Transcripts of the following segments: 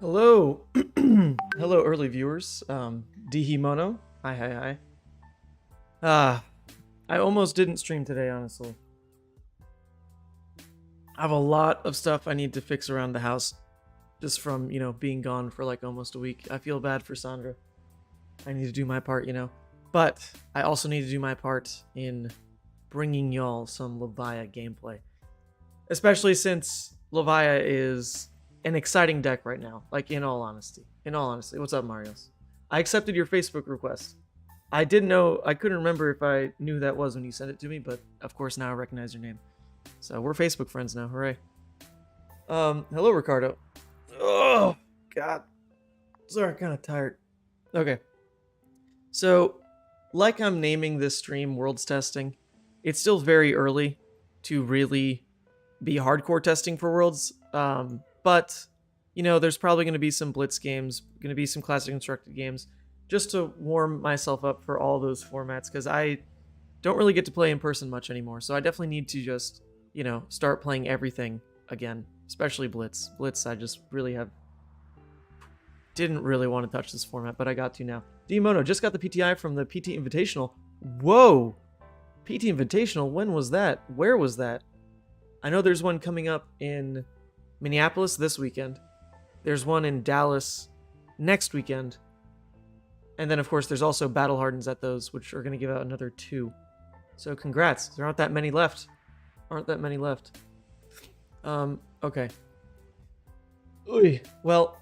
Hello, hello, early viewers. Dihimono. Hi, hi, hi. I almost didn't stream today, honestly. I have a lot of stuff I need to fix around the house, just from being gone for like almost a week. I feel bad for Sandra. I need to do my part. But I also need to do my part in bringing y'all some Levia gameplay, especially since Levia is an exciting deck right now. Like in all honesty, what's up, Marios? I accepted your Facebook request. I didn't know. I couldn't remember if I knew who that was when you sent it to me, but of course now I recognize your name. So we're Facebook friends now. Hooray! Hello, Ricardo. Oh God, sorry, I'm kind of tired. Okay, so like I'm naming this stream Worlds Testing, it's still very early to really be hardcore testing for Worlds. But there's probably going to be some Blitz games, going to be some classic constructed games, just to warm myself up for all those formats, because I don't really get to play in person much anymore. So I definitely need to just, start playing everything again, especially Blitz. Blitz, I just really didn't really want to touch this format, but I got to now. Dimono just got the PTI from the PT Invitational. Whoa! PT Invitational, when was that? Where was that? I know there's one coming up in Minneapolis this weekend. There's one in Dallas next weekend. And then, of course, there's also Battle Hardens at those, which are going to give out another 2. So congrats. There aren't that many left. Okay. Oy. Well,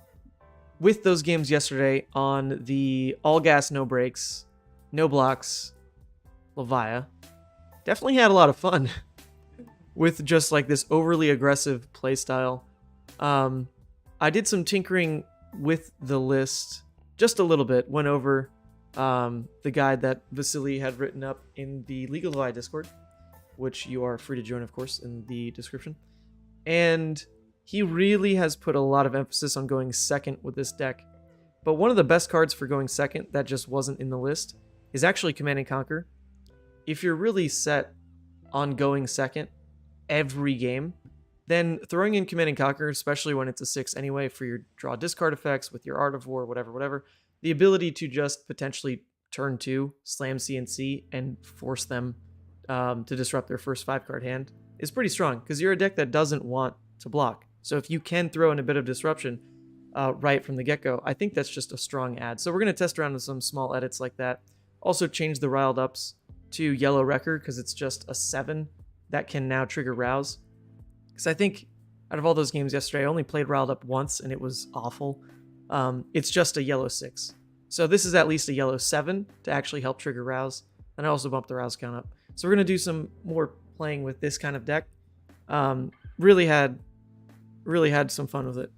with those games yesterday on the all gas, no brakes, no blocks, Levia, definitely had a lot of fun with just like this overly aggressive playstyle. I did some tinkering with the list just a little bit, went over the guide that Vasily had written up in the Legal Levia Discord, which you are free to join, of course, in the description. And he really has put a lot of emphasis on going second with this deck. But one of the best cards for going second that just wasn't in the list is actually Command and Conquer. If you're really set on going second every game, then throwing in Command and Conquer, especially when it's a 6 anyway, for your draw discard effects with your Art of War, whatever, the ability to just potentially turn 2, slam CNC, and force them to disrupt their first 5-card hand is pretty strong, because you're a deck that doesn't want to block. So if you can throw in a bit of disruption right from the get-go, I think that's just a strong add. So we're going to test around with some small edits like that. Also change the Riled Ups to Yellow Wrecker, because it's just a 7 that can now trigger Rouse. Because I think out of all those games yesterday, I only played Riled Up once, and it was awful. It's just a yellow 6. So this is at least a yellow 7 to actually help trigger Rouse. And I also bumped the Rouse count up. So we're going to do some more playing with this kind of deck. Really had some fun with it.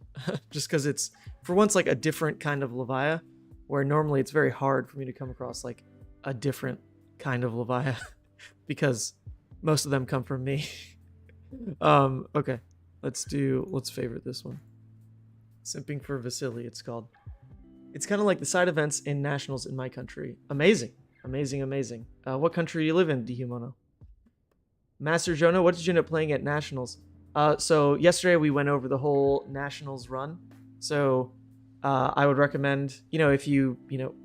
Just because it's, for once, like a different kind of Levia, where normally it's very hard for me to come across like a different kind of Levia, because most of them come from me. Okay, let's favorite this one. Simping for Vasily, it's called. It's kind of like the side events in nationals in my country. Amazing. What country do you live in, Dihimono? Master Jono, what did you end up playing at nationals? So yesterday we went over the whole nationals run. So I would recommend, if you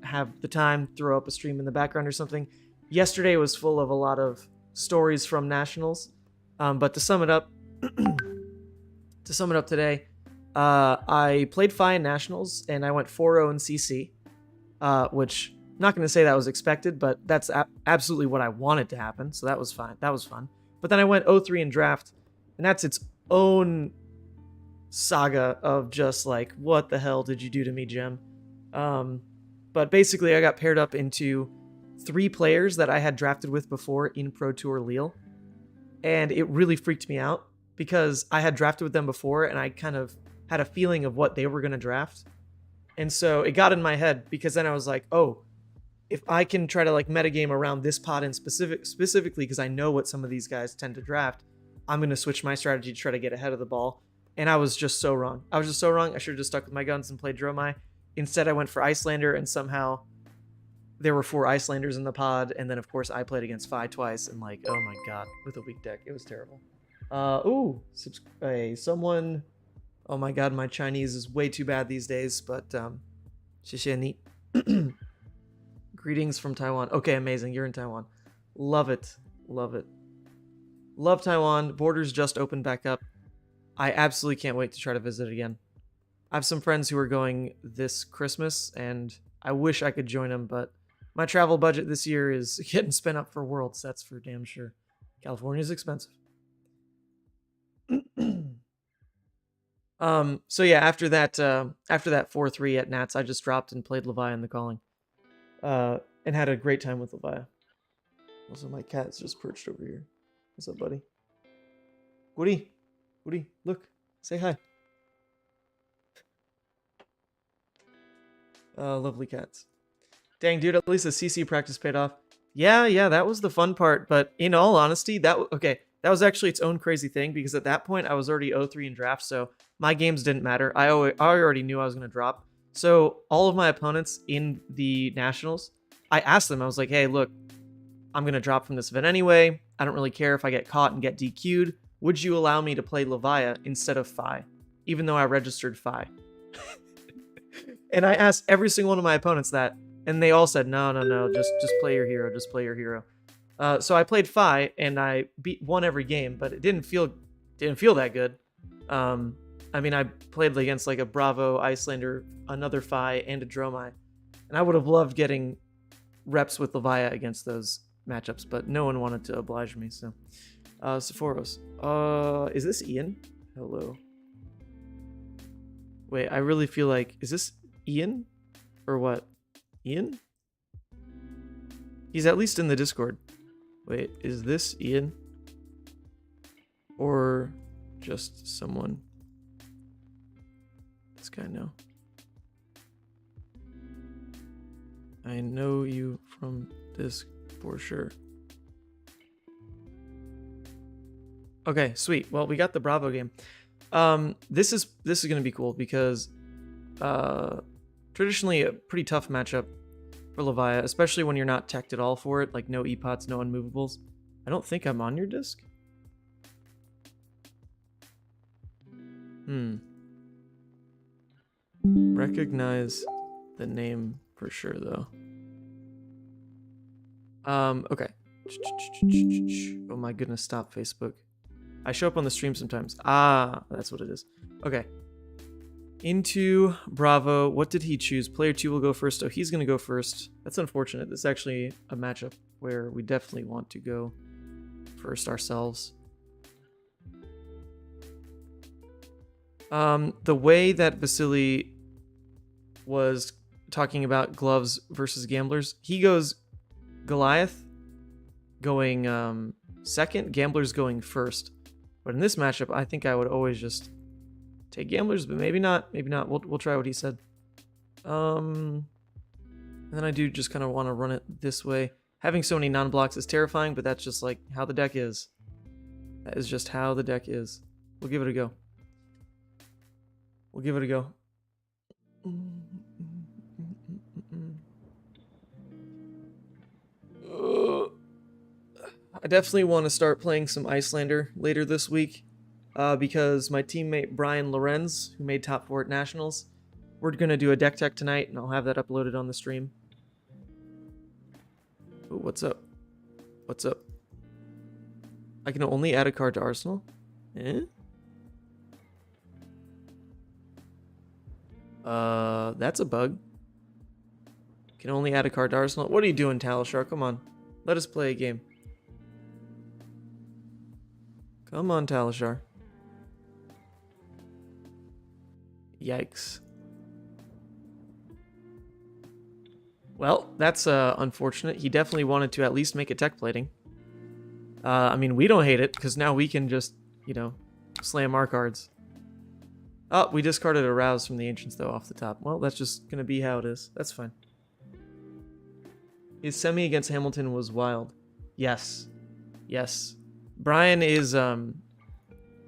have the time, throw up a stream in the background or something. Yesterday was full of a lot of stories from nationals. But to sum it up, today, I played Fi in Nationals, and I went 4-0 in CC, which I'm not going to say that was expected, but that's absolutely what I wanted to happen, so that was fine. That was fun. But then I went 0-3 in Draft, and that's its own saga of just like, what the hell did you do to me, Gem? But basically, I got paired up into 3 players that I had drafted with before in Pro Tour Lille. And it really freaked me out because I had drafted with them before and I kind of had a feeling of what they were going to draft. And so it got in my head, because then I was like, oh, if I can try to like metagame around this pod in specifically, because I know what some of these guys tend to draft, I'm going to switch my strategy to try to get ahead of the ball. And I was just so wrong. I should have just stuck with my guns and played Dromai. Instead, I went for Icelander, and somehow there were 4 Icelanders in the pod, and then of course I played against Fi twice, and like, oh my god, with a weak deck, it was terrible. Someone Oh my god, my Chinese is way too bad these days, but 谢谢你. Greetings from Taiwan. Okay, amazing. You're in Taiwan. Love it. Love it. Love Taiwan. Borders just opened back up. I absolutely can't wait to try to visit again. I have some friends who are going this Christmas, and I wish I could join them, but my travel budget this year is getting spent up for Worlds. That's for damn sure. California's expensive. So yeah, after that 4-3 at Nats, I just dropped and played Levia in the calling. And had a great time with Levia. Also, my cat's just perched over here. What's up, buddy? Woody, look, say hi. Lovely cats. Dang, dude, at least the CC practice paid off. Yeah, that was the fun part. But in all honesty, that was actually its own crazy thing, because at that point I was already 0-3 in draft, so my games didn't matter. I already knew I was going to drop. So all of my opponents in the Nationals, I asked them, I was like, hey, look, I'm going to drop from this event anyway. I don't really care if I get caught and get DQ'd. Would you allow me to play Levia instead of Phi, even though I registered Phi? And I asked every single one of my opponents that, and they all said, no, just play your hero, just play your hero. So I played Phi, and I won every game, but it didn't feel that good. I mean, I played against like a Bravo, Icelander, another Phi, and a Dromai, and I would have loved getting reps with Levia against those matchups, but no one wanted to oblige me. So, Sephoros, is this Ian? Hello. Wait, I really feel like, is this Ian or what? Ian? He's at least in the Discord. Wait, is this Ian? Or just someone? This guy, no. I know you from this for sure. Okay, sweet. Well, we got the Bravo game. This is going to be cool because traditionally a pretty tough matchup for Levia, especially when you're not teched at all for it, like no epots, no unmovables. I don't think I'm on your disc. Recognize the name for sure though. Okay. Oh my goodness, stop Facebook. I show up on the stream sometimes. Ah, that's what it is. Okay. Into Bravo. What did he choose? Player 2 will go first. Oh, he's going to go first. That's unfortunate. This is actually a matchup where we definitely want to go first ourselves. The way that Vasily was talking about gloves versus gamblers, he goes Goliath going second, gamblers going first. But in this matchup, I think I would always just take gamblers, but maybe not. Maybe not. We'll try what he said. And then I do just kind of want to run it this way. Having so many non-blocks is terrifying, but that's just like how the deck is. That is just how the deck is. We'll give it a go. We'll give it a go. I definitely want to start playing some Icelander later this week because my teammate Brian Lorenz, who made top 4 at Nationals, we're going to do a deck tech tonight, and I'll have that uploaded on the stream. Ooh, what's up? What's up? I can only add a card to Arsenal? Eh? That's a bug. Can only add a card to Arsenal. What are you doing, Talishar? Come on. Let us play a game. Come on, Talishar. Yikes. Well, that's unfortunate. He definitely wanted to at least make a tech plating. I mean, we don't hate it, because now we can just, you know, slam our cards. Oh, we discarded a Rouse from the Ancients, though, off the top. Well, that's just going to be how it is. That's fine. His semi against Hamilton was wild. Yes. Yes. Brian is a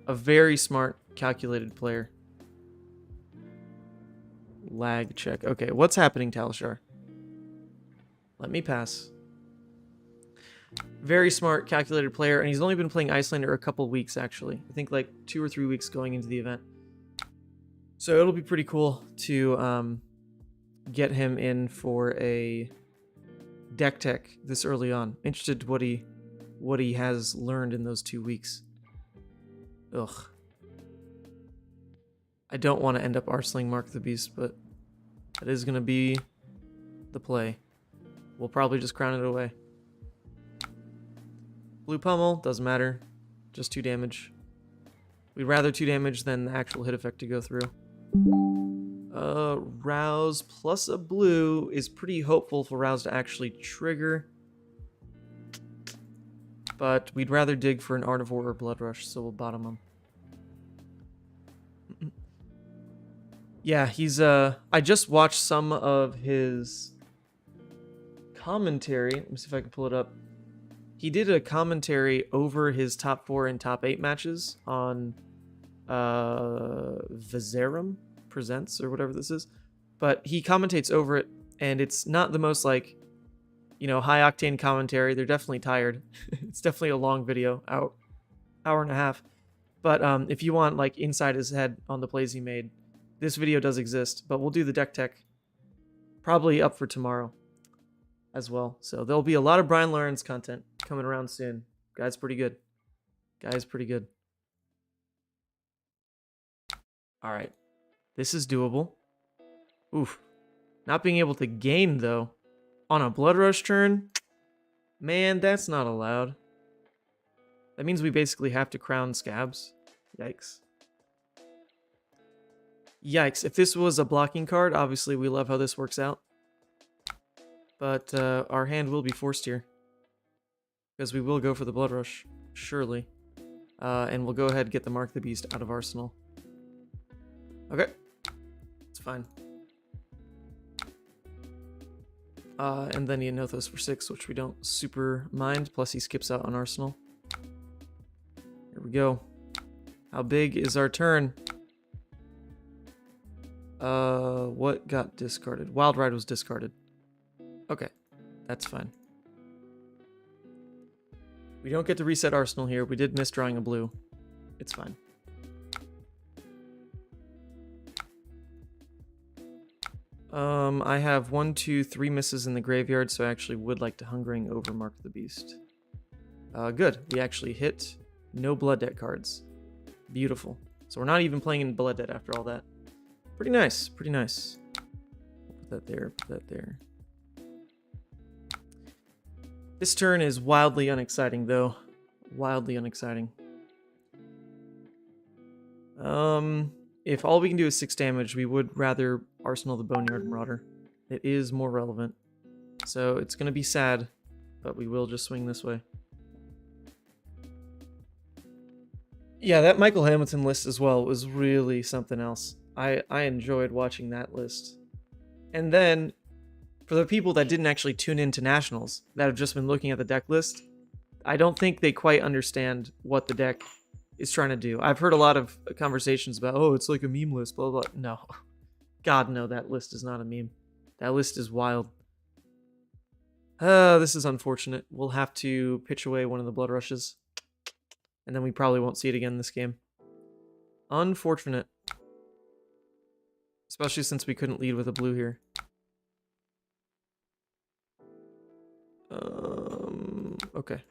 very smart, calculated player. Lag check. Okay, what's happening, Talishar? Let me pass. Very smart, calculated player, and he's only been playing Icelander a couple weeks, actually. I think like 2 or 3 weeks going into the event. So it'll be pretty cool to get him in for a deck tech this early on. Interested what he has learned in those 2 weeks. Ugh. I don't want to end up arsenaling Mark the Beast, but that is going to be the play. We'll probably just crown it away. Blue Pummel, doesn't matter. Just 2 damage. We'd rather 2 damage than the actual hit effect to go through. Rouse plus a blue is pretty hopeful for Rouse to actually trigger. But we'd rather dig for an Artivore or Blood Rush, so we'll bottom him. Yeah, he's I just watched some of his commentary. Let me see if I can pull it up. He did a commentary over his top 4 and top 8 matches on Vizerum Presents or whatever this is. But he commentates over it, and it's not the most, like, you know, high octane commentary. They're definitely tired. It's definitely a long video, hour and a half. But if you want, like, inside his head on the plays he made, this video does exist. But we'll do the deck tech probably up for tomorrow as well. So there'll be a lot of Brian Lawrence content coming around soon. Guy's pretty good. Guy's pretty good. All right. This is doable. Oof. Not being able to gain, though, on a Blood Rush turn? Man, that's not allowed. That means we basically have to crown Scabs. Yikes. Yikes. If this was a blocking card, obviously we love how this works out. But our hand will be forced here. Because we will go for the Blood Rush, surely. And we'll go ahead and get the Mark the Beast out of Arsenal. Okay. It's fine. And then he Nothos for 6, which we don't super mind. Plus he skips out on Arsenal. Here we go. How big is our turn? What got discarded? Wild Ride was discarded. Okay, that's fine. We don't get to reset Arsenal here. We did miss drawing a blue. It's fine. I have 1, 2, 3 misses in the graveyard, so I actually would like to Hungering over Mark the Beast. Good. We actually hit no Blood Debt cards. Beautiful. So we're not even playing in Blood Debt after all that. Pretty nice. Pretty nice. Put that there. Put that there. This turn is wildly unexciting, though. Wildly unexciting. If all we can do is 6 damage, we would rather Arsenal the Boneyard Marauder. It is more relevant. So it's going to be sad, but we will just swing this way. Yeah, that Michael Hamilton list as well was really something else. I enjoyed watching that list. And then, for the people that didn't actually tune into Nationals, that have just been looking at the deck list, I don't think they quite understand what the deck is trying to do. I've heard a lot of conversations about, oh, it's like a meme list, blah, blah, blah. No. God, no, that list is not a meme. That list is wild. This is unfortunate. We'll have to pitch away one of the Blood Rushes. And then we probably won't see it again this game. Unfortunate. Especially since we couldn't lead with a blue here. Okay.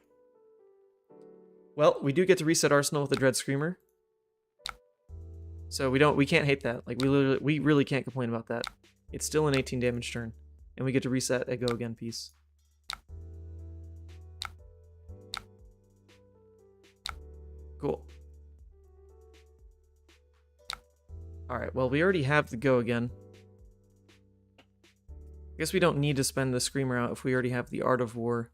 Well, we do get to reset Arsenal with the Dread Screamer. So we can't hate that. Like we really can't complain about that. It's still an 18 damage turn. And we get to reset a Go Again piece. Cool. Alright, well, we already have the Go Again. I guess we don't need to spend the Screamer out if we already have the Art of War.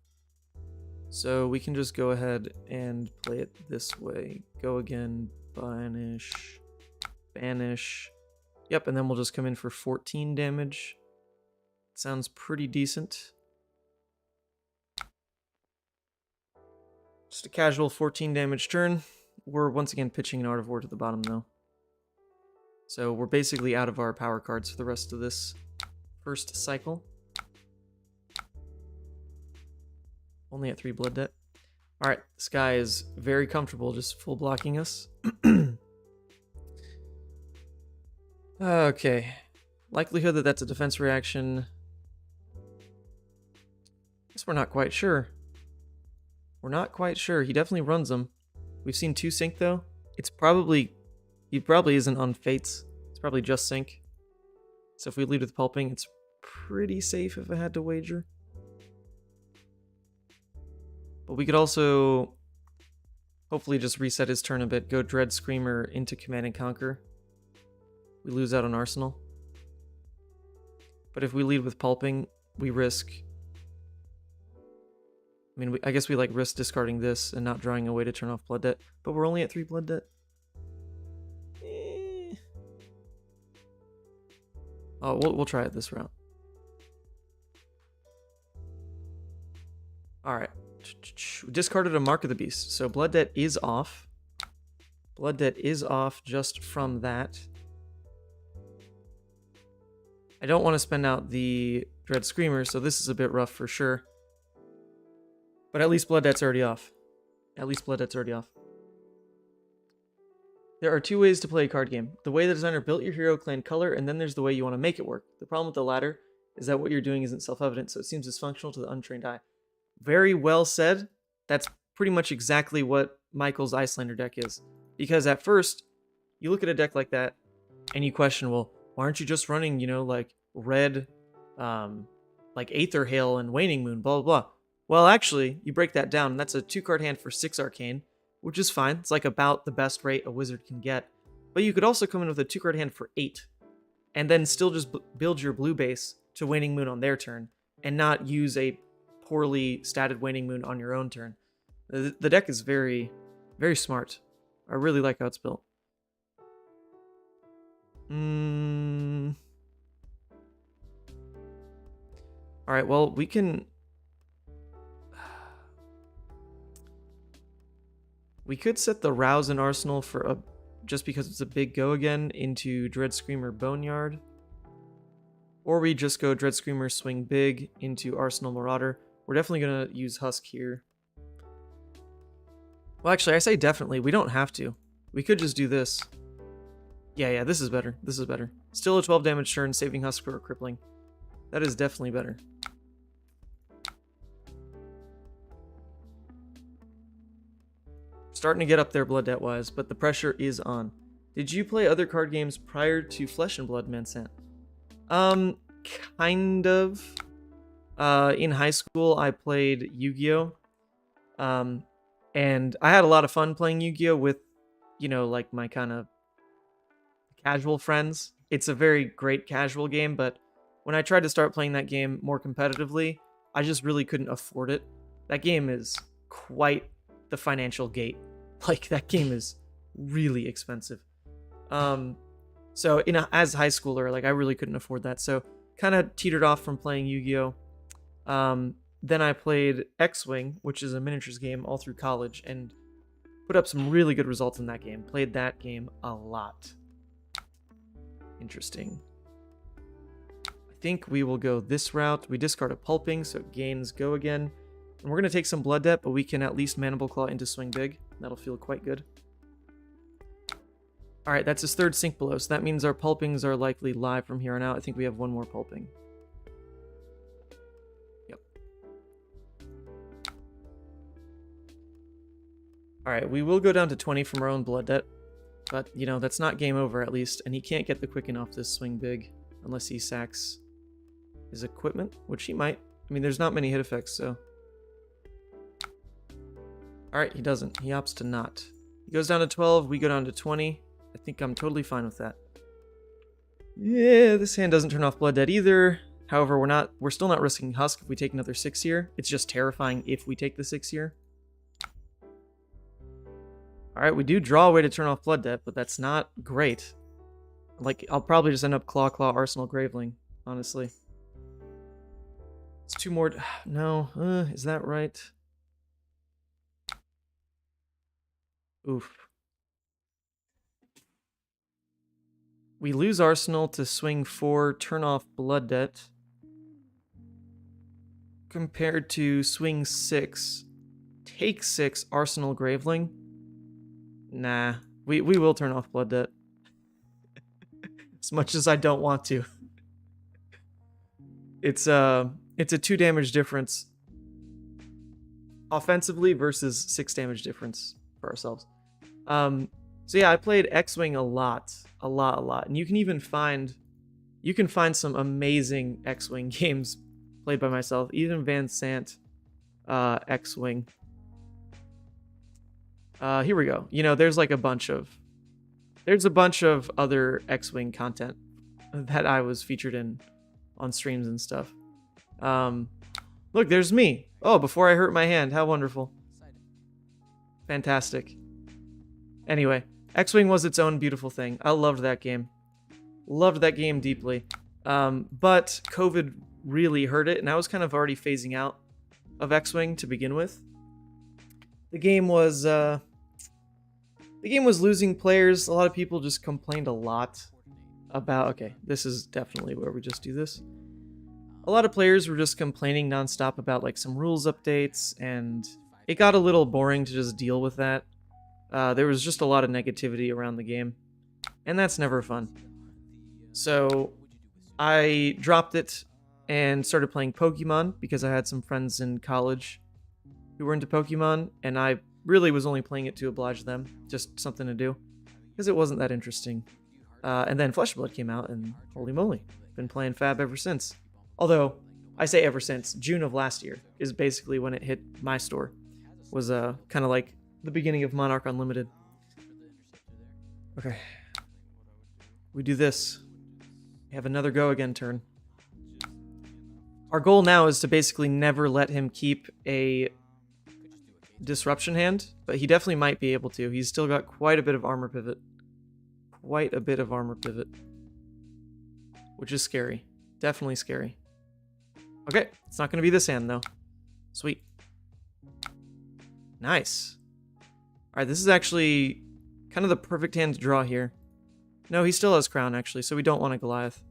So we can just go ahead and play it this way. Go Again, banish, banish. Yep, and then we'll just come in for 14 damage. Sounds pretty decent. Just a casual 14 damage turn. We're once again pitching an Art of War to the bottom though. So we're basically out of our power cards for the rest of this first cycle. Only at 3 Blood Debt. Alright, this guy is very comfortable just full blocking us. Okay. Likelihood that that's a defense reaction. Guess we're not quite sure. We're not quite sure. He definitely runs them. We've seen 2 sync though. It's probably... He probably isn't on fates. It's probably just sync. So if we lead with pulping, it's pretty safe if I had to wager. But we could also hopefully just reset his turn a bit. Go Dread Screamer into Command and Conquer. We lose out on Arsenal. But if we lead with pulping, we risk... I mean, I guess we like risk discarding this and not drawing a way to turn off Blood Debt. But we're only at 3 Blood Debt. Oh, we'll try it this route. Alright. Discarded a Mark of the Beast. So Blood Debt is off. Blood Debt is off just from that. I don't want to spend out the Dread Screamer, so this is a bit rough for sure. But at least Blood Debt's already off. At least Blood Debt's already off. There are 2 ways to play a card game. The way the designer built your hero clan color, and then there's the way you want to make it work. The problem with the latter is that what you're doing isn't self-evident, so it seems dysfunctional to the untrained eye. Very well said. That's pretty much exactly what Michael's Icelander deck is. Because at first, you look at a deck like that, and you question, well, why aren't you just running, you know, like red, like Aether Hail and Waning Moon, blah, blah, blah. Well, actually, you break that down, and that's a 2-card hand for 6 Arcane, which is fine. It's like about the best rate a wizard can get. But you could also come in with a 2-card hand for 8, and then still just build your blue base to Waning Moon on their turn, and not use a poorly statted Waning Moon on your own turn. The deck is very, very smart. I really like how it's built. Alright, well, we can... We could set the Rouse in Arsenal for a... just because it's a big go again, into Dread Screamer Boneyard. Or we just go Dread Screamer Swing Big into Arsenal Marauder. We're definitely going to use Husk here. Well, actually, I say definitely. We don't have to. We could just do this. Yeah, this is better. This is better. Still a 12 damage turn, saving Husk for a crippling. That is definitely better. Starting to get up there Blood Debt-wise, but the pressure is on. Did you play other card games prior to Flesh and Blood, Mansant? Kind of. In high school, I played Yu-Gi-Oh! And I had a lot of fun playing Yu-Gi-Oh! With, you know, like my kind of casual friends. It's a very great casual game, but when I tried to start playing that game more competitively, I just really couldn't afford it. That game is quite the financial gate. Like, that game is really expensive. So as high schooler, like, I really couldn't afford that. So kind of teetered off from playing Yu-Gi-Oh! Then I played X-Wing, which is a miniatures game, all through college, and put up some really good results in that game. Played that game a lot. Interesting. I think we will go this route. We discard a Pulping, so it gains Go again. And we're going to take some Blood Debt, but we can at least Mandible Claw into Swing Big. That'll feel quite good. Alright, that's his 3rd Sink Below, so that means our Pulpings are likely live from here on out. I think we have 1 more Pulping. Yep. Alright, we will go down to 20 from our own Blood Debt. But, you know, that's not game over at least. And he can't get the Quicken off this Swing Big unless he sacks his equipment, which he might. I mean, there's not many hit effects, so... Alright, he doesn't. He opts to not. He goes down to 12, we go down to 20. I think I'm totally fine with that. Yeah, this hand doesn't turn off Blood Debt either. However, we're still not risking Husk if we take another 6 here. It's just terrifying if we take the 6 here. Alright, we do draw a way to turn off Blood Debt, but that's not great. Like, I'll probably just end up Claw, Arsenal, Graveling, honestly. It's 2 more... No, is that right? Oof. We lose Arsenal to swing 4, turn off Blood Debt. Compared to swing 6, take 6, Arsenal, Graveling. Nah, we will turn off Blood Debt. as much as I don't want to. It's a 2 damage difference offensively versus 6 damage difference for ourselves. So yeah, I played X-Wing a lot, and you can find some amazing X-Wing games played by myself, even Van Sant X-Wing. Here we go. You know, there's a bunch of other X-Wing content that I was featured in on streams and stuff. Look, there's me. Oh, before I hurt my hand. How wonderful. Fantastic. Anyway, X-Wing was its own beautiful thing. I loved that game. Loved that game deeply. But COVID really hurt it, and I was kind of already phasing out of X-Wing to begin with. The game was losing players. A lot of people just complained a lot about... Okay, this is definitely where we just do this. A lot of players were just complaining nonstop about like some rules updates, and it got a little boring to just deal with that. There was just a lot of negativity around the game, and that's never fun. So I dropped it and started playing Pokemon because I had some friends in college who were into Pokemon, and I really was only playing it to oblige them, just something to do, because it wasn't that interesting. And then Flesh and Blood came out, and holy moly, been playing Fab ever since. Although, I say ever since, June of last year is basically when it hit my store. Was kind of like the beginning of Monarch Unlimited. Okay. We do this. We have another go again turn. Our goal now is to basically never let him keep a disruption hand, but he definitely might be able to. He's still got quite a bit of armor pivot. Quite a bit of armor pivot. Which is scary. Definitely scary. Okay, it's not going to be this hand, though. Sweet. Nice. Alright, this is actually kind of the perfect hand to draw here. No, he still has Crown, actually, so we don't want a Goliath.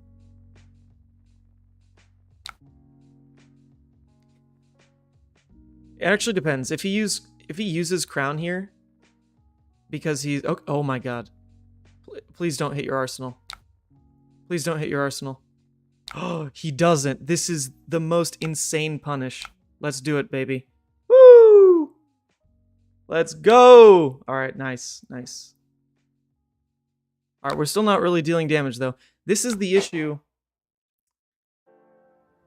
It actually depends. If he uses Crown here, because he's... Oh my god. Please don't hit your arsenal. Please don't hit your arsenal. Oh, he doesn't. This is the most insane punish. Let's do it, baby. Woo! Let's go! Alright, nice, nice. Alright, we're still not really dealing damage, though. This is the issue.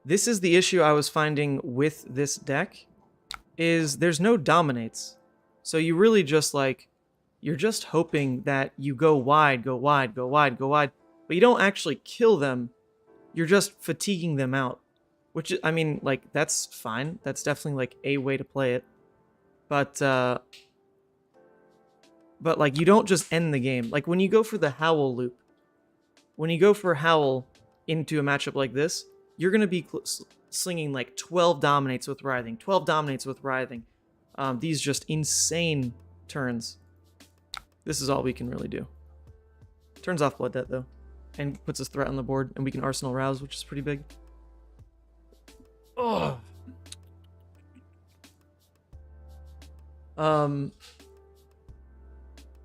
This is the issue I was finding with this deck, is there's no dominates. So you really just, like, you're just hoping that you go wide, go wide, go wide, go wide, but you don't actually kill them. You're just fatiguing them out, which, I mean, like, that's fine. That's definitely, like, a way to play it. But like, you don't just end the game. Like, when you go for the Howl loop, when you go for Howl into a matchup like this, you're going to be slinging, like, 12 dominates with Writhing, 12 dominates with Writhing. These just insane turns. This is all we can really do. Turns off Blood Debt, though. And puts us threat on the board, and we can Arsenal Rouse, which is pretty big. Oh.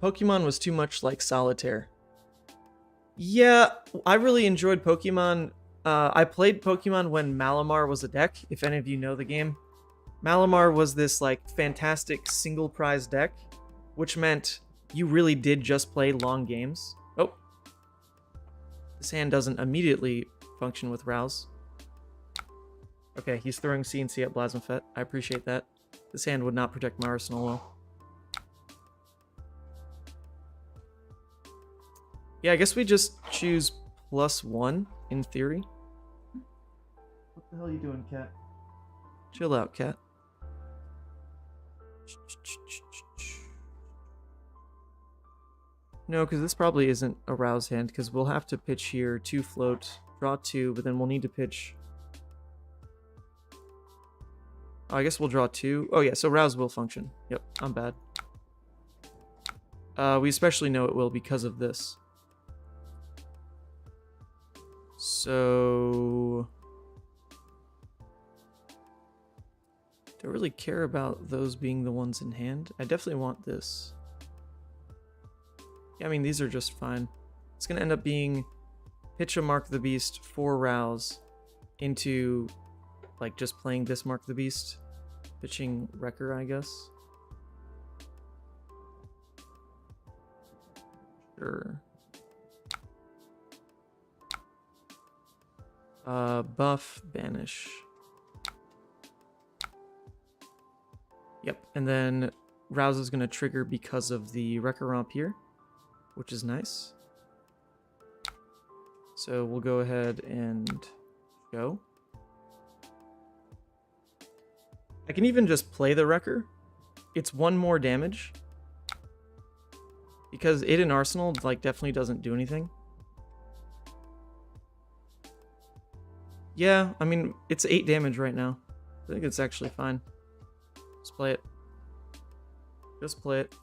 Pokemon was too much like Solitaire. Yeah, I really enjoyed Pokemon. I played Pokemon when Malamar was a deck, if any of you know the game. Malamar was this, like, fantastic single prize deck, which meant you really did just play long games. Oh. This hand doesn't immediately function with Rouse. Okay, he's throwing CNC at Blasmafet. I appreciate that. This hand would not protect my arsenal well. Yeah, I guess we just choose +1, in theory. What the hell are you doing, cat? Chill out, cat. No, because this probably isn't a Rouse hand, because we'll have to pitch here 2 float, draw 2, but then we'll need to pitch... Oh, I guess we'll draw 2. Oh yeah, so Rouse will function. Yep, I'm bad. We especially know it will because of this. So... do I really care about those being the ones in hand? I definitely want this. Yeah, I mean, these are just fine. It's going to end up being pitch a Mark the Beast for Rouse into like just playing this Mark the Beast, pitching Wrecker, I guess. Sure. Buff, banish. Yep, and then Rouse is going to trigger because of the Wrecker Romp here, which is nice. So we'll go ahead and go. I can even just play the Wrecker. It's 1 more damage. Because it in Arsenal, like, definitely doesn't do anything. Yeah, I mean, it's 8 damage right now. I think it's actually fine. Just play it. Just play it.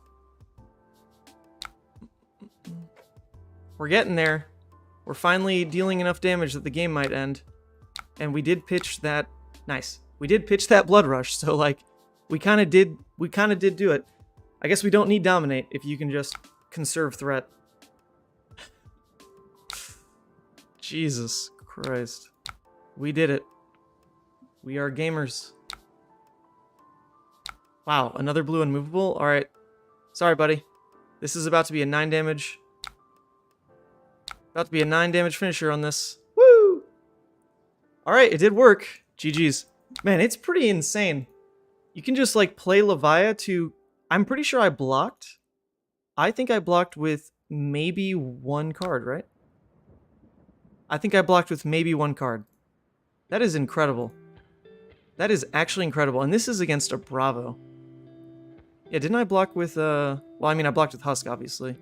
We're getting there. We're finally dealing enough damage that the game might end. And we did pitch that... Nice. We did pitch that Blood Rush, so, like, we kind of did do it. I guess we don't need Dominate if you can just conserve threat. Jesus Christ. We did it. We are gamers. Wow, another blue unmovable? Alright. Sorry, buddy. This is about to be a 9 damage. About to be a 9 damage finisher on this. Woo! Alright, it did work. GG's. Man, it's pretty insane. You can just, like, play Levia to... I'm pretty sure I blocked. I think I blocked with maybe 1 card, right? I think I blocked with maybe 1 card. That is incredible. That is actually incredible. And this is against a Bravo. Yeah, didn't I block with, well, I mean, I blocked with Husk, obviously.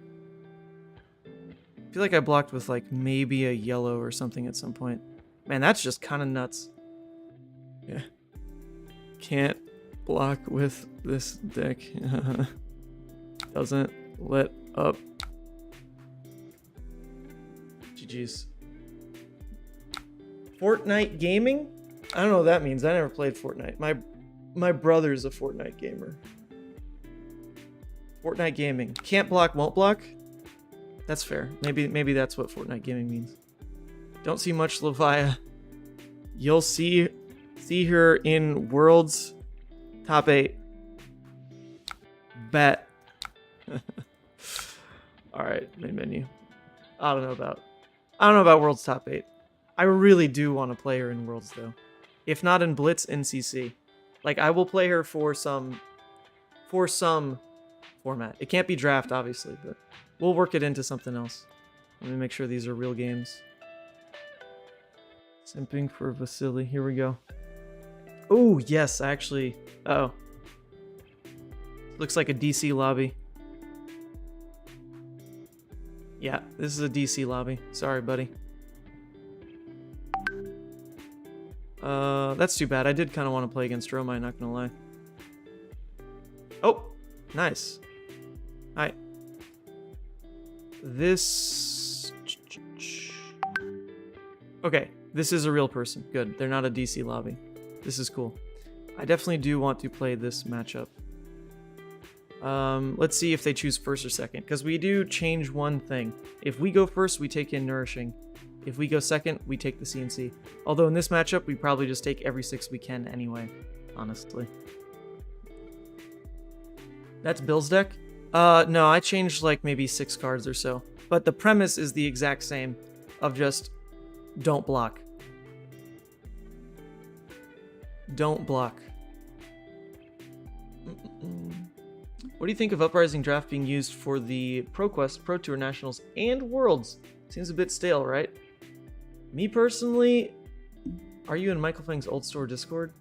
I feel like I blocked with, like, maybe a yellow or something at some point. Man, that's just kind of nuts. Yeah. Can't block with this deck. Doesn't let up. GG's. Fortnite gaming? I don't know what that means. I never played Fortnite. My brother's a Fortnite gamer. Fortnite gaming. Can't block, won't block? That's fair. Maybe that's what Fortnite gaming means. Don't see much Levia. You'll see her in Worlds top 8. Bet. Alright, main menu. I don't know about Worlds top 8. I really do want to play her in Worlds though. If not in Blitz, NCC. Like, I will play her for some format. It can't be draft, obviously, but we'll work it into something else. Let me make sure these are real games. Simping for Vasily. Here we go. Oh, yes, actually. Uh-oh. Looks like a DC lobby. Yeah, this is a DC lobby. Sorry, buddy. That's too bad. I did kind of want to play against Dromai, not gonna lie. Oh, nice. Hi. This... Okay, this is a real person. Good. They're not a DC lobby. This is cool. I definitely do want to play this matchup. Let's see if they choose first or second, because we do change one thing. If we go first, we take in Nourishing. If we go second, we take the CNC. Although in this matchup, we probably just take every 6 we can anyway, honestly. That's Bill's deck? No, I changed like maybe 6 cards or so. But the premise is the exact same, of just don't block. Don't block. What do you think of Uprising Draft being used for the ProQuest, Pro Tour Nationals, and Worlds? Seems a bit stale, right? Me personally, are you in Michael Fang's Old Store Discord?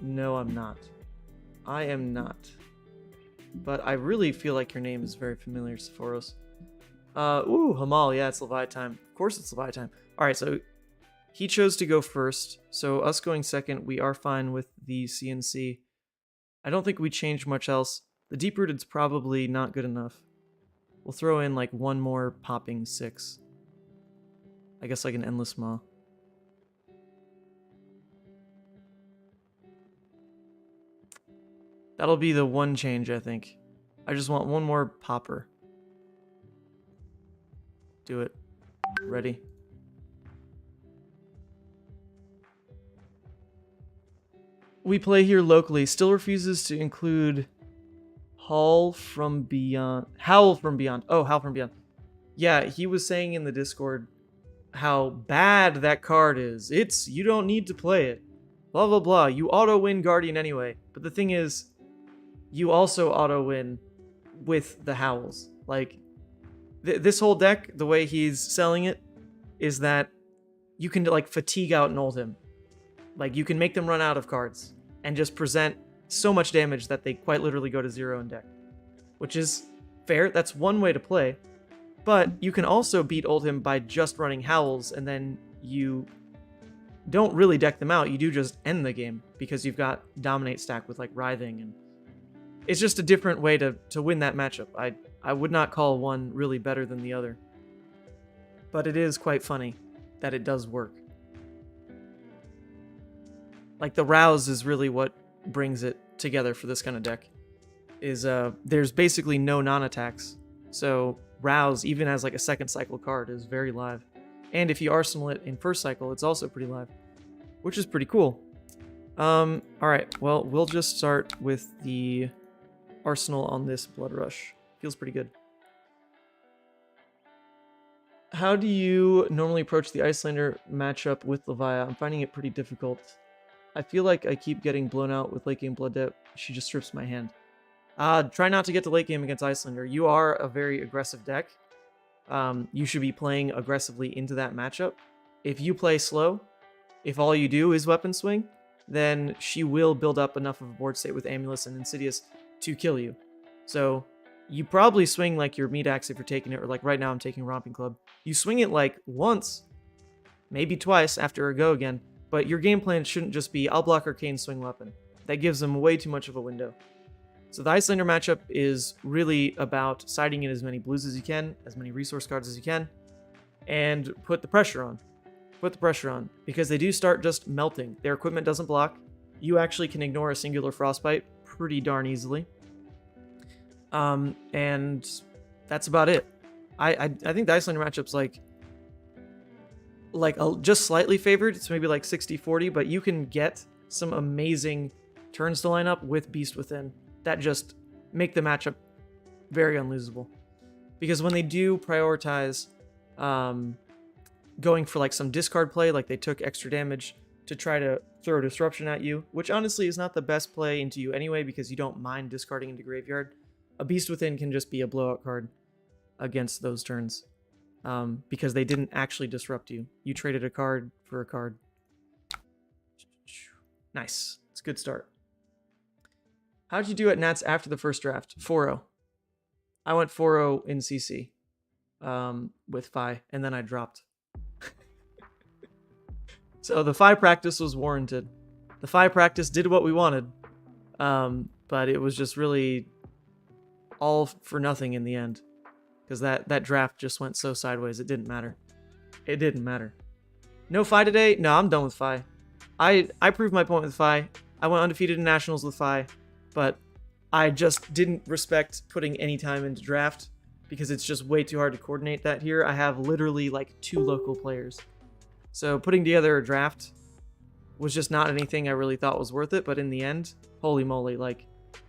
No, I'm not. I am not. But I really feel like your name is very familiar, Sephoros. Ooh, Hamal, yeah, it's Levia time. Of course it's Levia time. Alright, so he chose to go first, so us going second, we are fine with the CNC. I don't think we changed much else. The Deep-Rooted's probably not good enough. We'll throw in like 1 more popping 6. I guess like an Endless Maw. That'll be the one change, I think. I just want 1 more popper. Do it. Ready. we play here locally still refuses to include Howl from Beyond. Howl from Beyond. Oh, Howl from Beyond. Yeah, he was saying in the Discord how bad that card is. You don't need to play it. Blah, blah, blah. You auto-win Guardian anyway. But the thing is, you also auto-win with the Howls. Like, this whole deck, the way he's selling it, is that you can, like, fatigue out and ult him. Like, you can make them run out of cards and just present so much damage that they quite literally go to 0 in deck. Which is fair. That's one way to play. But you can also beat ult him by just running Howls, and then you don't really deck them out. You do just end the game because you've got Dominate stack with, like, Writhing, and it's just a different way to win that matchup. I would not call one really better than the other. But it is quite funny that it does work. Like, the Rouse is really what brings it together for this kind of deck. There's basically no non-attacks. So Rouse, even as like a second cycle card, is very live. And if you arsenal it in first cycle, it's also pretty live, which is pretty cool. Alright, well, we'll just start with the arsenal on this Blood Rush. Feels pretty good. How do you normally approach the Icelander matchup with Levia? I'm finding it pretty difficult. I feel like I keep getting blown out with late game Blood Debt. She just strips my hand. Try not to get to late game against Icelander. You are a very aggressive deck. You should be playing aggressively into that matchup. If you play slow, if all you do is weapon swing, then she will build up enough of a board state with Amulus and Insidious to kill you. So you probably swing like your meat axe if you're taking it, or like right now I'm taking Romping Club. You swing it like once, maybe twice after a go again, but your game plan shouldn't just be, I'll block Arcane Swing Weapon. That gives them way too much of a window. So the Icelander matchup is really about siding in as many blues as you can, as many resource cards as you can, and put the pressure on. Put the pressure on, because they do start just melting. Their equipment doesn't block. You actually can ignore a singular Frostbite pretty darn easily. And that's about it. I think the Icelander matchup's just slightly favored. It's maybe like 60-40, but you can get some amazing turns to line up with Beast Within that just make the matchup very unlosable. Because when they do prioritize going for like some discard play, like they took extra damage to try to throw a disruption at you, which honestly is not the best play into you anyway, because you don't mind discarding into Graveyard. A Beast Within can just be a blowout card against those turns. Because they didn't actually disrupt you. You traded a card for a card. Nice. It's a good start. How'd you do at Nats after the first draft? 4-0. I went 4-0 in CC with Fi, and then I dropped. So the Fi practice was warranted. The Fi practice did what we wanted, but it was just really all for nothing in the end. Because that draft just went so sideways, it didn't matter. It didn't matter. No Fi today? No, I'm done with Fi. I proved my point with Fi. I went undefeated in Nationals with Fi, but I just didn't respect putting any time into draft because it's just way too hard to coordinate that here. I have literally like 2 local players. So putting together a draft was just not anything I really thought was worth it, but in the end, holy moly, like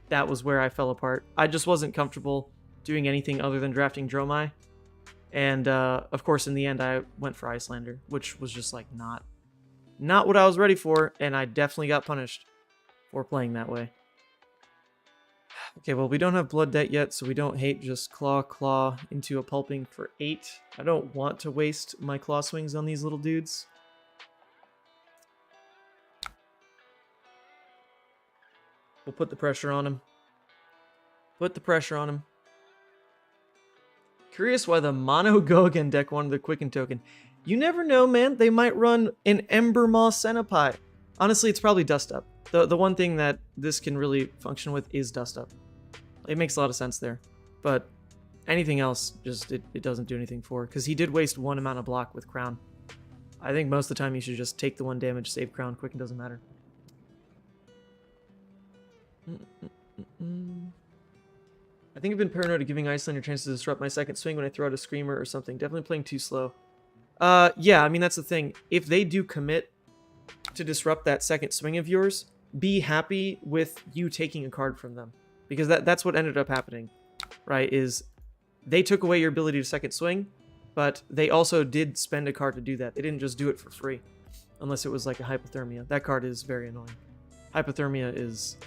that was where I fell apart. I just wasn't comfortable doing anything other than drafting Dromai. And of course, in the end, I went for Icelander, which was just like not what I was ready for, and I definitely got punished for playing that way. Okay, well, we don't have Blood Debt yet, so we don't hate just claw into a pulping for 8. I don't want to waste my claw swings on these little dudes. We'll put the pressure on him. Put the pressure on him. Curious why the Mono Go Again deck wanted the Quicken token. You never know, man. They might run an Ember Maw Centipede. Honestly, it's probably Dust Up. The one thing that this can really function with is Dust Up. It makes a lot of sense there. But anything else, just it doesn't do anything for. Because he did waste 1 amount of block with Crown. I think most of the time you should just take the 1 damage, save Crown. Quicken doesn't matter. I think I've been paranoid of giving Icelander chances to disrupt my second swing when I throw out a Screamer or something. Definitely playing too slow. Yeah, I mean, that's the thing. If they do commit to disrupt that second swing of yours, be happy with you taking a card from them. Because that's what ended up happening, right? Is they took away your ability to second swing, but they also did spend a card to do that. They didn't just do it for free, unless it was like a Hypothermia. That card is very annoying. Hypothermia is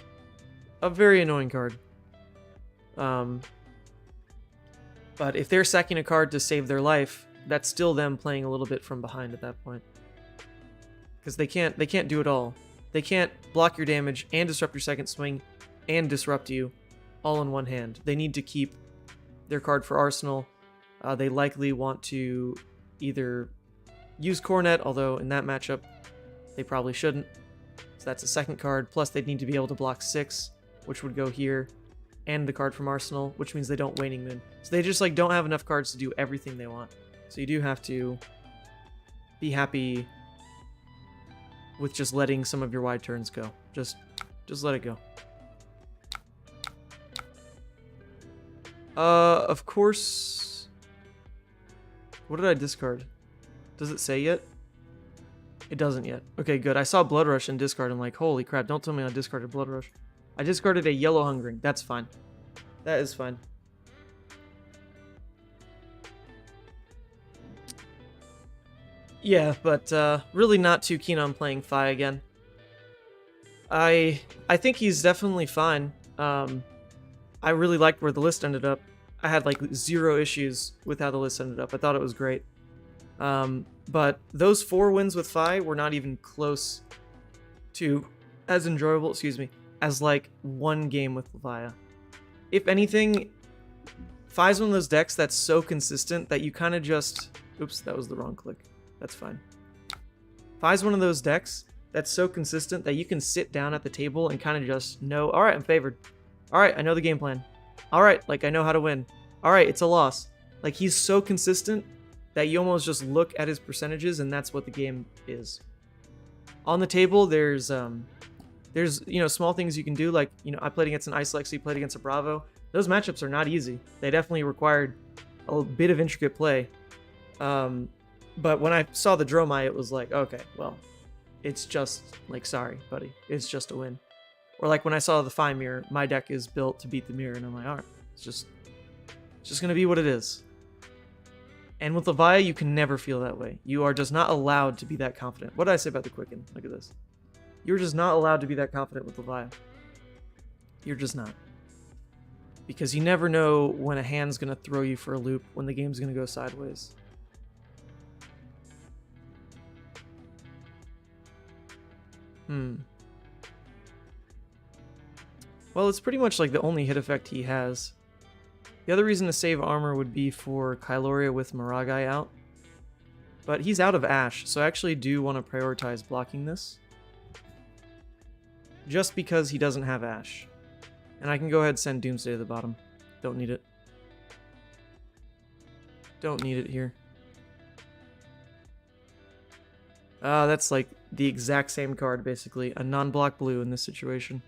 a very annoying card. But if they're sacking a card to save their life, that's still them playing a little bit from behind at that point. Because they can't do it all. They can't block your damage and disrupt your second swing and disrupt you all in one hand. They need to keep their card for Arsenal. They likely want to either use Cornet, although in that matchup they probably shouldn't. So that's a second card. Plus they'd need to be able to block 6, which would go here, and the card from Arsenal, which means they don't Waning Moon. So they just like don't have enough cards to do everything they want. So you do have to be happy with just letting some of your wide turns go. Just let it go. Of course. What did I discard? Does it say yet? It doesn't yet. Okay, good. I saw Blood Rush and discard. I'm like, holy crap, don't tell me I discarded Blood Rush. I discarded a Yellow Hungering. That's fine. That is fine. Yeah, but really not too keen on playing Fi again. I think he's definitely fine. I really liked where the list ended up. I had like 0 issues with how the list ended up. I thought it was great. But those 4 wins with Fi were not even close to as enjoyable, as like 1 game with Levia. If anything, Fi's one of those decks that's so consistent that you kind of just... Oops, that was the wrong click. That's fine. Fi's one of those decks that's so consistent that you can sit down at the table and kind of just know, alright, I'm favored. Alright, I know the game plan. Alright, like I know how to win. Alright, it's a loss. Like he's so consistent that you almost just look at his percentages and that's what the game is. On the table, there's small things you can do, like, I played against an Icelexy, he played against a Bravo. Those matchups are not easy. They definitely required a bit of intricate play. But when I saw the Dromai, it was like, okay, well, it's just, like, sorry, buddy. It's just a win. Or like when I saw the Fi mirror, my deck is built to beat the mirror, and I'm like, alright, it's just going to be what it is. And with Levia, you can never feel that way. You are just not allowed to be that confident. What did I say about the Quicken? Look at this. You're just not allowed to be that confident with Levia. You're just not. Because you never know when a hand's going to throw you for a loop, when the game's going to go sideways. Well, it's pretty much like the only hit effect he has. The other reason to save armor would be for Kyloria with Miragai out. But he's out of Ash, so I actually do want to prioritize blocking this. Just because he doesn't have Ash. And I can go ahead and send Doomsday to the bottom. Don't need it. Don't need it here. That's like the exact same card, basically. A non-block blue in this situation.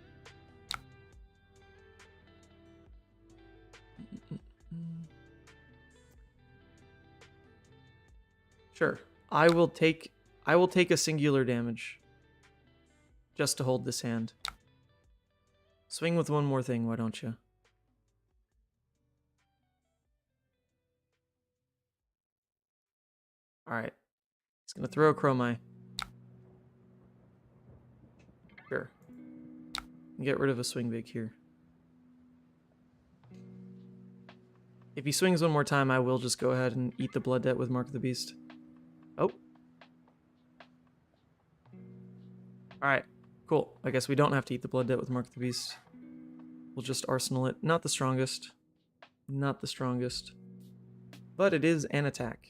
Sure. I will take a singular damage. Just to hold this hand. Swing with one more thing, why don't you? Alright. He's gonna throw a Dromai. Sure. Get rid of a swing big here. If he swings one more time, I will just go ahead and eat the Blood Debt with Mark of the Beast. Oh. Alright. Cool. I guess we don't have to eat the Blood Debt with Mark of the Beast. We'll just arsenal it. Not the strongest. Not the strongest. But it is an attack.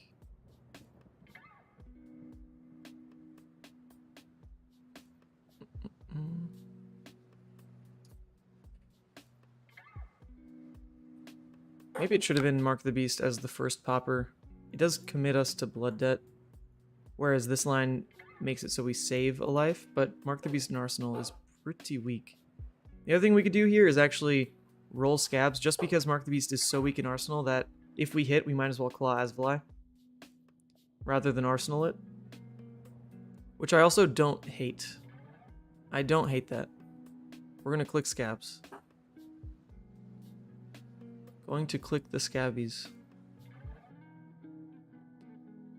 Maybe it should have been Mark of the Beast as the first popper. It does commit us to Blood Debt. Whereas this line makes it so we save a life, but Mark the Beast in Arsenal is pretty weak. The other thing we could do here is actually roll Scabs, just because Mark the Beast is so weak in Arsenal that if we hit, we might as well Claw Asvali, rather than Arsenal it. Which I also don't hate. I don't hate that. We're going to click scabs. Going to click the scabbies.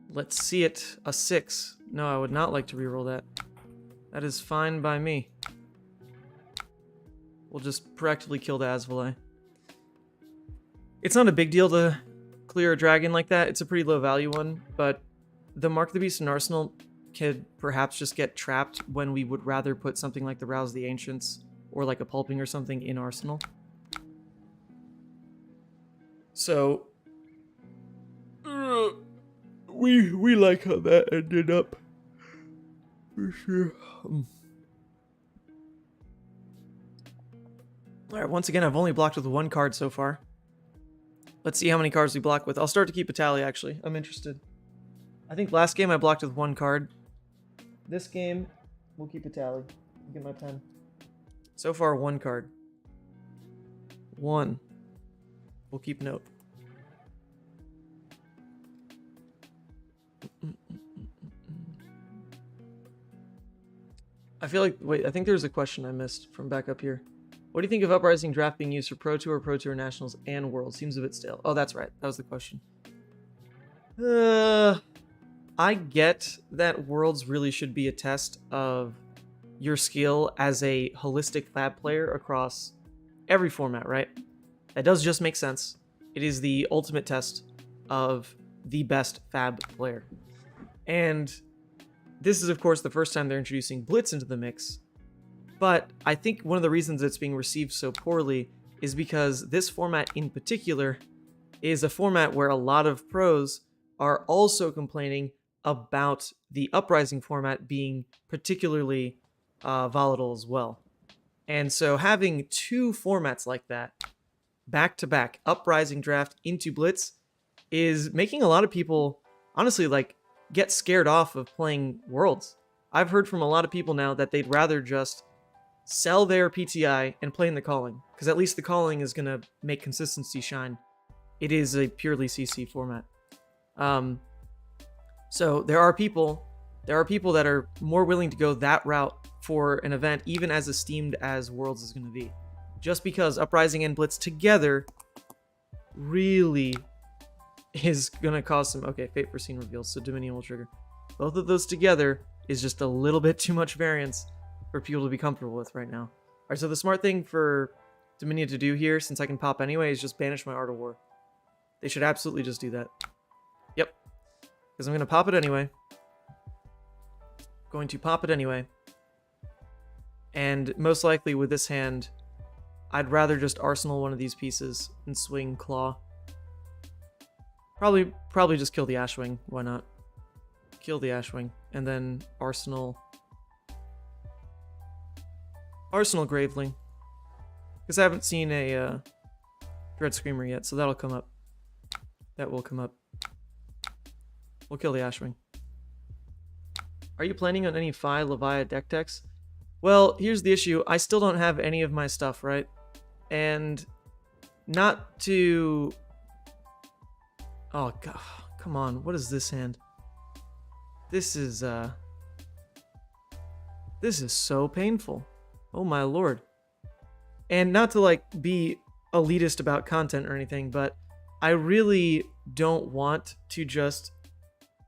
Let's see it. A 6. No, I would not like to reroll that. That is fine by me. We'll just proactively kill the Asvali. It's not a big deal to clear a dragon like that. It's a pretty low value one, but the Mark of the Beast in Arsenal could perhaps just get trapped when we would rather put something like the Rouse of the Ancients or like a Pulping or something in Arsenal. So, we like how that ended up. For sure. Alright, once again, I've only blocked with 1 card so far. Let's see how many cards we block with. I'll start to keep a tally, actually. I'm interested. I think last game I blocked with 1 card. This game, we'll keep a tally. I'll get my pen. So far, 1 card. 1. We'll keep note. I feel like... Wait, I think there's a question I missed from back up here. What do you think of Uprising Draft being used for Pro Tour, Pro Tour Nationals, and Worlds? Seems a bit stale. Oh, that's right. That was the question. I get that Worlds really should be a test of your skill as a holistic Fab player across every format, right? That does just make sense. It is the ultimate test of the best Fab player. And this is, of course, the first time they're introducing Blitz into the mix. But I think one of the reasons it's being received so poorly is because this format in particular is a format where a lot of pros are also complaining about the Uprising format being particularly volatile as well. And so having 2 formats like that, back-to-back, Uprising Draft into Blitz, is making a lot of people, honestly, like, get scared off of playing Worlds. I've heard from a lot of people now that they'd rather just sell their PTI and play in the Calling, because at least the Calling is going to make consistency shine. It is a purely CC format. So there are people that are more willing to go that route for an event, even as esteemed as Worlds is going to be. Just because Uprising and Blitz together really is going to cause some... Okay, Fate Foreseen reveals, so Dominion will trigger. Both of those together is just a little bit too much variance for people to be comfortable with right now. Alright, so the smart thing for Dominion to do here, since I can pop anyway, is just banish my Art of War. They should absolutely just do that. Yep. Because I'm going to pop it anyway. Going to pop it anyway. And most likely with this hand, I'd rather just arsenal one of these pieces and swing Claw. Probably just kill the Ashwing. Why not? Kill the Ashwing. And then arsenal Graveling. Because I haven't seen a Dread Screamer yet, so that'll come up. That will come up. We'll kill the Ashwing. Are you planning on any Phi Levia deck techs? Well, here's the issue. I still don't have any of my stuff, right? And not to... Oh, God. Come on. What is this hand? This is so painful. Oh my lord. And not to like be elitist about content or anything, but I really don't want to just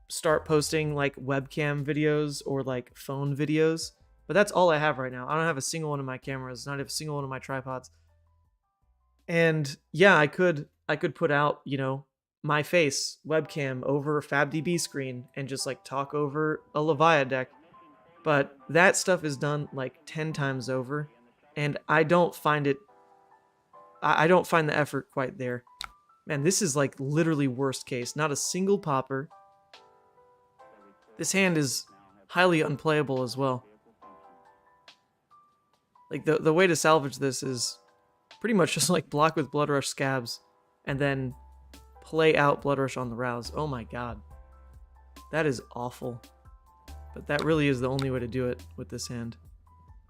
start posting like webcam videos or like phone videos. But that's all I have right now. I don't have a single one of my cameras, not a single one of my tripods. And yeah, I could put out, you know, my face webcam over a FabDB screen and just like talk over a Levia deck. But that stuff is done like 10 times over, and I don't find the effort quite there. Man, this is like literally worst case. Not a single popper. This hand is highly unplayable as well. Like the way to salvage this is pretty much just like block with Blood Rush Scabs and then play out Blood Rush on the Rouse. Oh my god. That is awful. But that really is the only way to do it with this hand.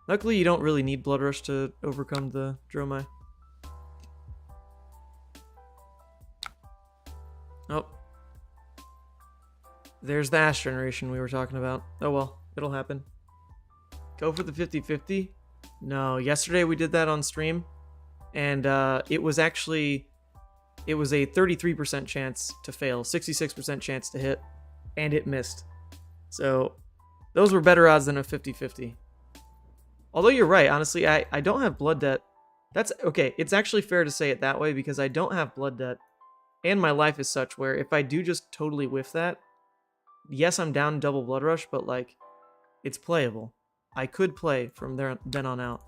Luckily, you don't really need Blood Rush to overcome the Dromai. Oh. There's the Ash generation we were talking about. Oh well, it'll happen. Go for the 50-50. No, yesterday we did that on stream, and it was a 33% chance to fail, 66% chance to hit, and it missed. So those were better odds than a 50-50. Although you're right, honestly, I don't have blood debt. That's okay. It's actually fair to say it that way because I don't have blood debt, and my life is such where if I do just totally whiff that, yes, I'm down double blood rush, but like, it's playable. I could play from then on out.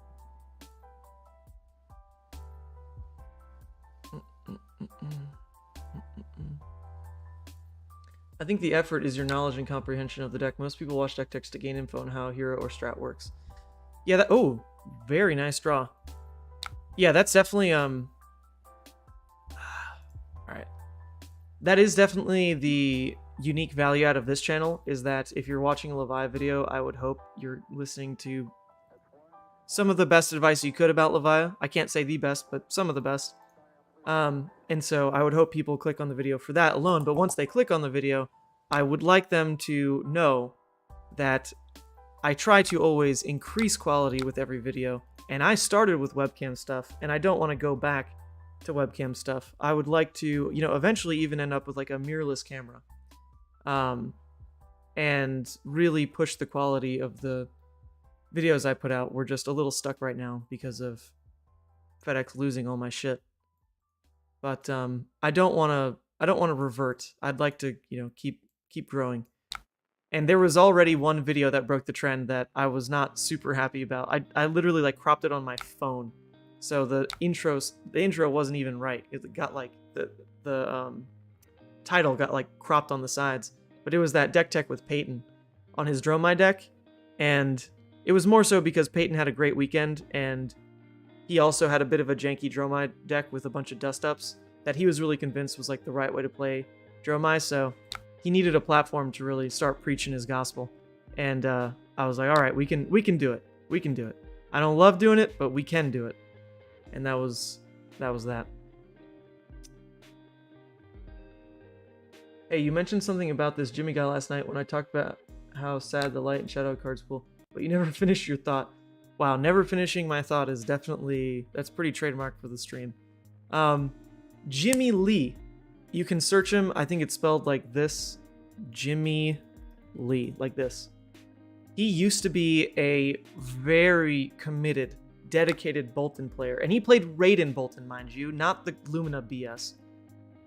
I think the effort is your knowledge and comprehension of the deck. Most people watch deck text to gain info on how hero or strat works. Yeah, that. Oh, very nice draw. Yeah, that's definitely all right. That is definitely the unique value out of this channel, is that if you're watching a Levia video, I would hope you're listening to some of the best advice you could about Levia. I can't say the best, but some of the best. And so I would hope people click on the video for that alone, but once they click on the video, I would like them to know that I try to always increase quality with every video, and I started with webcam stuff, and I don't want to go back to webcam stuff. I would like to, eventually even end up with like a mirrorless camera. And really push the quality of the videos I put out. We're just a little stuck right now because of FedEx losing all my shit. But I don't want to revert. I'd like to, keep growing. And there was already one video that broke the trend that I was not super happy about. I literally like cropped it on my phone. So the intro wasn't even right. It got like the title got like cropped on the sides. But it was that deck tech with Peyton on his Dromai deck, and it was more so because Peyton had a great weekend, and he also had a bit of a janky Dromai deck with a bunch of dust ups that he was really convinced was like the right way to play Dromai, so he needed a platform to really start preaching his gospel. And I was like, all right, we can do it. We can do it. I don't love doing it, but we can do it. And that was that. Hey, you mentioned something about this Jimmy guy last night when I talked about how sad the light and shadow cards pull, but you never finished your thought. Wow, never finishing my thought is definitely, that's pretty trademark for the stream. Jimmy Lee. You can search him. I think it's spelled like this. Jimmy Lee, like this. He used to be a very committed, dedicated Boltyn player, and he played Raiden Boltyn, mind you, not the Lumina BS.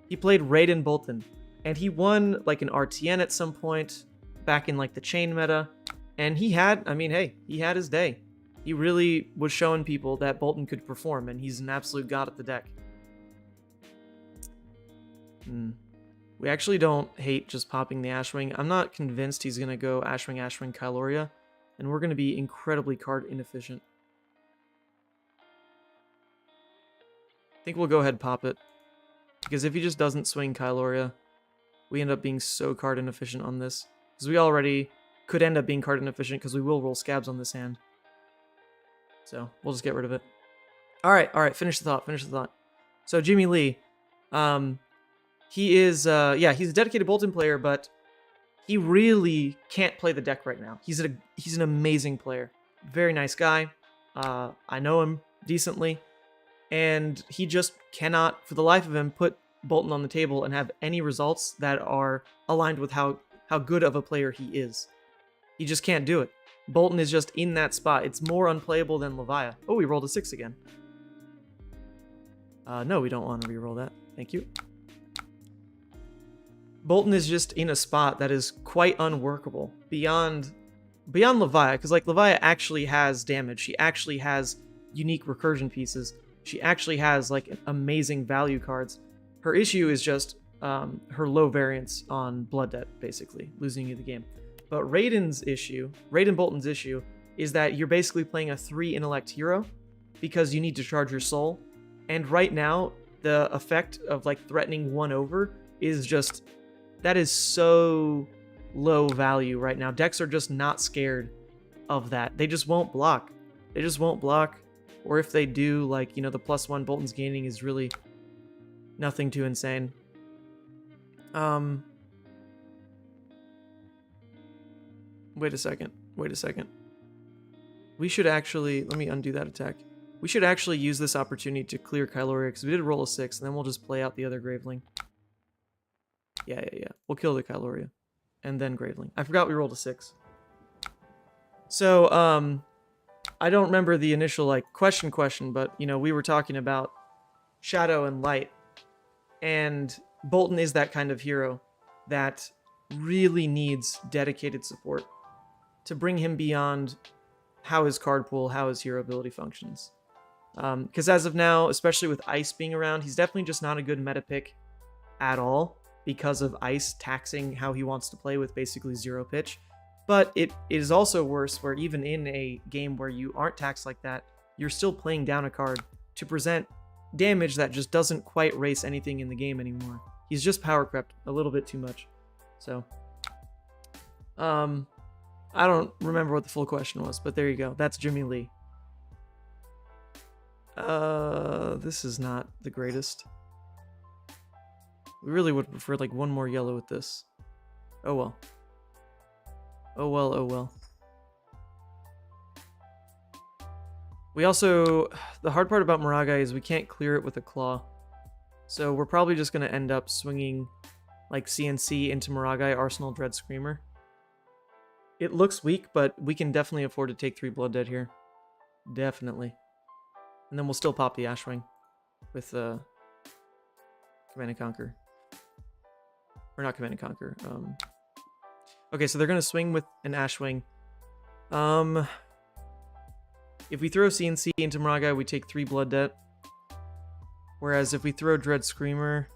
He played Raiden Boltyn, and he won like an RTN at some point back in like the chain meta, and he had, he had his day. He really was showing people that Boltyn could perform, and he's an absolute god at the deck. We actually don't hate just popping the Ashwing. I'm not convinced he's going to go Ashwing, Kyloria, and we're going to be incredibly card inefficient. I think we'll go ahead and pop it, because if he just doesn't swing Kyloria, we end up being so card inefficient on this, because we already could end up being card inefficient because we will roll scabs on this hand. So we'll just get rid of it. All right, finish the thought. So Jimmy Lee, he is, he's a dedicated Boltyn player, but he really can't play the deck right now. He's an amazing player. Very nice guy. I know him decently. And he just cannot, for the life of him, put Boltyn on the table and have any results that are aligned with how good of a player he is. He just can't do it. Boltyn is just in that spot. It's more unplayable than Levia. Oh, we rolled a 6 again. No, we don't want to reroll that. Thank you. Boltyn is just in a spot that is quite unworkable beyond Levia, because like Levia actually has damage. She actually has unique recursion pieces. She actually has like amazing value cards. Her issue is just her low variance on blood debt, basically losing you the game. But Raiden Boltyn's issue is that you're basically playing a 3 intellect hero because you need to charge your soul. And right now, the effect of like threatening 1 over is just, that is so low value right now. Decks are just not scared of that. They just won't block. Or if they do, like, the +1 Boltyn's gaining is really nothing too insane. Wait a second. We should actually... Let me undo that attack. We should actually use this opportunity to clear Kyloria, because we did roll a 6, and then we'll just play out the other Graveling. Yeah. We'll kill the Kyloria. And then Graveling. I forgot we rolled a 6. So, I don't remember the initial, like, question, but, you know, we were talking about Shadow and Light. And Boltyn is that kind of hero that really needs dedicated support to bring him beyond how his card pool, how his hero ability functions. Because as of now, especially with Ice being around, he's definitely just not a good meta pick at all because of Ice taxing how he wants to play with basically 0 pitch. But it is also worse where even in a game where you aren't taxed like that, you're still playing down a card to present damage that just doesn't quite race anything in the game anymore. He's just power crept a little bit too much. So, I don't remember what the full question was, but there you go. That's Jimmy Lee. This is not the greatest. We really would prefer like one more yellow with this. Oh well. Oh well. We also... The hard part about Moragai is we can't clear it with a claw. So we're probably just going to end up swinging like CNC into Moragai, Arsenal, Dread Screamer. It looks weak, but we can definitely afford to take 3 Blood Dead here. Definitely. And then we'll still pop the Ashwing with Command and Conquer. Or not Command and Conquer. Okay, so they're going to swing with an Ashwing. If we throw CNC into Moragai, we take 3 Blood Debt. Whereas if we throw Dread Screamer...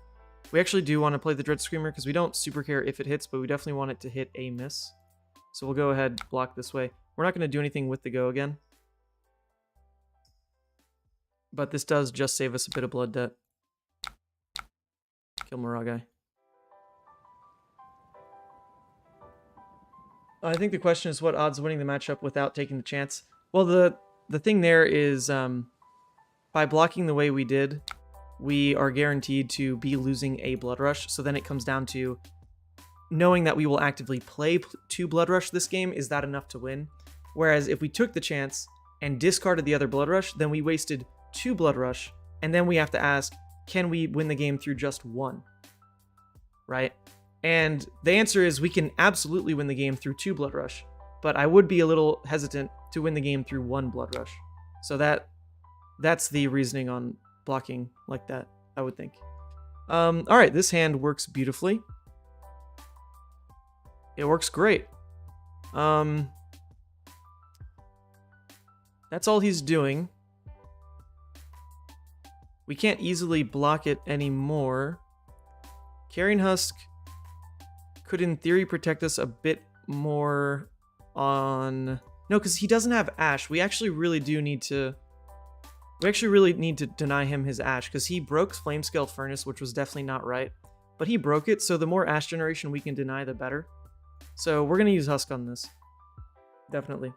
We actually do want to play the Dread Screamer because we don't super care if it hits, but we definitely want it to hit a miss. So we'll go ahead, block this way. We're not going to do anything with the go again. But this does just save us a bit of blood debt. Kill Moragai. I think the question is what odds of winning the matchup without taking the chance. Well, the thing there is by blocking the way we did, we are guaranteed to be losing a Blood Rush. So then it comes down to knowing that we will actively play 2 Blood Rush this game. Is that enough to win? Whereas if we took the chance and discarded the other Blood Rush, then we wasted 2 Blood Rush. And then we have to ask, can we win the game through just 1? Right? And the answer is we can absolutely win the game through 2 Blood Rush. But I would be a little hesitant to win the game through 1 Blood Rush. So that's the reasoning on blocking like that, I would think. Alright, this hand works beautifully. It works great. That's all he's doing. We can't easily block it anymore. Carrion Husk could, in theory, protect us a bit more on... No, because he doesn't have Ash. We actually really need to deny him his Ash, because he broke Flamescale Furnace, which was definitely not right. But he broke it, so the more Ash generation we can deny, the better. So we're going to use Husk on this. Definitely.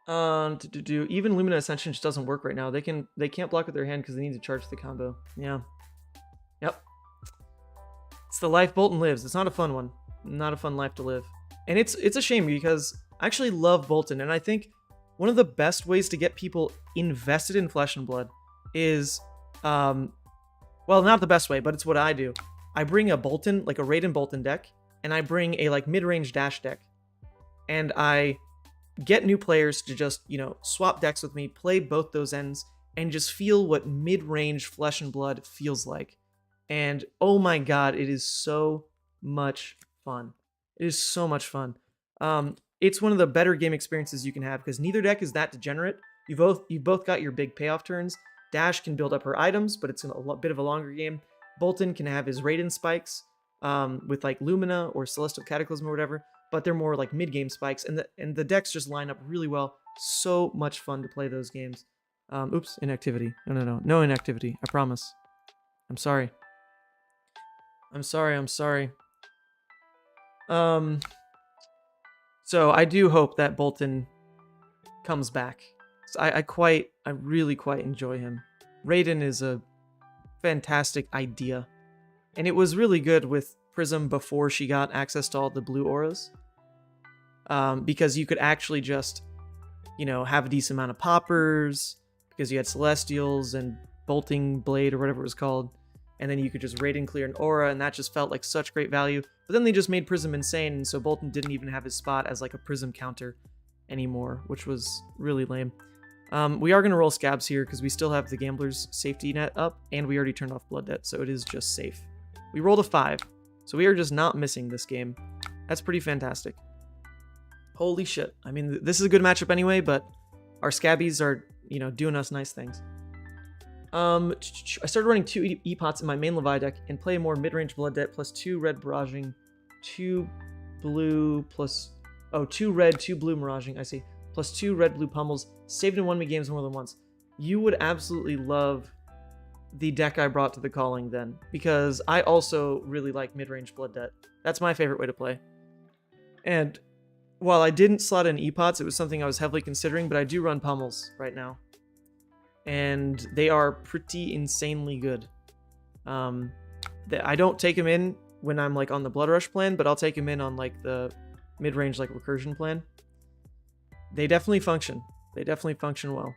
Even Lumina Ascension just doesn't work right now. They can't block with their hand because they need to charge the combo. Yeah. Yep. It's the life Boltyn lives. It's not a fun one. Not a fun life to live. And it's a shame because I actually love Boltyn, and I think one of the best ways to get people invested in Flesh and Blood is well, not the best way, but it's what I do. I bring a Boltyn, like a Raiden Boltyn deck, and I bring a like mid-range dash deck. And I get new players to just, you know, swap decks with me, play both those ends, and just feel what mid-range Flesh and Blood feels like. And oh my god, it is so much fun. It is so much fun. It's one of the better game experiences you can have because neither deck is that degenerate. You both got your big payoff turns. Dash can build up her items, but it's a bit of a longer game. Boltyn can have his Raiden spikes with like Lumina or Celestial Cataclysm or whatever, but they're more like mid-game spikes, and the decks just line up really well. So much fun to play those games. Oops, inactivity. No inactivity. I promise. I'm sorry. I'm sorry. So I do hope that Boltyn comes back. I really quite enjoy him. Raiden is a fantastic idea. And it was really good with Prism before she got access to all the blue auras. because you could actually just, you know, have a decent amount of poppers because you had Celestials and Bolting Blade or whatever it was called, and then you could just raid and clear an aura, and that just felt like such great value. But then they just made Prism insane, and so Boltyn didn't even have his spot as like a Prism counter anymore, which was really lame. We are going to roll Scabs here because we still have the Gambler's safety net up, and we already turned off Blood Debt, so it is just safe. We rolled a 5, so we are just not missing this game. That's pretty fantastic. Holy shit. I mean, this is a good matchup anyway, but our Scabbies are, you know, doing us nice things. I started running 2 E-Pots in my main Levia deck and play a more mid-range Blood Debt plus 2 red barraging, 2 blue plus... Oh, 2 red, 2 blue miraging, I see. Plus 2 red-blue pummels, saved in 1 games more than once. You would absolutely love the deck I brought to the calling then, because I also really like mid-range Blood Debt. That's my favorite way to play. And while I didn't slot in E-Pots, it was something I was heavily considering, but I do run pummels right now. And they are pretty insanely good. I don't take them in when I'm like on the Blood Rush plan, but I'll take them in on like the mid-range like Recursion plan. They definitely function. They definitely function well.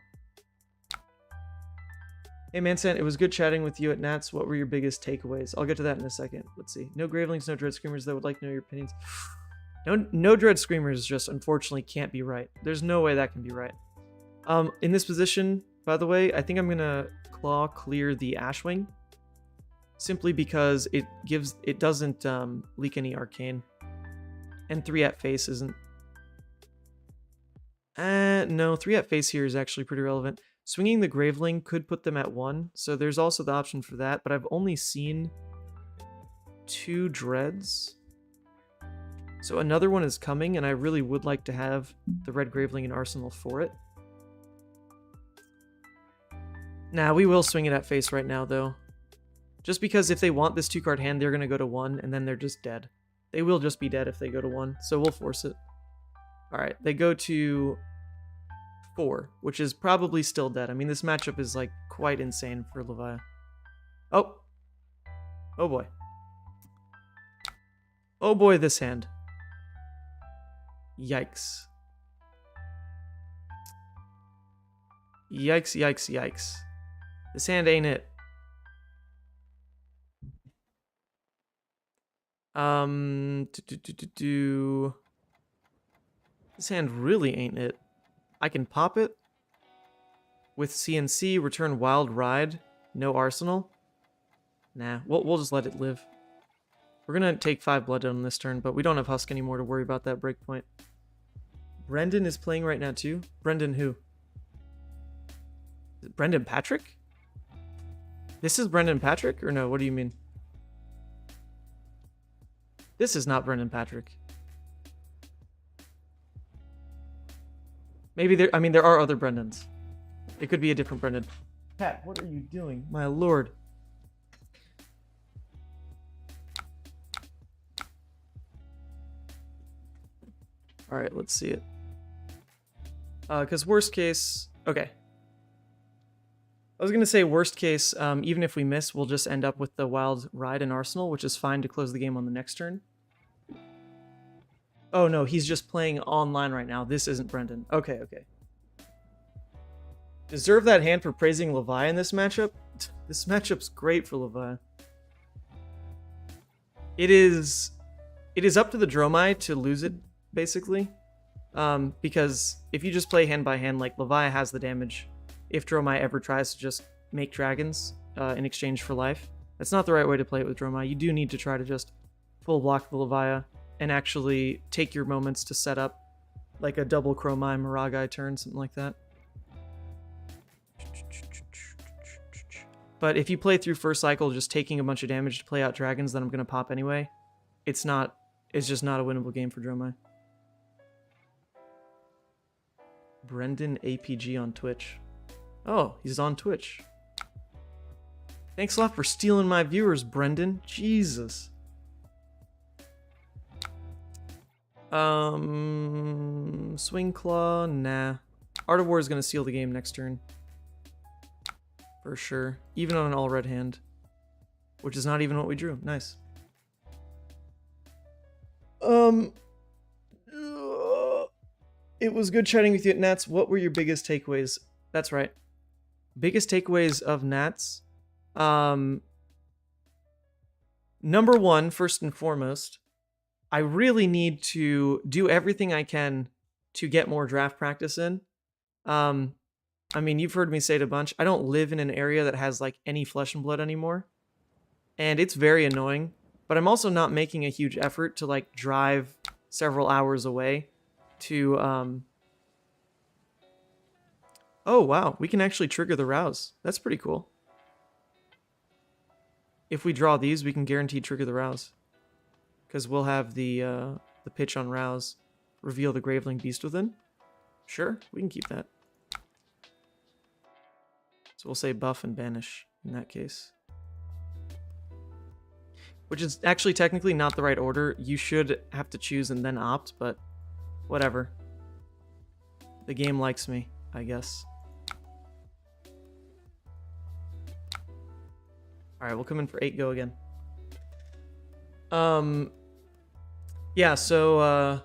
Hey Mansant, it was good chatting with you at Nats. What were your biggest takeaways? I'll get to that in a second. Let's see. No Gravelings, no Dread Screamers that would like to know your opinions. No Dread Screamers just unfortunately can't be right. There's no way that can be right. In this position, by the way, I think I'm gonna Claw clear the Ashwing, simply because it doesn't leak any Arcane, and 3 at face isn't. No, 3 at face here is actually pretty relevant. Swinging the Graveling could put them at 1, so there's also the option for that, but I've only seen 2 Dreads. So another one is coming, and I really would like to have the red Graveling in Arsenal for it. Nah, we will swing it at face right now, though. Just because if they want this 2-card hand, they're going to go to 1, and then they're just dead. They will just be dead if they go to 1, so we'll force it. Alright, they go to 4, which is probably still dead. I mean, this matchup is, like, quite insane for Levia. Oh! Oh boy. Oh boy, this hand. Yikes. Yikes, yikes, yikes. This hand ain't it. This hand really ain't it. I can pop it with CNC, return Wild Ride, no Arsenal. Nah, we'll just let it live. We're gonna take 5 blood on this turn, but we don't have Husk anymore to worry about that breakpoint. Brendan is playing right now too. Brendan who? Is it Brendan Patrick? This is Brendan Patrick? Or no, what do you mean? This is not Brendan Patrick. Maybe there, I mean, there are other Brendans. It could be a different Brendan. Pat, what are you doing? My lord. Alright, let's see it. Because worst case... Okay. I was going to say worst case, even if we miss, we'll just end up with the Wild Ride in Arsenal, which is fine to close the game on the next turn. Oh no, he's just playing online right now. This isn't Brendan. Okay, okay. Deserve that hand for praising Levia in this matchup? This matchup's great for Levia. It is up to the Dromai to lose it, basically. Because if you just play hand by hand, like Levia has the damage if Dromai ever tries to just make dragons in exchange for life. That's not the right way to play it with Dromai. You do need to try to just full block the Levia and actually take your moments to set up like a double Chromai Miragai turn, something like that. But if you play through first cycle just taking a bunch of damage to play out dragons, then I'm going to pop anyway. It's just not a winnable game for Dromai. Brendan APG on Twitch. Oh, he's on Twitch. Thanks a lot for stealing my viewers, Brendan. Jesus. Swing Claw, nah. Art of War is going to seal the game next turn. For sure. Even on an all-red hand. Which is not even what we drew. Nice. It was good chatting with you, Nats. What were your biggest takeaways? That's right. Biggest takeaways of Nats. Number one, first and foremost, I really need to do everything I can to get more draft practice in. I mean, you've heard me say it a bunch. I don't live in an area that has like any flesh and blood anymore. And it's very annoying. But I'm also not making a huge effort to like drive several hours away to Oh wow, we can actually trigger the rouse. That's pretty cool. If we draw these, we can guarantee trigger the rouse. Because we'll have the pitch on rouse. Reveal the Graveling Beast Within. Sure, we can keep that. So we'll say buff and banish in that case. Which is actually technically not the right order. You should have to choose and then opt, but whatever. The game likes me, I guess. Alright, we'll come in for 8 go again. Yeah, so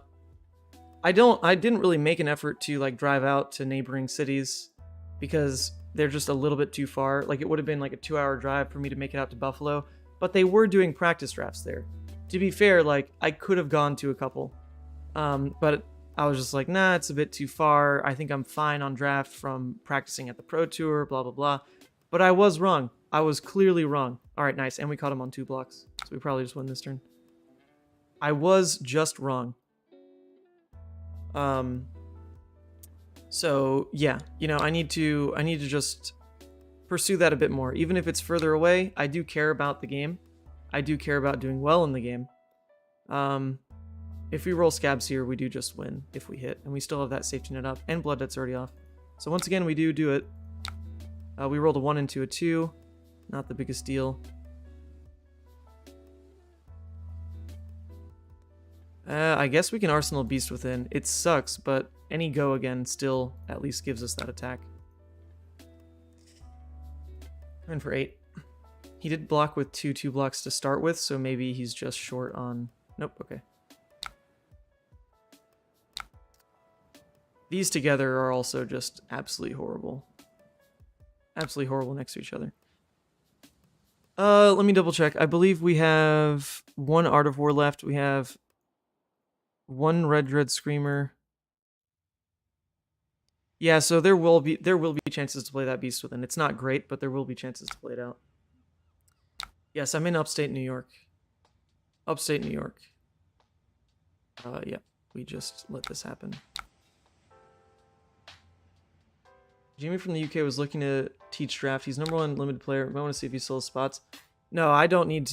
I didn't really make an effort to like drive out to neighboring cities because they're just a little bit too far. Like it would have been like a 2-hour drive for me to make it out to Buffalo, but they were doing practice drafts there. To be fair, like I could have gone to a couple. But I was just like, nah, it's a bit too far. I think I'm fine on draft from practicing at the Pro Tour, blah, blah, blah. But I was wrong. I was clearly wrong. All right, nice. And we caught him on 2 blocks. So we probably just win this turn. I was just wrong. So yeah, you know, I need to just pursue that a bit more. Even if it's further away, I do care about the game. I do care about doing well in the game. If we roll scabs here, we do just win if we hit, and we still have that safety net up, and blood debt's already off. So once again, we do it. We rolled a 1 into a 2. Not the biggest deal. I guess we can Arsenal Beast Within. It sucks, but any go again still at least gives us that attack. I'm in for 8. He did block with 2 blocks to start with, so maybe he's just short on... Nope, okay. These together are also just absolutely horrible. Absolutely horrible next to each other. Let me double check. I believe we have 1 Art of War left. We have 1 Red Screamer. Yeah, so there will be chances to play that Beast Within. It's not great, but there will be chances to play it out. Yes, I'm in upstate New York. Upstate New York. Yeah, we just let this happen. Jamie from the UK was looking to teach draft. He's #1 limited player. Might want to see if he still has spots. No, I don't need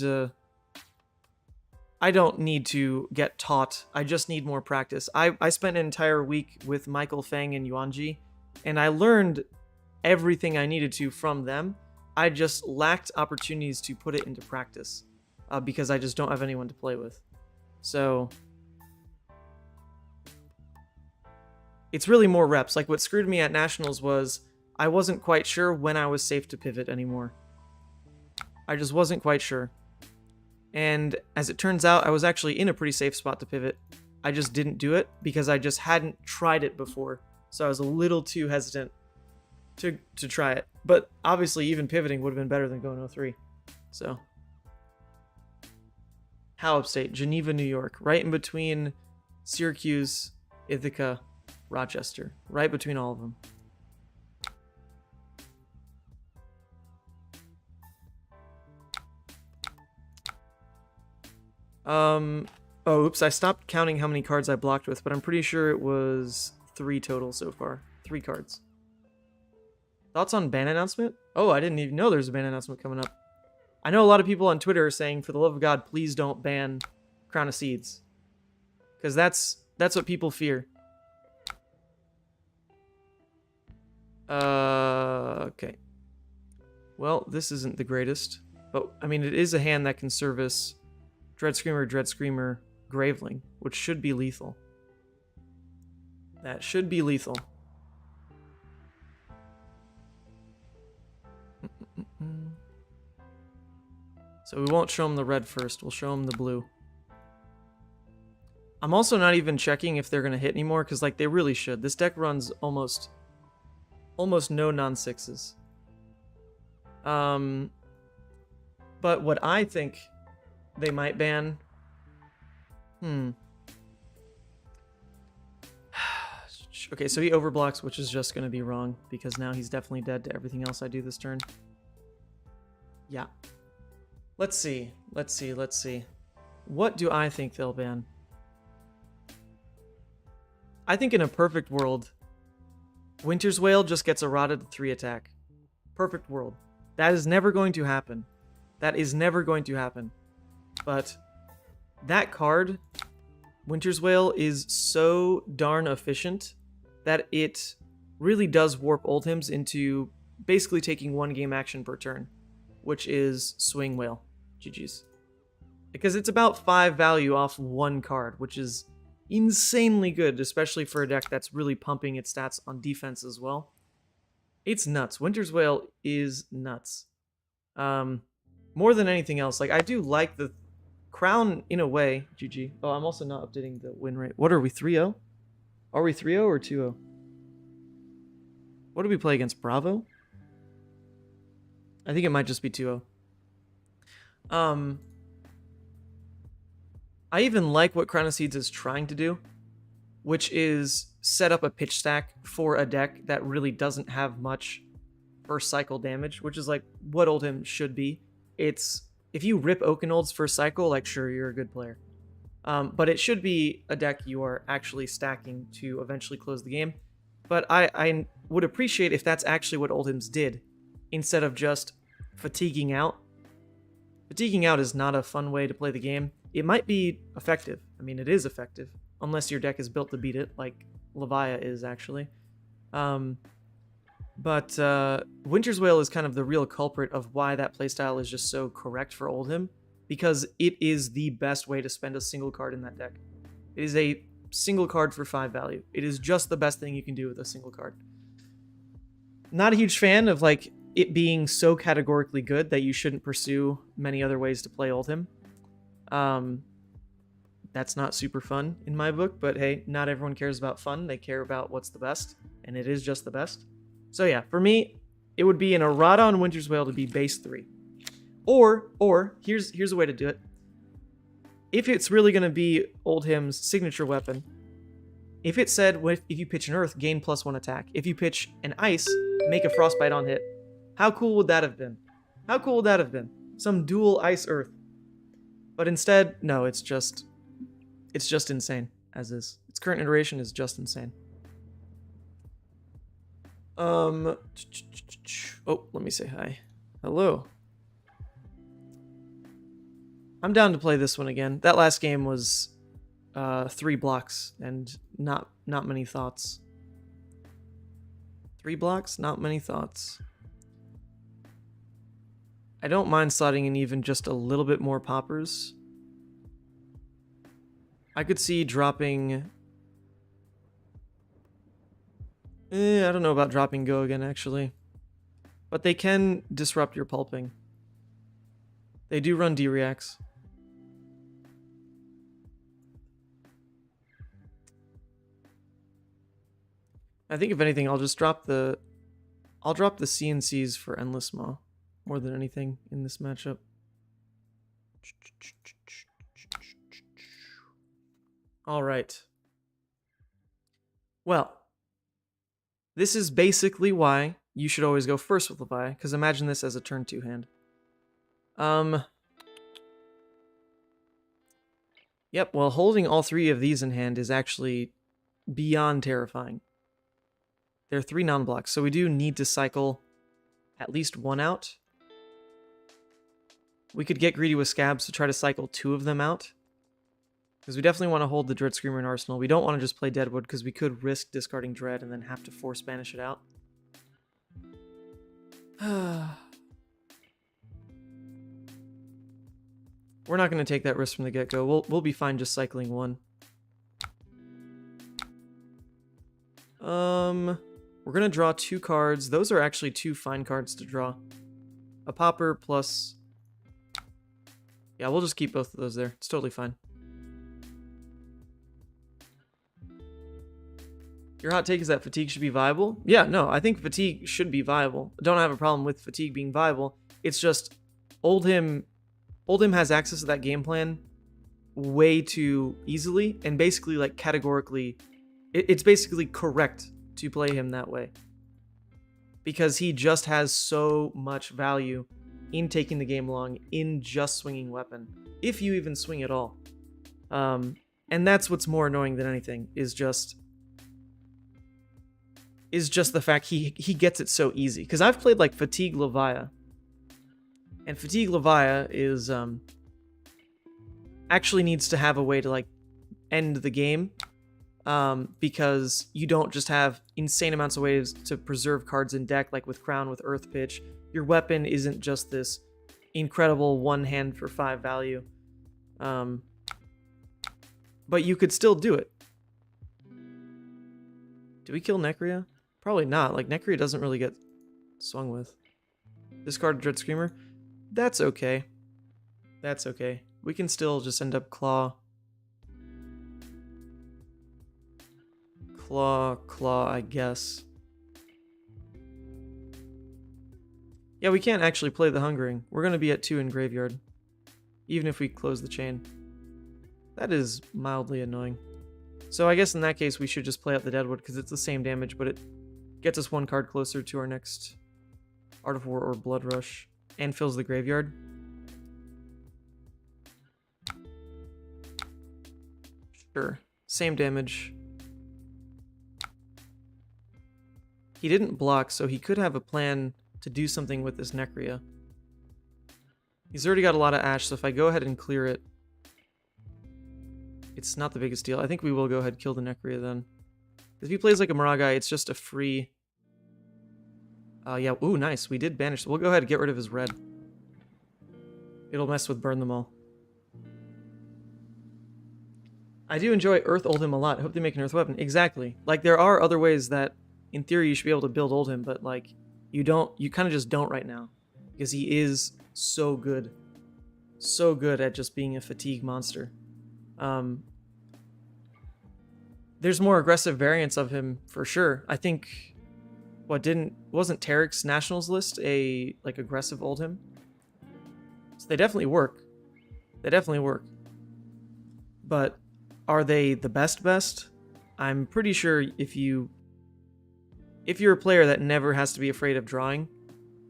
to get taught. I just need more practice. I spent an entire week with Michael, Fang, and Yuanji, and I learned everything I needed to from them. I just lacked opportunities to put it into practice because I just don't have anyone to play with. So it's really more reps. Like what screwed me at Nationals was I wasn't quite sure when I was safe to pivot anymore. I just wasn't quite sure. And as it turns out, I was actually in a pretty safe spot to pivot. I just didn't do it because I just hadn't tried it before. So I was a little too hesitant to try it. But obviously even pivoting would have been better than going 03. So. How upstate? Geneva, New York. Right in between Syracuse, Ithaca, Rochester. Right between all of them. Oh, oops, I stopped counting how many cards I blocked with, but I'm pretty sure it was 3 total so far. 3 cards. Thoughts on ban announcement? Oh, I didn't even know there's a ban announcement coming up. I know a lot of people on Twitter are saying, for the love of God, please don't ban Crown of Seeds. Because that's what people fear. Okay. Well, this isn't the greatest. But, I mean, it is a hand that can service Dread Screamer, Graveling, which should be lethal. That should be lethal. So we won't show him the red first, we'll show him the blue. I'm also not even checking if they're going to hit anymore, because, like, they really should. This deck runs almost no non-sixes. But what I think they might ban... Okay, so he overblocks, which is just going to be wrong, because now he's definitely dead to everything else I do this turn. Yeah. Let's see. What do I think they'll ban? I think in a perfect world, Winter's Wail just gets eroded to 3 attack. Perfect world. That is never going to happen. But that card, Winter's Wail, is so darn efficient that it really does warp Oldhim's into basically taking 1 game action per turn, which is Swing Wail. GG's. Because it's about 5 value off 1 card, which is insanely good, especially for a deck that's really pumping its stats on defense as well. It's nuts. Winter's Wail is nuts. More than anything else, like, I do like the Crown in a way. GG. Oh, I'm also not updating the win rate. What are we, 3-0? Are we 3-0 or 2-0? What do we play against? Bravo? I think it might just be 2-0. I even like what Crown of Seeds is trying to do, which is set up a pitch stack for a deck that really doesn't have much first cycle damage, which is like what Oldhim should be. It's, if you rip Oakenolds first cycle, like, sure, you're a good player. But it should be a deck you are actually stacking to eventually close the game. But I would appreciate if that's actually what Oldhim's did, instead of just fatiguing out. Fatiguing out is not a fun way to play the game. It might be effective. I mean, it is effective, unless your deck is built to beat it, like Levia is, actually. But Winter's Wail is kind of the real culprit of why that playstyle is just so correct for Oldhim, because it is the best way to spend a single card in that deck. It is a single card for 5 value. It is just the best thing you can do with a single card. Not a huge fan of, like, it being so categorically good that you shouldn't pursue many other ways to play Oldhim. That's not super fun in my book, but hey, not everyone cares about fun. They care about what's the best, and it is just the best. So yeah, for me, it would be an errata on Winter's Wail to be base 3. Or here's a way to do it. If it's really going to be Oldhim's signature weapon, if it said, if you pitch an Earth, gain +1 attack. If you pitch an Ice, make a Frostbite on hit. How cool would that have been? How cool would that have been? Some dual Ice Earth. But instead, no, it's just insane, as is. Its current iteration is just insane. Oh, let me say hi. Hello. I'm down to play this one again. That last game was 3 blocks and not many thoughts. 3 blocks, not many thoughts. I don't mind slotting in even just a little bit more poppers. I could see dropping... I don't know about dropping Go again, actually. But they can disrupt your pulping. They do run D-Reacts. I think if anything, I'll just drop the... I'll drop the CNCs for Endless Maw more than anything in this matchup. All right. Well, this is basically why you should always go first with Levia, because imagine this as a turn 2 hand. Yep, well, holding all 3 of these in hand is actually beyond terrifying. They're 3 non-blocks, so we do need to cycle at least 1 out. We could get greedy with Scabs to try to cycle 2 of them out, because we definitely want to hold the Dread Screamer in Arsenal. We don't want to just play Deadwood, because we could risk discarding Dread and then have to force banish it out. We're not going to take that risk from the get-go. We'll be fine just cycling 1. We're going to draw 2 cards. Those are actually 2 fine cards to draw. A popper plus... Yeah, we'll just keep both of those there. It's totally fine. Your hot take is that fatigue should be viable? Yeah, no, I think fatigue should be viable. I don't have a problem with fatigue being viable. It's just Oldhim has access to that game plan way too easily, and basically like categorically it's basically correct to play him that way. Because he just has so much value in taking the game long, in just swinging weapon, if you even swing at all. And that's what's more annoying than anything, is just the fact he gets it so easy. Because I've played like Fatigue Levia, and Fatigue Levia is actually needs to have a way to like end the game, because you don't just have insane amounts of ways to preserve cards in deck, like with Crown, with Earth Pitch. Your weapon isn't just this incredible one hand for 5 value, but you could still do it. Do we kill Necria? Probably not. Like, Necria doesn't really get swung with. Discard Dread Screamer? That's okay. That's okay. We can still just end up Claw, I guess. Yeah, we can't actually play the Hungering. We're going to be at 2 in Graveyard, even if we close the chain. That is mildly annoying. So I guess in that case, we should just play out the Deadwood, because it's the same damage, but it gets us 1 card closer to our next Art of War or Blood Rush, and fills the graveyard. Sure. Same damage. He didn't block, so he could have a plan to do something with this Necria. He's already got a lot of Ash, so if I go ahead and clear it, it's not the biggest deal. I think we will go ahead and kill the Necria then. If he plays like a Maragai, it's just a free... yeah, ooh, nice. We did banish. We'll go ahead and get rid of his red. It'll mess with Burn Them All. I do enjoy Earth Oldhim a lot. I hope they make an Earth weapon. Exactly. Like, there are other ways that, in theory, you should be able to build Oldhim, but, like, you kind of just don't right now. Because he is so good. So good at just being a fatigue monster. There's more aggressive variants of him, for sure. I think... wasn't Tarek's Nationals list a, like, aggressive Oldhim? So they definitely work. They definitely work. But are they the best? I'm pretty sure if you're a player that never has to be afraid of drawing,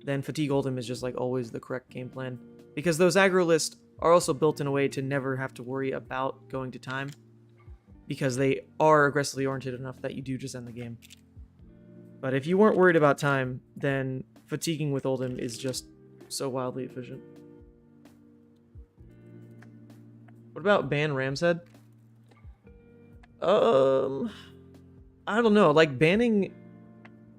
then Fatigue Oldhim is just like always the correct game plan. Because those aggro lists are also built in a way to never have to worry about going to time. Because they are aggressively oriented enough that you do just end the game. But if you weren't worried about time, then fatiguing with Oldhim is just so wildly efficient. What about ban Ram's Head? I don't know. Like, banning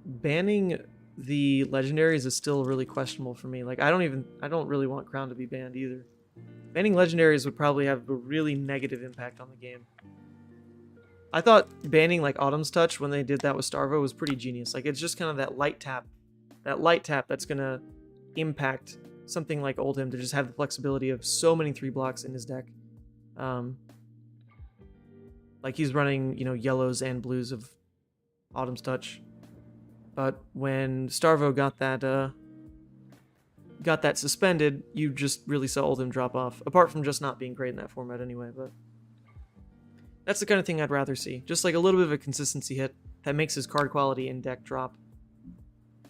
the legendaries is still really questionable for me. Like, I don't really want Crown to be banned either. Banning legendaries would probably have a really negative impact on the game. I thought banning, like, Autumn's Touch when they did that with Starvo was pretty genius. Like, it's just kind of that light tap that's gonna impact something like Oldhim to just have the flexibility of so many 3 blocks in his deck. Like, he's running, yellows and blues of Autumn's Touch. But when Starvo got that suspended, you just really saw Oldhim drop off. Apart from just not being great in that format anyway, but... that's the kind of thing I'd rather see. Just like a little bit of a consistency hit that makes his card quality in deck drop.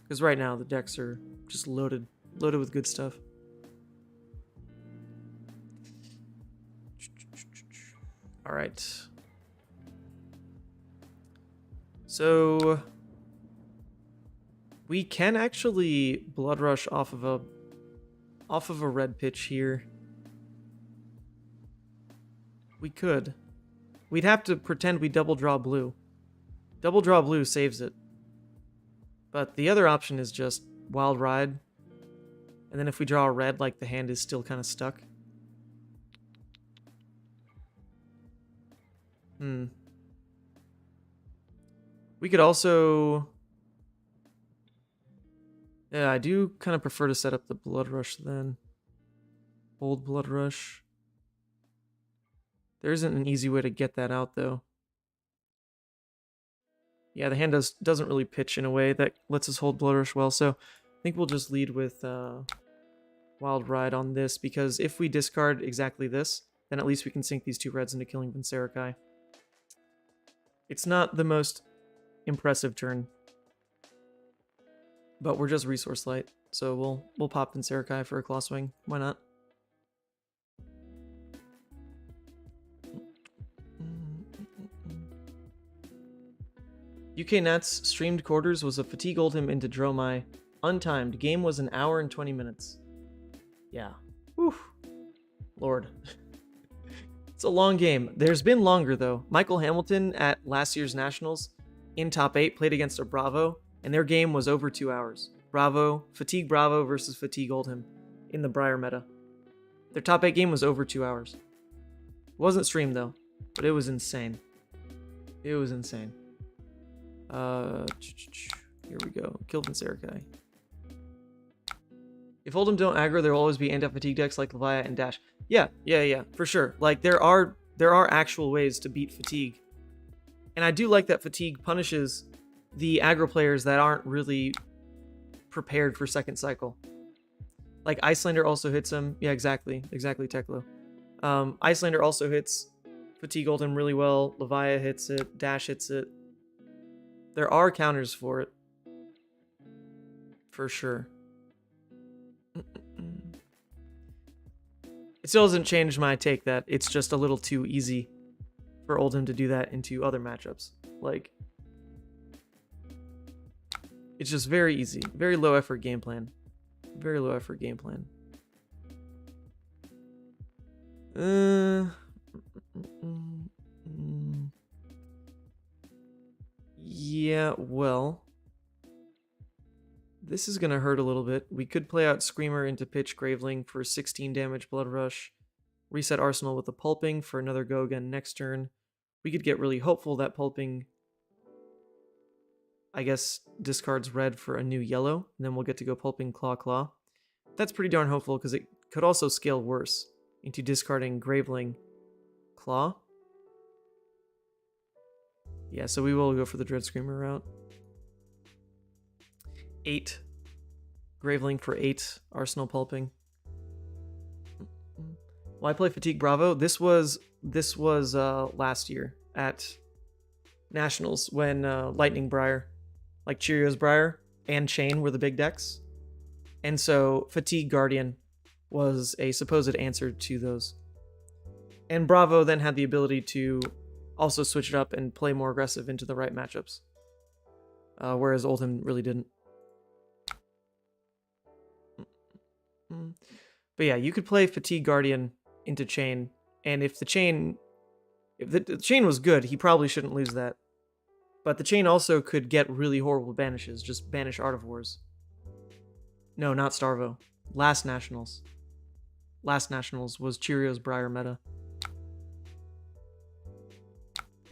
Because right now the decks are just loaded with good stuff. All right. So we can actually Blood Rush off of a red pitch here. We could. We'd have to pretend we double draw blue. Double draw blue saves it. But the other option is just Wild Ride. And then if we draw a red, like, the hand is still kind of stuck. We could also... yeah, I do kind of prefer to set up the Blood Rush then. Old Blood Rush. There isn't an easy way to get that out, though. Yeah, the hand doesn't really pitch in a way that lets us hold Blood Rush well, so I think we'll just lead with Wild Ride on this, because if we discard exactly this, then at least we can sink these 2 reds into killing Vincerikai. It's not the most impressive turn, but we're just resource light, so we'll pop Vincerikai for a Claw Swing. Why not? UK Nats streamed quarters was a Fatigue Oldhim into Dromai. Untimed. Game was 1 hour and 20 minutes. Yeah. Whew. Lord. It's a long game. There's been longer, though. Michael Hamilton at last year's Nationals in top 8 played against a Bravo, and their game was over 2 hours. Fatigue Bravo versus Fatigue Oldhim in the Briar meta. Their top 8 game was over 2 hours. It wasn't streamed, though, but it was insane. It was insane. Here we go. Kill Vincerikai. If Oldhim don't aggro, there will always be anti-fatigue decks like Levia and Dash. Yeah, for sure. Like, there are actual ways to beat Fatigue. And I do like that Fatigue punishes the aggro players that aren't really prepared for second cycle. Like, Icelander also hits him. Yeah, exactly, Teklo. Icelander also hits Fatigue Oldhim really well. Levia hits it. Dash hits it. There are counters for it. For sure. It still doesn't change my take that it's just a little too easy for Oldhim to do that into other matchups. Like, it's just very easy. Very low effort game plan. Very low effort game plan. Yeah, well, this is going to hurt a little bit. We could play out Screamer into Pitch Graveling for 16 damage Blood Rush. Reset Arsenal with the Pulping for another go again next turn. We could get really hopeful that Pulping, I guess, discards red for a new yellow, and then we'll get to go Pulping Claw. That's pretty darn hopeful, because it could also scale worse into discarding Graveling Claw. Yeah, so we will go for the Dread Screamer route. 8. Graveling for 8. Arsenal Pulping. Why play Fatigue Bravo? This was last year at Nationals when Lightning Briar, like Cheerios Briar and Chain were the big decks. And so Fatigue Guardian was a supposed answer to those. And Bravo then had the ability to also switch it up and play more aggressive into the right matchups. Whereas Oldhim really didn't. But yeah, you could play Fatigue Guardian into Chain, and if the Chain was good, he probably shouldn't lose that. But the Chain also could get really horrible banishes. Just banish Art of Wars. No, not Starvo. Last Nationals was Cheerios Briar meta.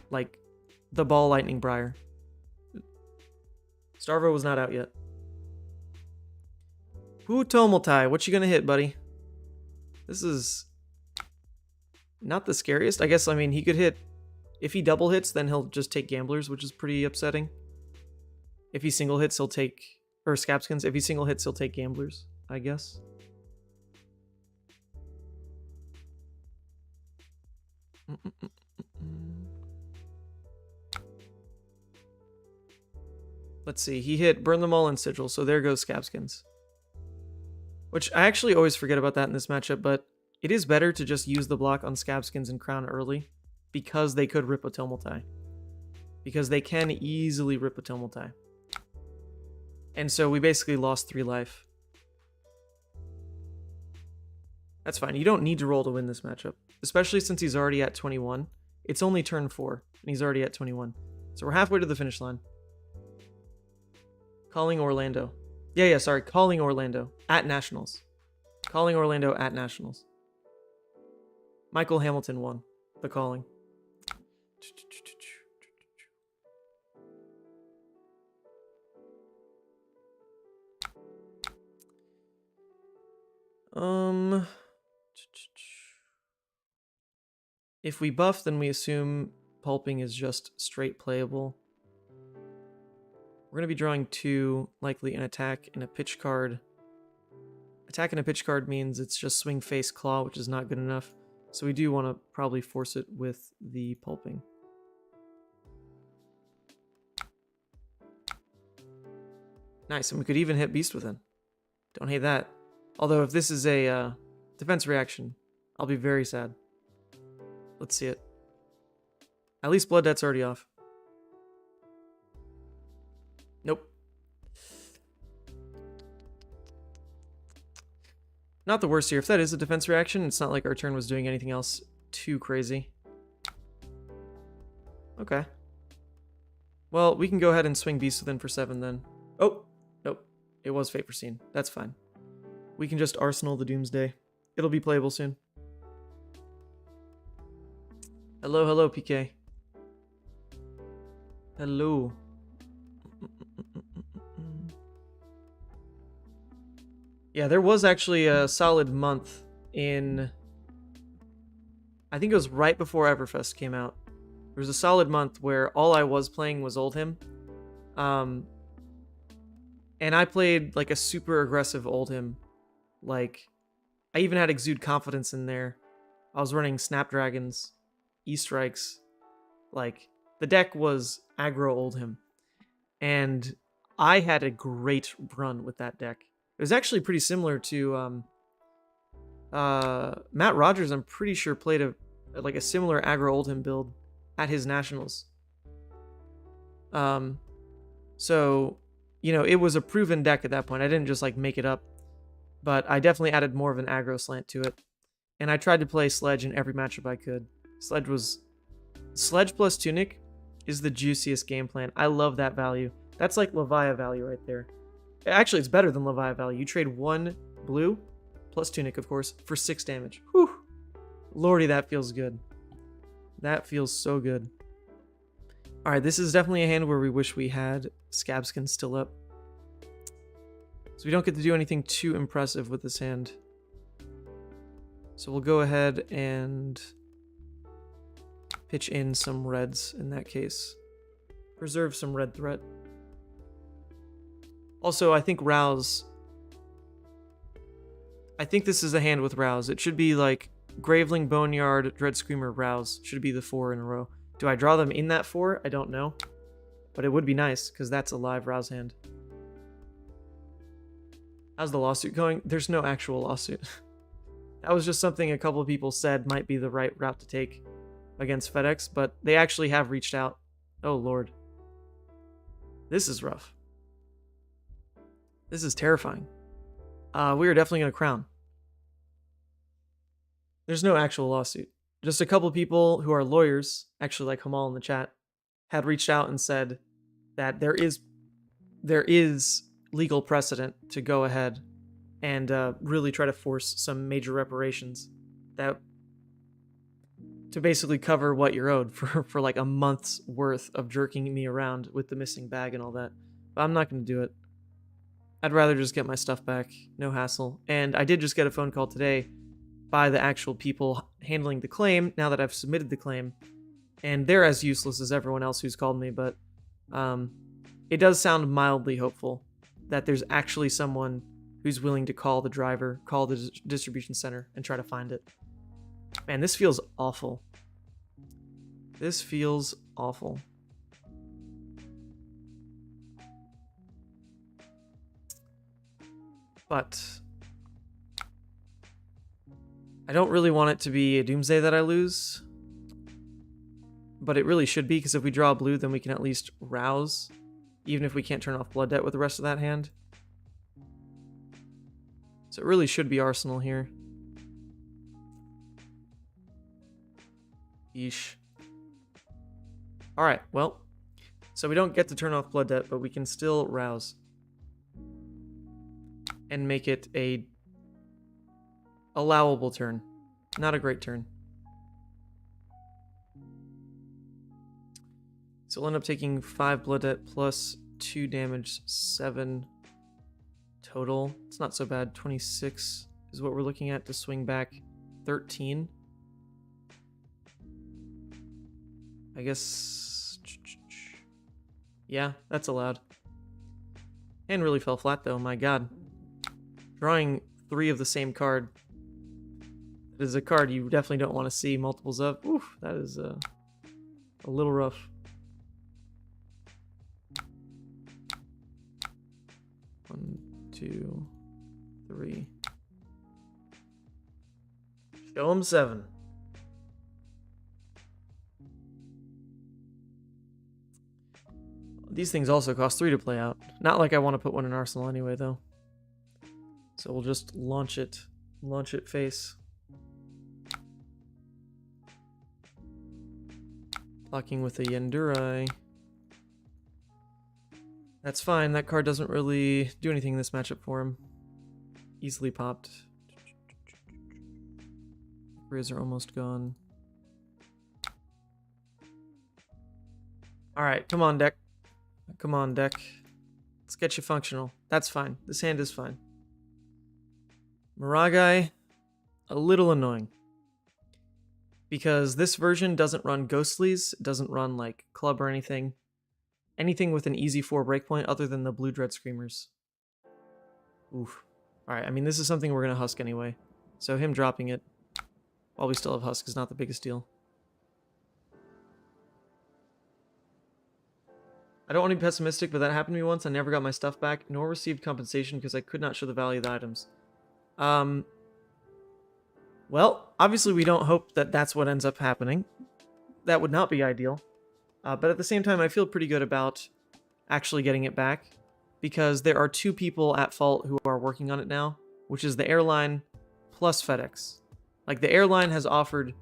Like, the Ball Lightning Briar. Starvo was not out yet. Tomultai, what you gonna hit, buddy? This is not the scariest. I guess, I mean, he could hit... If he double hits, then he'll just take Gamblers, which is pretty upsetting. If he single hits, he'll take... Or Scabskins. If he single hits, he'll take Gamblers, I guess. Let's see. He hit Burn Them All and Sigil, so there goes Scabskins. Which I actually always forget about that in this matchup, but it is better to just use the block on Scabskins and Crown early, because they could rip a Tomultai. Because they can easily rip a Tomultai. And so we basically lost 3 life. That's fine. You don't need to roll to win this matchup. Especially since he's already at 21. It's only turn 4, and he's already at 21. So we're halfway to the finish line. Calling Orlando. Sorry. Calling Orlando. At Nationals. Calling Orlando at Nationals. Michael Hamilton won the calling. If we buff, then we assume Pulping is just straight playable. We're going to be drawing 2, likely an attack and a pitch card. Attack and a pitch card means it's just swing, face, claw, which is not good enough. So we do want to probably force it with the pulping. Nice, and we could even hit Beast Within. Don't hate that. Although if this is a defense reaction, I'll be very sad. Let's see it. At least Blood Debt's already off. Nope. Not the worst here. If that is a defense reaction, it's not like our turn was doing anything else too crazy. Okay. Well, we can go ahead and swing Beast Within for 7 then. Oh! Nope. It was Fate Foreseen. That's fine. We can just Arsenal the Doomsday. It'll be playable soon. Hello, hello, PK. Hello. Yeah, there was actually a solid month in... I think it was right before Everfest came out. There was a solid month where all I was playing was Oldhim. And I played like a super aggressive Oldhim. Like, I even had Exude Confidence in there. I was running Snapdragons, E-Strikes. Like, the deck was aggro Oldhim. And I had a great run with that deck. It was actually pretty similar to Matt Rogers. I'm pretty sure played a similar aggro Oldhim build at his nationals. So you know, it was a proven deck at that point. I didn't just like make it up, but I definitely added more of an aggro slant to it. And I tried to play Sledge in every matchup I could. Sledge plus Tunic is the juiciest game plan. I love that value. That's like Levia value right there. Actually, it's better than Levia value. You trade 1 blue, plus Tunic, of course, for 6 damage. Whew! Lordy, that feels good. That feels so good. Alright, this is definitely a hand where we wish we had Scabskin still up. So we don't get to do anything too impressive with this hand. So we'll go ahead and pitch in some reds in that case. Preserve some red threat. Also, I think Rouse... I think this is a hand with Rouse. It should be like Graveling, Boneyard, Dread Screamer, Rouse. Should be the 4 in a row. Do I draw them in that 4? I don't know. But it would be nice, because that's a live Rouse hand. How's the lawsuit going? There's no actual lawsuit. That was just something a couple of people said might be the right route to take against FedEx, but they actually have reached out. Oh, Lord. This is rough. This is terrifying. We are definitely going to crown. There's no actual lawsuit. Just a couple people who are lawyers, actually like Hamal in the chat, had reached out and said that there is legal precedent to go ahead and really try to force some major reparations that to basically cover what you're owed for like a month's worth of jerking me around with the missing bag and all that. But I'm not going to do it. I'd rather just get my stuff back, no hassle. And I did just get a phone call today by the actual people handling the claim, now that I've submitted the claim. And they're as useless as everyone else who's called me, but it does sound mildly hopeful that there's actually someone who's willing to call the driver, call the distribution center, and try to find it. Man, this feels awful. This feels awful. But I don't really want it to be a Doomsday that I lose. But it really should be, because if we draw blue, then we can at least Rouse, even if we can't turn off Blood Debt with the rest of that hand. So it really should be Arsenal here. Yeesh. Alright, well. So we don't get to turn off Blood Debt, but we can still Rouse. And make it a allowable turn. Not a great turn. So we'll end up taking 5 Blood Debt plus 2 damage, 7 total. It's not so bad. 26 is what we're looking at to swing back 13. I guess... Yeah, that's allowed. Hand really fell flat though, my god. Drawing 3 of the same card. That is a card you definitely don't want to see multiples of. Oof, that is a little rough. One, 2, 3. Show him 7. These things also cost 3 to play out. Not like I want to put one in Arsenal anyway, though. So we'll just launch it. Launch it face. Blocking with a Yendurai. That's fine. That card doesn't really do anything in this matchup for him. Easily popped. Riz are almost gone. Alright, come on, deck. Come on, deck. Let's get you functional. That's fine. This hand is fine. Miragai, a little annoying. Because this version doesn't run Ghostlies, it doesn't run like Club or anything. Anything with an easy 4 breakpoint other than the Blue Dread Screamers. Oof. Alright, I mean, this is something we're going to Husk anyway. So him dropping it while we still have Husk is not the biggest deal. I don't want to be pessimistic, but that happened to me once. I never got my stuff back, nor received compensation because I could not show the value of the items. Well, obviously we don't hope that that's what ends up happening. That would not be ideal. But at the same time, I feel pretty good about actually getting it back because there are 2 people at fault who are working on it now, which is the airline plus FedEx. Like, the airline has offered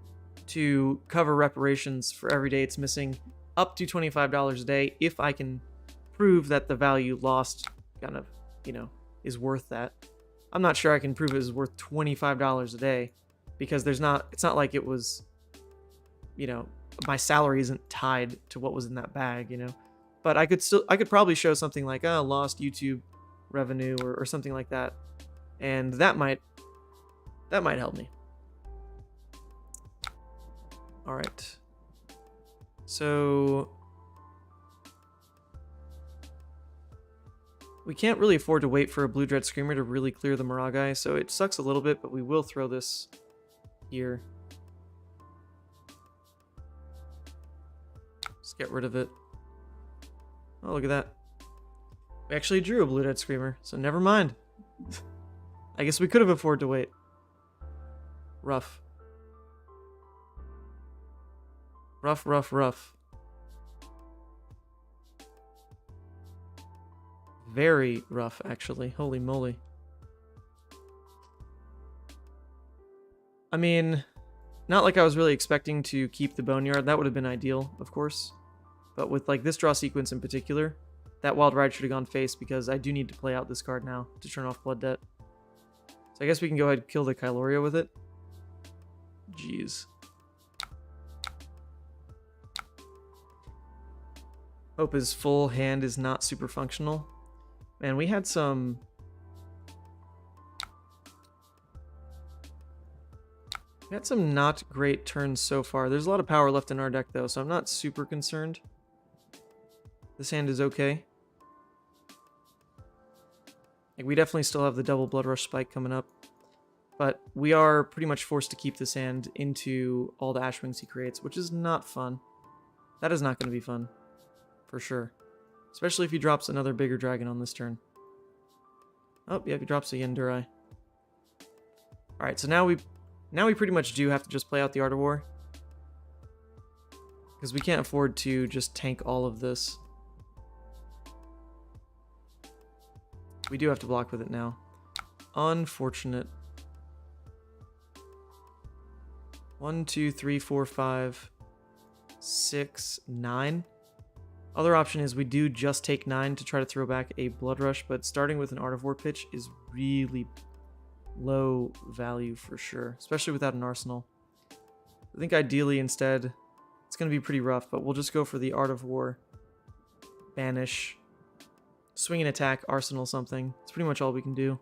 to cover reparations for every day it's missing up to $25 a day if I can prove that the value lost kind of, you know, is worth that. I'm not sure I can prove it is worth $25 a day because it's not like it was, you know, my salary isn't tied to what was in that bag, you know. But I could probably show something like lost YouTube revenue or something like that, and that might help me. All right. So we can't really afford to wait for a Blue Dread Screamer to really clear the Miragai, so it sucks a little bit, but we will throw this here. Just get rid of it. Oh, look at that. We actually drew a Blue Dread Screamer, so never mind. I guess we could have afforded to wait. Rough. Rough, rough, rough. Very rough, actually. Holy moly. I mean, not like I was really expecting to keep the Boneyard. That would have been ideal, of course. But with like this draw sequence in particular, that Wild Ride should have gone face because I do need to play out this card now to turn off Blood Debt. So I guess we can go ahead and kill the Kyloria with it. Jeez. Hope his full hand is not super functional. Man, we had some... not great turns so far. There's a lot of power left in our deck, though, so I'm not super concerned. This hand is okay. Like, we definitely still have the double Blood Rush spike coming up. But we are pretty much forced to keep this hand into all the Ashwings he creates, which is not fun. That is not going to be fun. For sure. Especially if he drops another bigger dragon on this turn. Oh, yeah, he drops a Yendurai. Alright, so now we pretty much do have to just play out the Art of War. Because we can't afford to just tank all of this. We do have to block with it now. Unfortunate. 1, 2, 3, 4, 5, 6, 9. Other option is we do just take 9 to try to throw back a Blood Rush, but starting with an Art of War pitch is really low value for sure, especially without an Arsenal. I think ideally instead, it's going to be pretty rough, but we'll just go for the Art of War, Banish, swing and attack, Arsenal something. It's pretty much all we can do.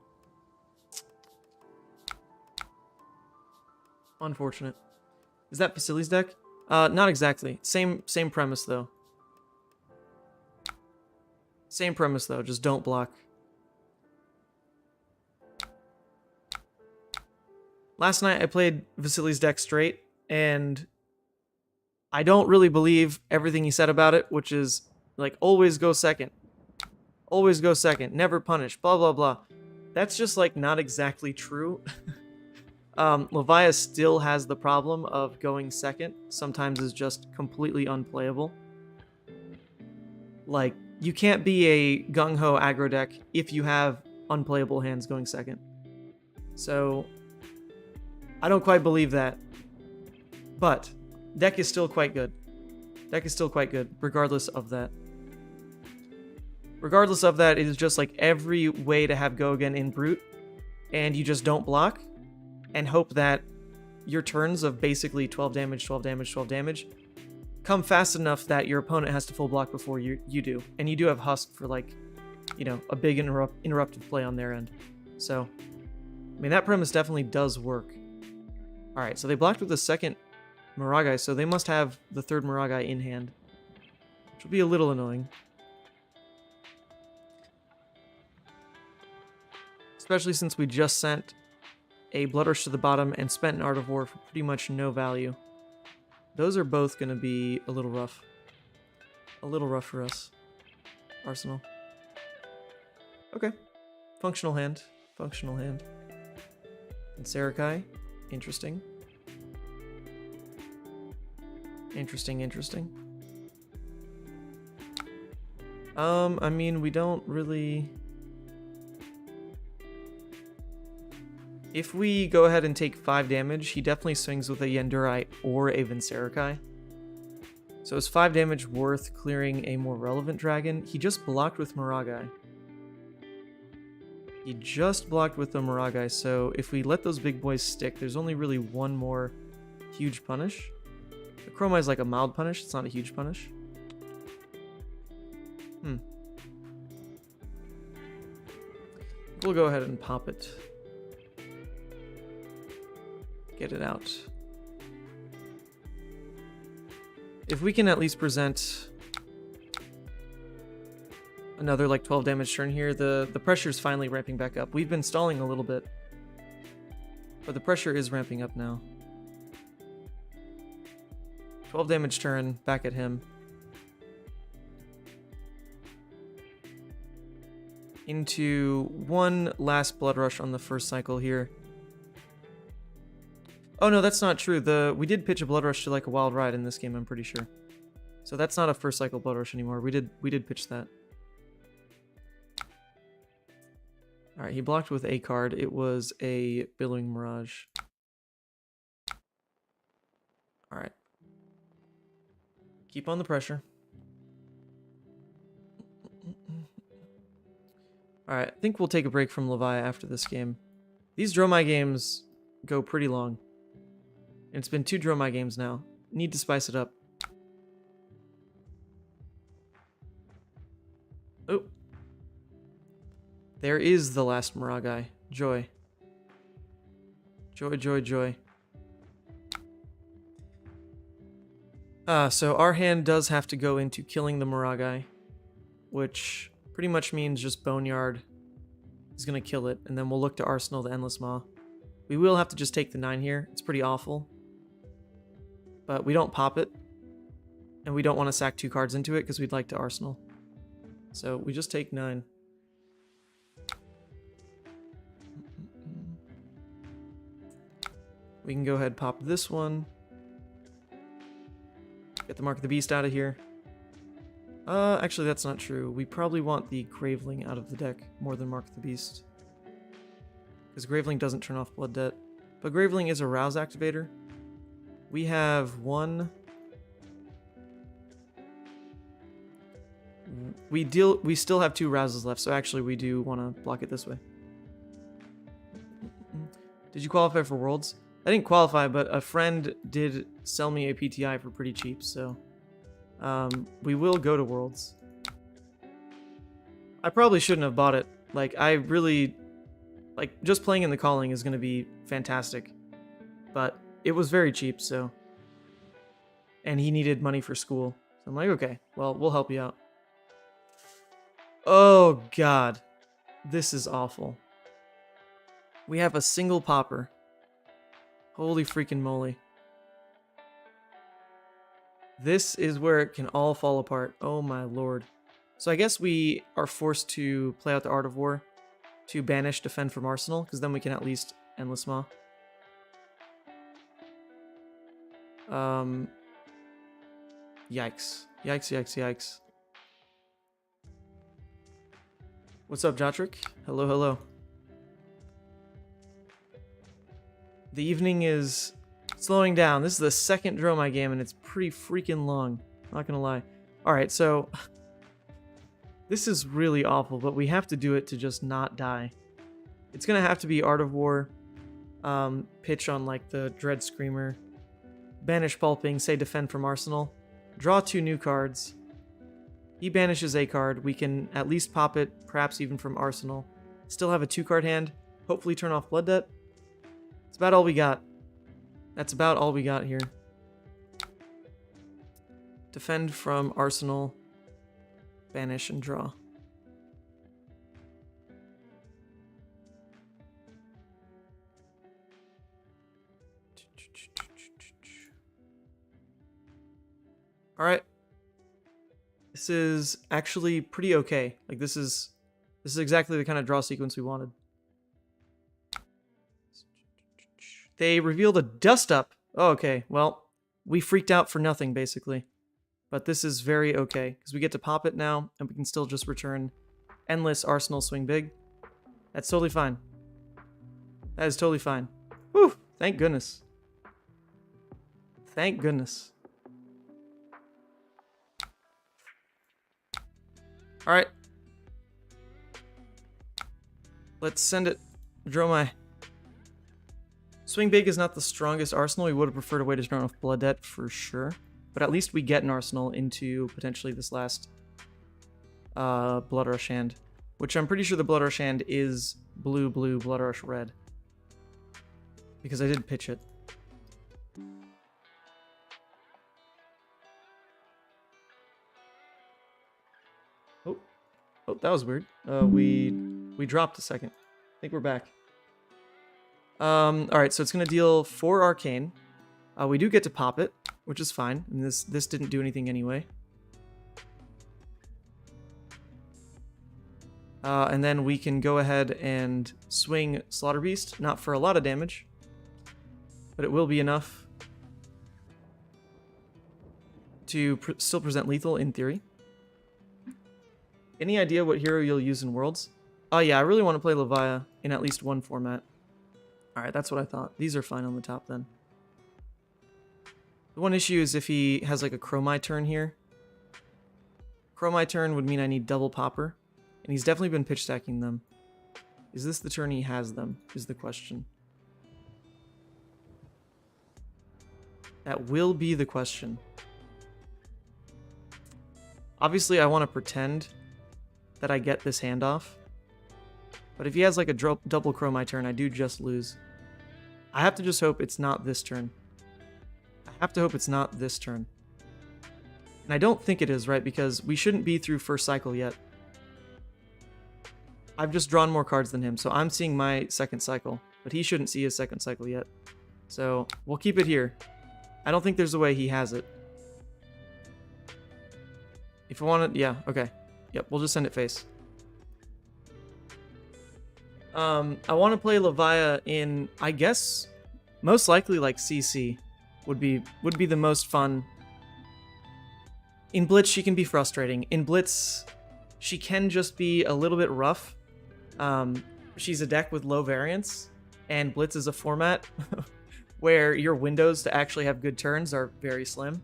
Unfortunate. Is that Vasili's deck? Not exactly. Same premise though. Same premise though, just don't block. last night I played Vasily's deck straight, and I don't really believe everything he said about it, which is like always go second, never punish, blah blah blah. That's just like not exactly true. Levia still has the problem of going second. Sometimes is just completely unplayable. Like, you can't be a gung-ho aggro deck if you have unplayable hands going second. So, I don't quite believe that. But, deck is still quite good. Regardless of that. Regardless of that, it is just like every way to have go again in Brute, and you just don't block, and hope that your turns of basically 12 damage, 12 damage, 12 damage come fast enough that your opponent has to full block before you do. And you do have Husk for, like, you know, a big interruptive play on their end. So, I mean, that premise definitely does work. Alright, so they blocked with the second Miragai, so they must have the third Miragai in hand, which will be a little annoying. Especially since we just sent a Blood Rush to the bottom and spent an Art of War for pretty much no value. Those are both going to be a little rough. A little rough for us. Arsenal. Okay. Functional hand. Functional hand. And Sarakai. Interesting. Interesting. I mean, we don't really... If we go ahead and take 5 damage, he definitely swings with a Yandurai or a Vinserakai. So is 5 damage worth clearing a more relevant dragon? He just blocked with Miragai. He just blocked with the Miragai, so if we let those big boys stick, there's only really one more huge punish. The Chromai is like a mild punish, it's not a huge punish. We'll go ahead and pop it. Get it out. If we can at least present another like 12 damage turn here, the pressure is finally ramping back up. We've been stalling a little bit, but the pressure is ramping up now. 12 damage turn, back at him. Into one last Blood Rush on the first cycle here. Oh no, that's not true. We did pitch a Blood Rush to like a Wild Ride in this game, I'm pretty sure. So that's not a first cycle Blood Rush anymore. We did pitch that. Alright, he blocked with a card. It was a Billowing Mirage. Alright. Keep on the pressure. Alright, I think we'll take a break from Levia after this game. These Dromai games go pretty long. And it's been 2 Dromai games now. Need to spice it up. Oh. There is the last Miragai. Joy. Joy. So our hand does have to go into killing the Miragai, which pretty much means just Boneyard is going to kill it, and then we'll look to Arsenal the Endless Maw. We will have to just take the 9 here. It's pretty awful. But we don't pop it, and we don't want to sack 2 cards into it because we'd like to Arsenal. So we just take 9. We can go ahead and pop this one. Get the Mark of the Beast out of here. Actually, that's not true. We probably want the Graveling out of the deck more than Mark of the Beast. Because Graveling doesn't turn off Blood Debt. But Graveling is a Rouse activator. We have one... We still have 2 Rouses left, so actually we do want to block it this way. Did you qualify for Worlds? I didn't qualify, but a friend did sell me a PTI for pretty cheap, so... we will go to Worlds. I probably shouldn't have bought it. Like, I really... Like, just playing in the Calling is going to be fantastic. But it was very cheap, so... And he needed money for school. So I'm like, okay, well, we'll help you out. Oh, God. This is awful. We have a single popper. Holy freaking moly. This is where it can all fall apart. Oh my lord. So I guess we are forced to play out the Art of War to banish Defend from Arsenal, because then we can at least Endless Maw. Yikes. Yikes, yikes, yikes. What's up, Jotrick? Hello, hello. The evening is slowing down. This is the second Dromai game, and it's pretty freaking long. Not gonna lie. Alright, so... this is really awful, but we have to do it to just not die. It's gonna have to be Art of War, pitch on, like, the Dread Screamer, banish Pulping, say Defend from Arsenal, draw 2 new cards. He banishes a card. We can at least pop it, perhaps even from Arsenal. Still have a 2-card hand. Hopefully turn off Blood Debt. That's about all we got. That's about all we got here. Defend from Arsenal. Banish and draw. Alright. This is actually pretty okay. Like, this is exactly the kind of draw sequence we wanted. They revealed a Dust Up. Oh, okay. Well, we freaked out for nothing, basically. But this is very okay, because we get to pop it now, and we can still just return Endless Arsenal Swing Big. That's totally fine. That is totally fine. Whew! Thank goodness. Thank goodness. Alright. Let's send it. Dromai. Swing Big is not the strongest arsenal. We would have preferred a way to turn off Blood Debt for sure. But at least we get an arsenal into potentially this last Blood Rush hand. Which I'm pretty sure the Blood Rush hand is blue, Blood Rush red. Because I did pitch it. Oh, that was weird. We dropped a second. I think we're back. Alright, so it's going to deal 4 Arcane. We do get to pop it, which is fine. And this didn't do anything anyway. And then we can go ahead and swing Slaughter Beast. Not for a lot of damage, but it will be enough to still present lethal in theory. Any idea what hero you'll use in Worlds? Oh yeah, I really want to play Levia in at least one format. Alright, that's what I thought. These are fine on the top then. The one issue is if he has like a Dromai turn here. Dromai turn would mean I need double Popper. And he's definitely been pitch stacking them. Is this the turn he has them, is the question. That will be the question. Obviously, I want to pretend that I get this hand off. But if he has like a double Dromai turn, I do just lose. I have to just hope it's not this turn. I have to hope it's not this turn. And I don't think it is, right? Because we shouldn't be through first cycle yet. I've just drawn more cards than him, so I'm seeing my second cycle. But he shouldn't see his second cycle yet. So we'll keep it here. I don't think there's a way he has it. If I want to... yeah, okay. Yep, we'll just send it face. I want to play Levia in, I guess, most likely like CC would be the most fun. In Blitz, she can be frustrating. In Blitz, she can just be a little bit rough. She's a deck with low variance, and Blitz is a format where your windows to actually have good turns are very slim.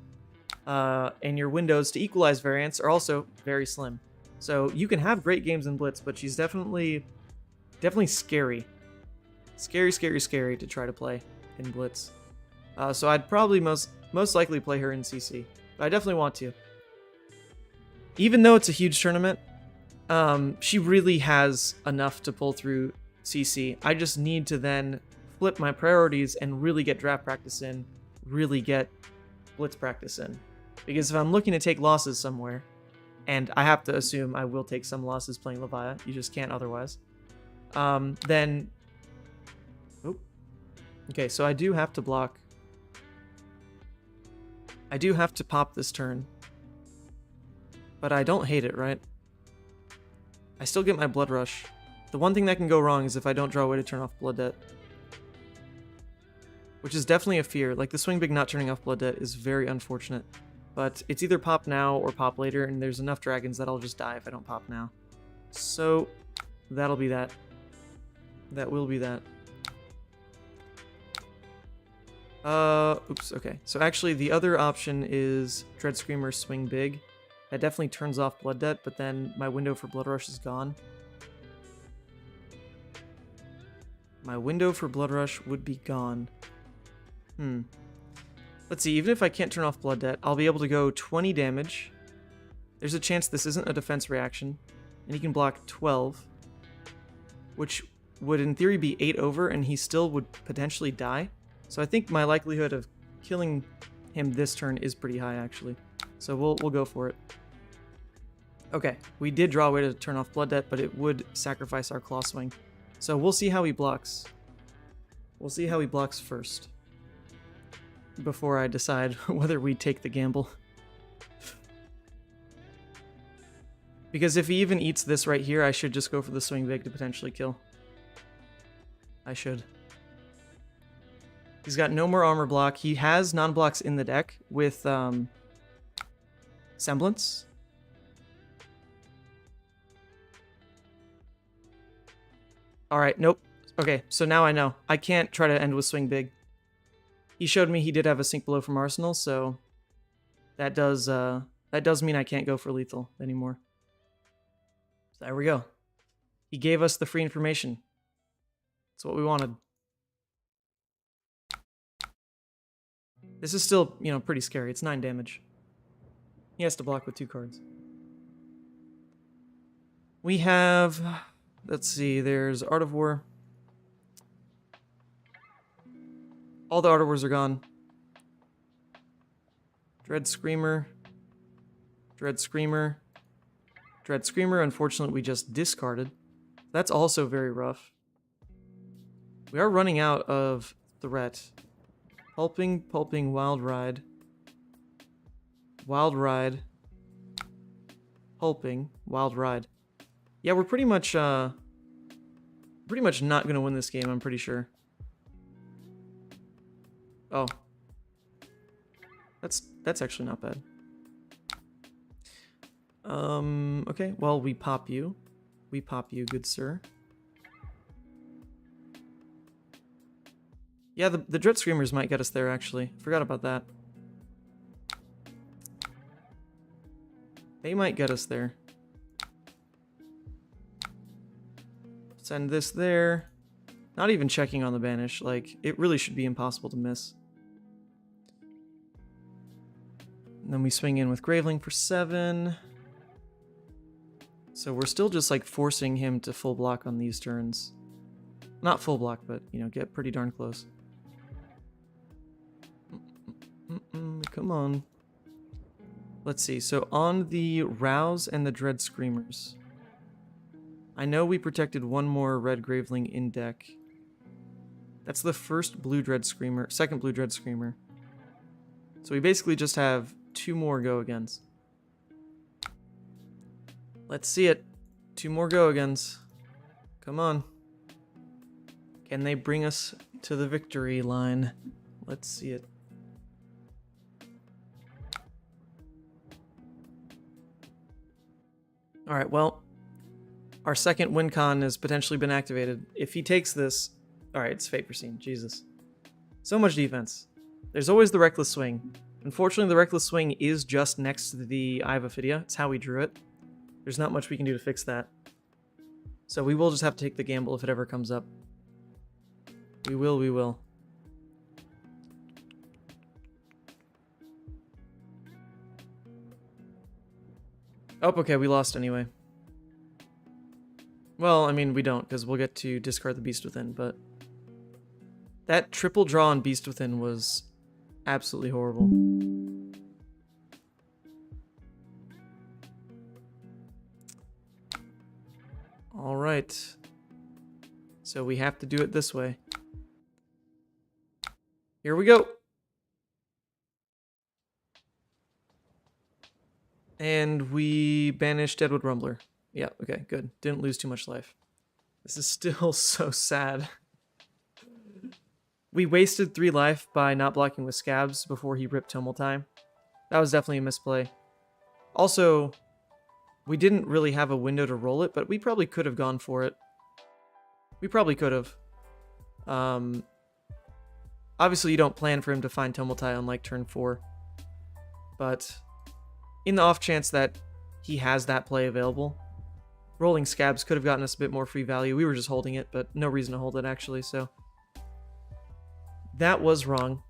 And your windows to equalize variance are also very slim. So you can have great games in Blitz, but she's definitely scary. Scary to try to play in Blitz. So I'd probably most likely play her in CC. But I definitely want to. Even though it's a huge tournament, she really has enough to pull through CC. I just need to then flip my priorities and really get draft practice in, really get Blitz practice in. Because if I'm looking to take losses somewhere, and I have to assume I will take some losses playing Levia, you just can't otherwise, then... oop. Okay, so I do have to block. I do have to pop this turn. But I don't hate it, right? I still get my Blood Rush. The one thing that can go wrong is if I don't draw away to turn off Blood Debt. Which is definitely a fear. Like, the Swing Big not turning off Blood Debt is very unfortunate. But it's either pop now or pop later, and there's enough dragons that I'll just die if I don't pop now. So, that'll be that. That will be that. Oops, okay. So actually, the other option is Dread Screamer Swing Big. That definitely turns off Blood Debt, but then my window for Blood Rush is gone. My window for Blood Rush would be gone. Let's see, even if I can't turn off Blood Debt, I'll be able to go 20 damage. There's a chance this isn't a defense reaction, and he can block 12, which would in theory be 8 over, and he still would potentially die. So I think my likelihood of killing him this turn is pretty high, actually. So we'll go for it. Okay, we did draw away to turn off Blood Debt, but it would sacrifice our Claw Swing. So we'll see how he blocks. We'll see how he blocks first, before I decide whether we take the gamble. Because if he even eats this right here, I should just go for the Swing Big to potentially kill. I should. He's got no more armor block. He has non-blocks in the deck with Semblance. Alright, nope. Okay, so now I know. I can't try to end with Swing Big. He showed me he did have a Sink Below from Arsenal, so that does mean I can't go for lethal anymore. So there we go. He gave us the free information. That's what we wanted. This is still, you know, pretty scary. It's 9 damage. He has to block with 2 cards. We have, let's see, there's Art of War. All the Art of Wars are gone. Dread Screamer. Dread Screamer. Dread Screamer, unfortunately, we just discarded. That's also very rough. We are running out of threat. Pulping, Wild Ride. Wild Ride. Pulping, Wild Ride. Yeah, we're pretty much not gonna win this game, I'm pretty sure. Oh. That's actually not bad. Okay, well, we pop you. We pop you, good sir. Yeah, the Dread Screamers might get us there, actually. Forgot about that. They might get us there. Send this there. Not even checking on the banish. Like, it really should be impossible to miss. And then we swing in with Graveling for 7. So we're still just, like, forcing him to full block on these turns. Not full block, but, you know, get pretty darn close. Come on. Let's see. So on the Rouse and the Dread Screamers, I know we protected one more Red Graveling in deck. That's the first Blue Dread Screamer, second Blue Dread Screamer. So we basically just have 2 more go-agains. Let's see it. 2 more go-agains. Come on. Can they bring us to the victory line? Let's see it. Alright, well, our second win con has potentially been activated. If he takes this... Alright, it's Fate Foreseen. Jesus. So much defense. There's always the Reckless Swing. Unfortunately, the Reckless Swing is just next to the Eye of Ophidia. It's how we drew it. There's not much we can do to fix that. So we will just have to take the gamble if it ever comes up. We will. Oh, okay, we lost anyway. Well, I mean, we don't, because we'll get to discard the Beast Within, but... That triple draw on Beast Within was absolutely horrible. Alright. So we have to do it this way. Here we go. And we banished Deadwood Rumbler. Yeah, okay, good. Didn't lose too much life. This is still so sad. We wasted 3 life by not blocking with Scabs before he ripped Tumultai. That was definitely a misplay. Also, we didn't really have a window to roll it, but we probably could have gone for it. We probably could have. Obviously, you don't plan for him to find Tumultai on like turn 4. But in the off chance that he has that play available, rolling Scabs could have gotten us a bit more free value. We were just holding it, but no reason to hold it actually, so that was wrong.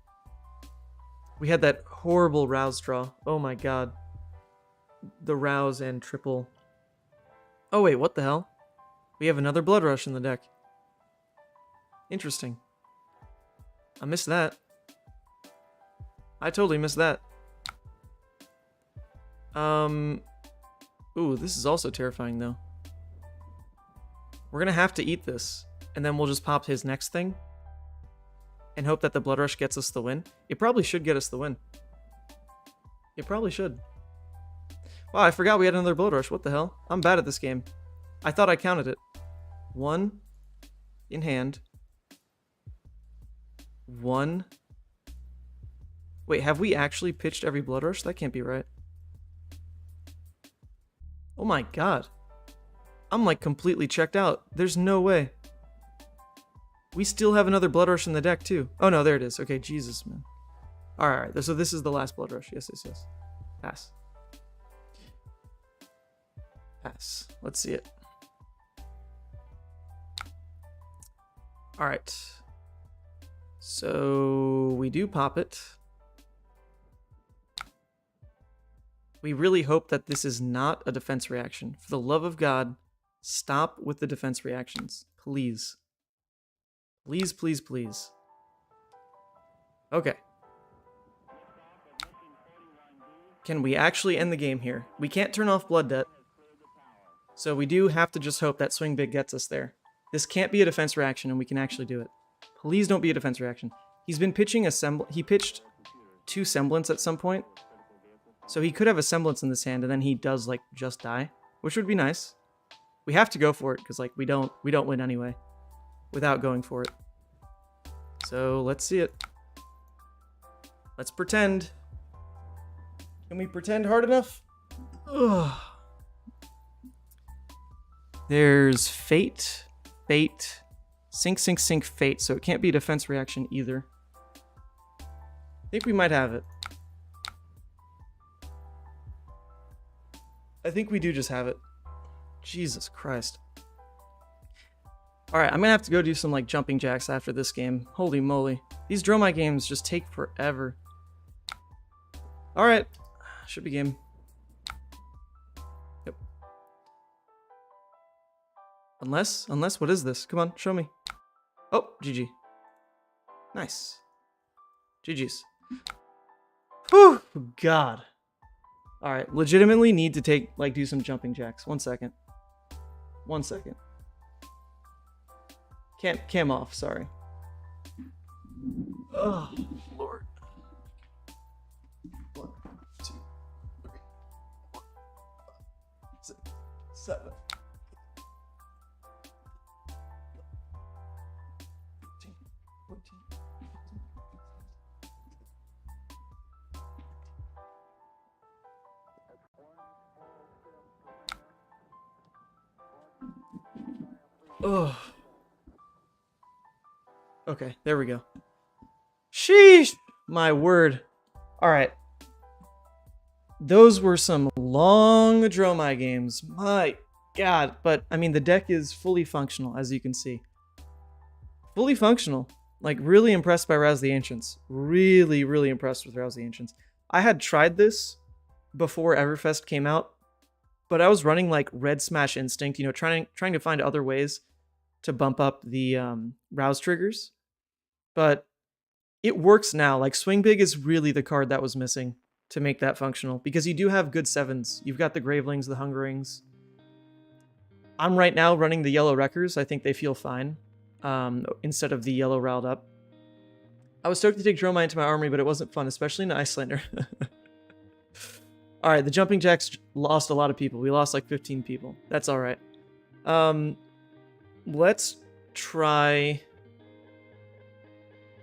We had that horrible Rouse draw. Oh my god. The Rouse and triple. Oh wait, what the hell? We have another Blood Rush in the deck. Interesting. I missed that. I totally missed that. Ooh, this is also terrifying though. We're gonna have to eat this, and then we'll just pop his next thing and hope that the Blood Rush gets us the win. It probably should get us the win. It probably should. Wow, I forgot we had another Blood Rush. What the hell? I'm bad at this game. I thought I counted it. 1 in hand. 1. Wait, have we actually pitched every Blood Rush? That can't be right. Oh my god. I'm like completely checked out. There's no way. We still have another Blood Rush in the deck too. Oh no, there it is. Okay, Jesus, man. Alright, so this is the last Blood Rush. Yes, yes, yes. Pass. Pass. Let's see it. Alright. So we do pop it. We really hope that this is not a defense reaction. For the love of God, stop with the defense reactions. Please. Please, please, please. Okay. Can we actually end the game here? We can't turn off Blood Debt. So we do have to just hope that Swing Big gets us there. This can't be a defense reaction and we can actually do it. Please don't be a defense reaction. He's been pitching a he pitched 2 Semblance at some point. So he could have a Semblance in this hand and then he does like just die, which would be nice. We have to go for it because like we don't win anyway without going for it. So let's see it. Let's pretend. Can we pretend hard enough? Ugh. There's Fate, Fate, Sink, Sink, Sink, Fate, so it can't be a defense reaction either. I think we might have it. I think we do just have it. Jesus Christ. Alright, I'm gonna have to go do some like jumping jacks after this game. Holy moly. These Dromai games just take forever. Alright. Should be game. Yep. Unless, what is this? Come on, show me. Oh, GG. Nice. GG's. Whew, God. Alright, legitimately need to do some jumping jacks. 1 second. 1 second. Cam off, sorry. Oh, Lord. 1, 2, 3, 4, 5, 6, 7. 13, 14. Oh. Okay, there we go. Sheesh! My word. Alright. Those were some long Dromai games. My god. But, I mean, the deck is fully functional, as you can see. Fully functional. Like, really impressed by Rouse the Ancients. Really, really impressed with Rouse the Ancients. I had tried this before Everfest came out, but I was running, like, Red Smash Instinct, you know, trying to find other ways to bump up the Rouse triggers. But it works now. Like, Swing Big is really the card that was missing to make that functional, because you do have good 7s. You've got the Gravelings, the Hungerings. I'm right now running the Yellow Wreckers. I think they feel fine instead of the Yellow Riled Up. I was stoked to take Dromai into my armory, but it wasn't fun, especially in Icelander. All right, the jumping jacks lost a lot of people. We lost like 15 people. That's all right. Let's try...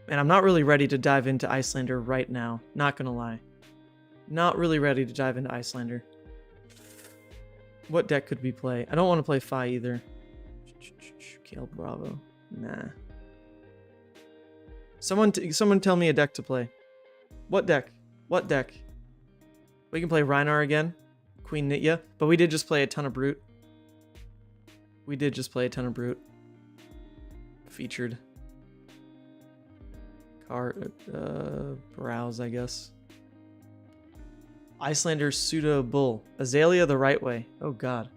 And I'm not really ready to dive into Icelander right now. Not gonna lie. Not really ready to dive into Icelander. What deck could we play? I don't want to play Fi either. Kale Bravo. Nah. Someone tell me a deck to play. What deck? What deck? We can play Rhinar again. Queen Nitya. But we did just play a ton of Brute. We did just play a ton of Brute. Featured. Browse, I guess. Icelander Pseudo Bull. Azalea the right way. Oh god.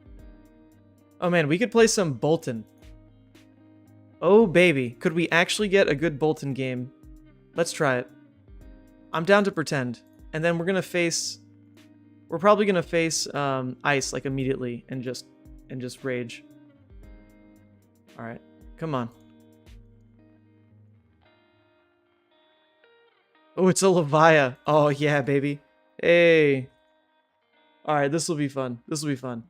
Oh man, we could play some Boltyn. Oh baby. Could we actually get a good Boltyn game? Let's try it. I'm down to pretend. And then we're gonna face... We're probably gonna face Ice like immediately and just rage. Alright. Come on. Oh, it's a Levia. Oh yeah, baby. Hey. Alright, this will be fun. This will be fun.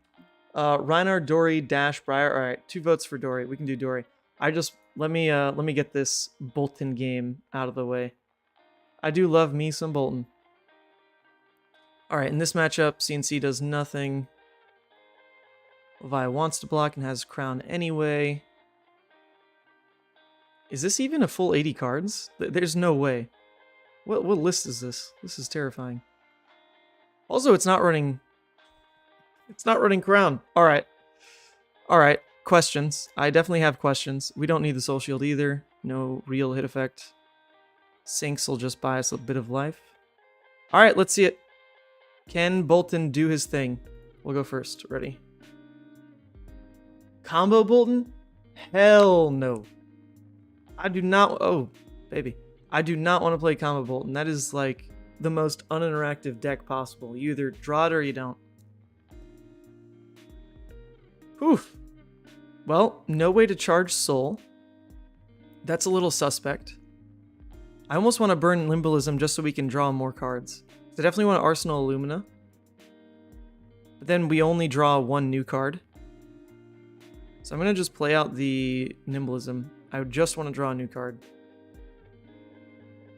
Rhinar, Dory, Dash, Briar. Alright, 2 votes for Dory. We can do Dory. Let me get this Boltyn game out of the way. I do love me some Boltyn. Alright, in this matchup, CNC does nothing. Levia wants to block and has Crown anyway. Is this even a full 80 cards? There's no way. What list is this? This is terrifying. Also, it's not running Crown. Alright. Alright. Questions. I definitely have questions. We don't need the Soul Shield either. No real hit effect. Sinks will just buy us a bit of life. Alright, let's see it. Can Boltyn do his thing? We'll go first. Ready? Combo Boltyn? Hell no. I do not... Oh, baby. I do not want to play Combo Boltyn. That is like the most uninteractive deck possible. You either draw it or you don't. Oof. Well, no way to charge Soul. That's a little suspect. I almost want to burn Limbalism just so we can draw more cards. I definitely want to Arsenal Illumina. But then we only draw 1 new card. So I'm going to just play out the Nimblism. I just want to draw a new card.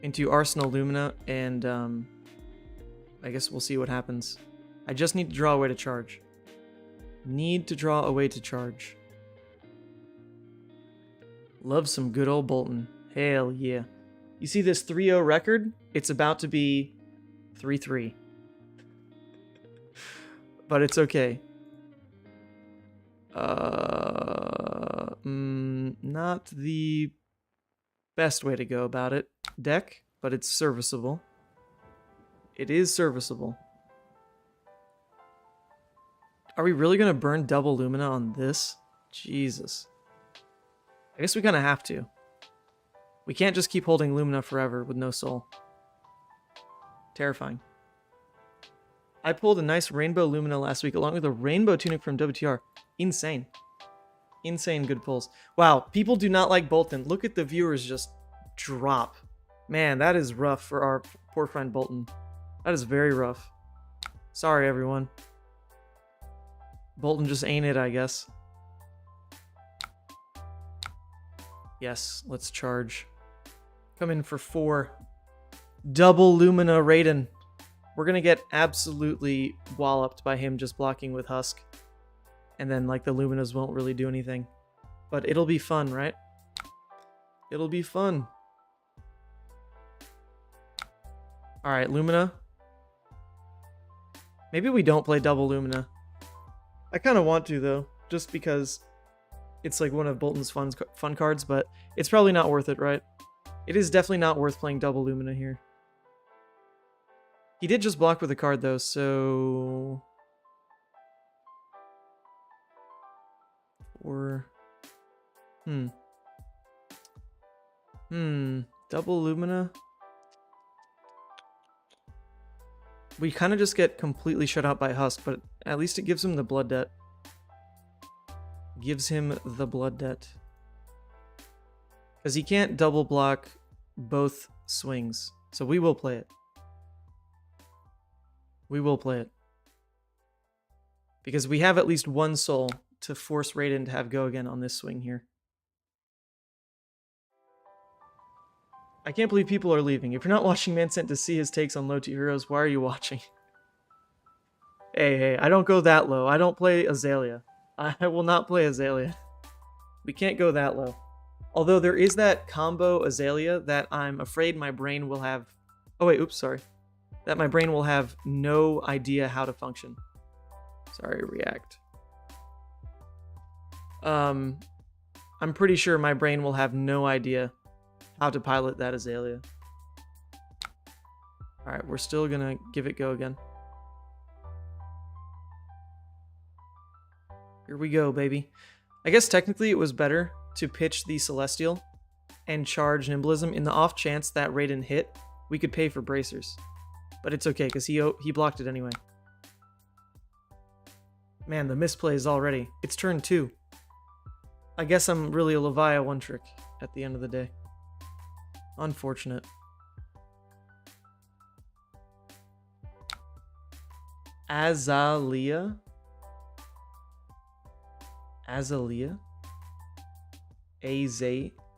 Into Arsenal Illumina, and I guess we'll see what happens. I just need to draw a way to charge. Need to draw a way to charge. Love some good old Boltyn. Hell yeah. You see this 3-0 record? It's about to be 3-3. But it's okay. Not the best way to go about it. Deck, but it's serviceable. It is serviceable. Are we really going to burn double Lumina on this? Jesus. I guess we kind of have to. We can't just keep holding Lumina forever with no soul. Terrifying. I pulled a nice Rainbow Lumina last week along with a Rainbow Tunic from WTR. Insane. Insane good pulls. Wow, people do not like Boltyn. Look at the viewers just drop. Man, that is rough for our poor friend Boltyn. That is very rough. Sorry, everyone. Boltyn just ain't it, I guess. Yes, let's charge. Come in for 4. Double Lumina Raiden. We're gonna get absolutely walloped by him just blocking with Husk. And then, like, the Luminas won't really do anything. But it'll be fun, right? It'll be fun. Alright, Lumina. Maybe we don't play double Lumina. I kind of want to, though. Just because it's, like, one of Boltyn's fun cards, but it's probably not worth it, right? It is definitely not worth playing double Lumina here. He did just block with a card, though, so... Or... Double Lumina? We kind of just get completely shut out by Husk, but at least it gives him the blood debt. Gives him the blood debt. Because he can't double block both swings. So we will play it. We will play it. Because we have at least one soul to force Raiden to have go again on this swing here. I can't believe people are leaving. If you're not watching Man Sent to see his takes on low tier heroes, why are you watching? Hey, I don't go that low. I don't play Azalea. I will not play Azalea. We can't go that low. Although there is that combo Azalea that I'm afraid my brain will have... Oh wait, oops, sorry. That my brain will have no idea how to function. Sorry, react. I'm pretty sure my brain will have no idea how to pilot that Azalea. Alright, we're still gonna give it go again. Here we go, baby. I guess technically it was better to pitch the Celestial and charge Nimblism. In the off chance that Raiden hit, we could pay for bracers. But it's okay, because he blocked it anyway. Man, the misplays already. It's turn 2. I guess I'm really a Levia one trick at the end of the day. Unfortunate. Azalea? Azalea?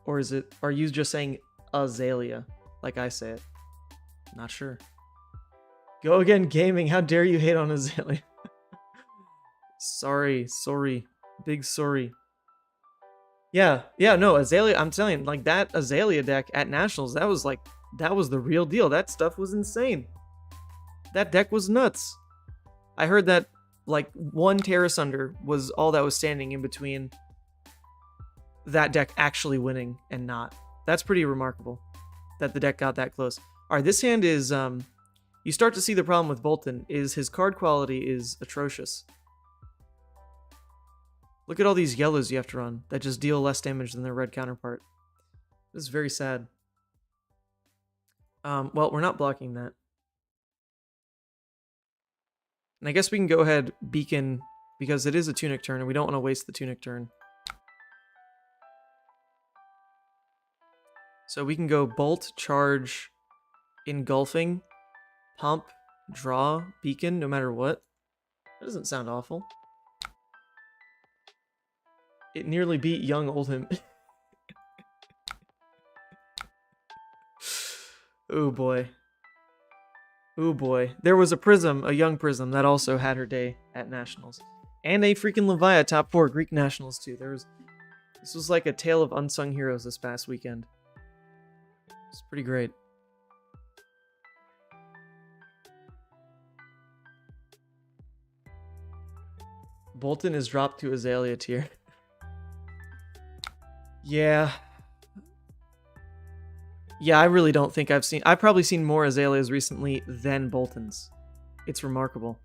Or is it... Are you just saying Azalea, like I say it? Not sure. Go again, gaming. How dare you hate on Azalea? Sorry. Big sorry. Yeah, no, Azalea, I'm telling you, like, that Azalea deck at Nationals, that was the real deal. That stuff was insane. That deck was nuts. I heard that, like, one Terra Sunder was all that was standing in between that deck actually winning and not. That's pretty remarkable that the deck got that close. Alright, this hand is, you start to see the problem with Boltyn, is his card quality is atrocious. Look at all these yellows you have to run that just deal less damage than their red counterpart. This is very sad. Well, we're not blocking that. And I guess we can go ahead Beacon, because it is a Tunic turn, and we don't want to waste the Tunic turn. So we can go Bolt, Charge, Engulfing, Pump, Draw, Beacon, no matter what. That doesn't sound awful. It nearly beat young Oldhim. Oh boy. Oh boy. There was a Prism, a young Prism, that also had her day at Nationals. And a freaking Levia top 4 Greek Nationals too. This was like a tale of unsung heroes this past weekend. It's pretty great. Boltyn is dropped to Azalea tier. Yeah. Yeah, I really don't think I've probably seen more Azaleas recently than Boltyns. It's remarkable.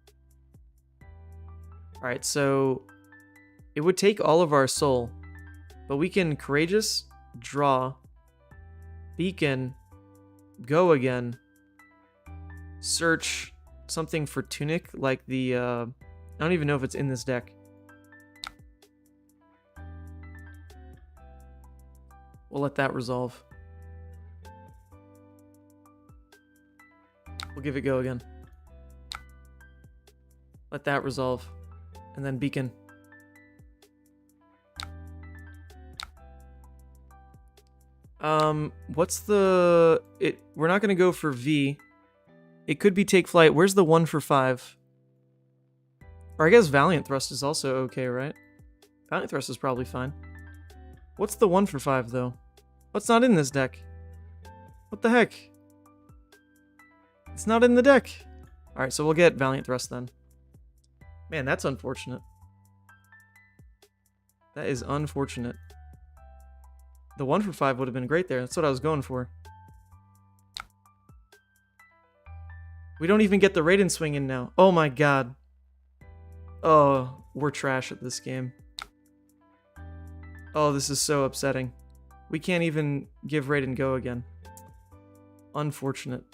Alright, so it would take all of our soul, but we can Courageous, draw, Beacon, go again, search something for Tunic, like the, I don't even know if it's in this deck. We'll let that resolve. We'll give it go again. Let that resolve. And then Beacon. What's the... We're not going to go for V. It could be Take Flight. Where's the 1 for 5? Or I guess Valiant Thrust is also okay, right? Valiant Thrust is probably fine. What's the 1 for 5, though? What's not in this deck? What the heck? It's not in the deck. Alright, so we'll get Valiant Thrust then. Man, that's unfortunate. That is unfortunate. The 1 for 5 would have been great there. That's what I was going for. We don't even get the Raiden swing in now. Oh my god. Oh, we're trash at this game. Oh, this is so upsetting. We can't even give Raiden go again. Unfortunate.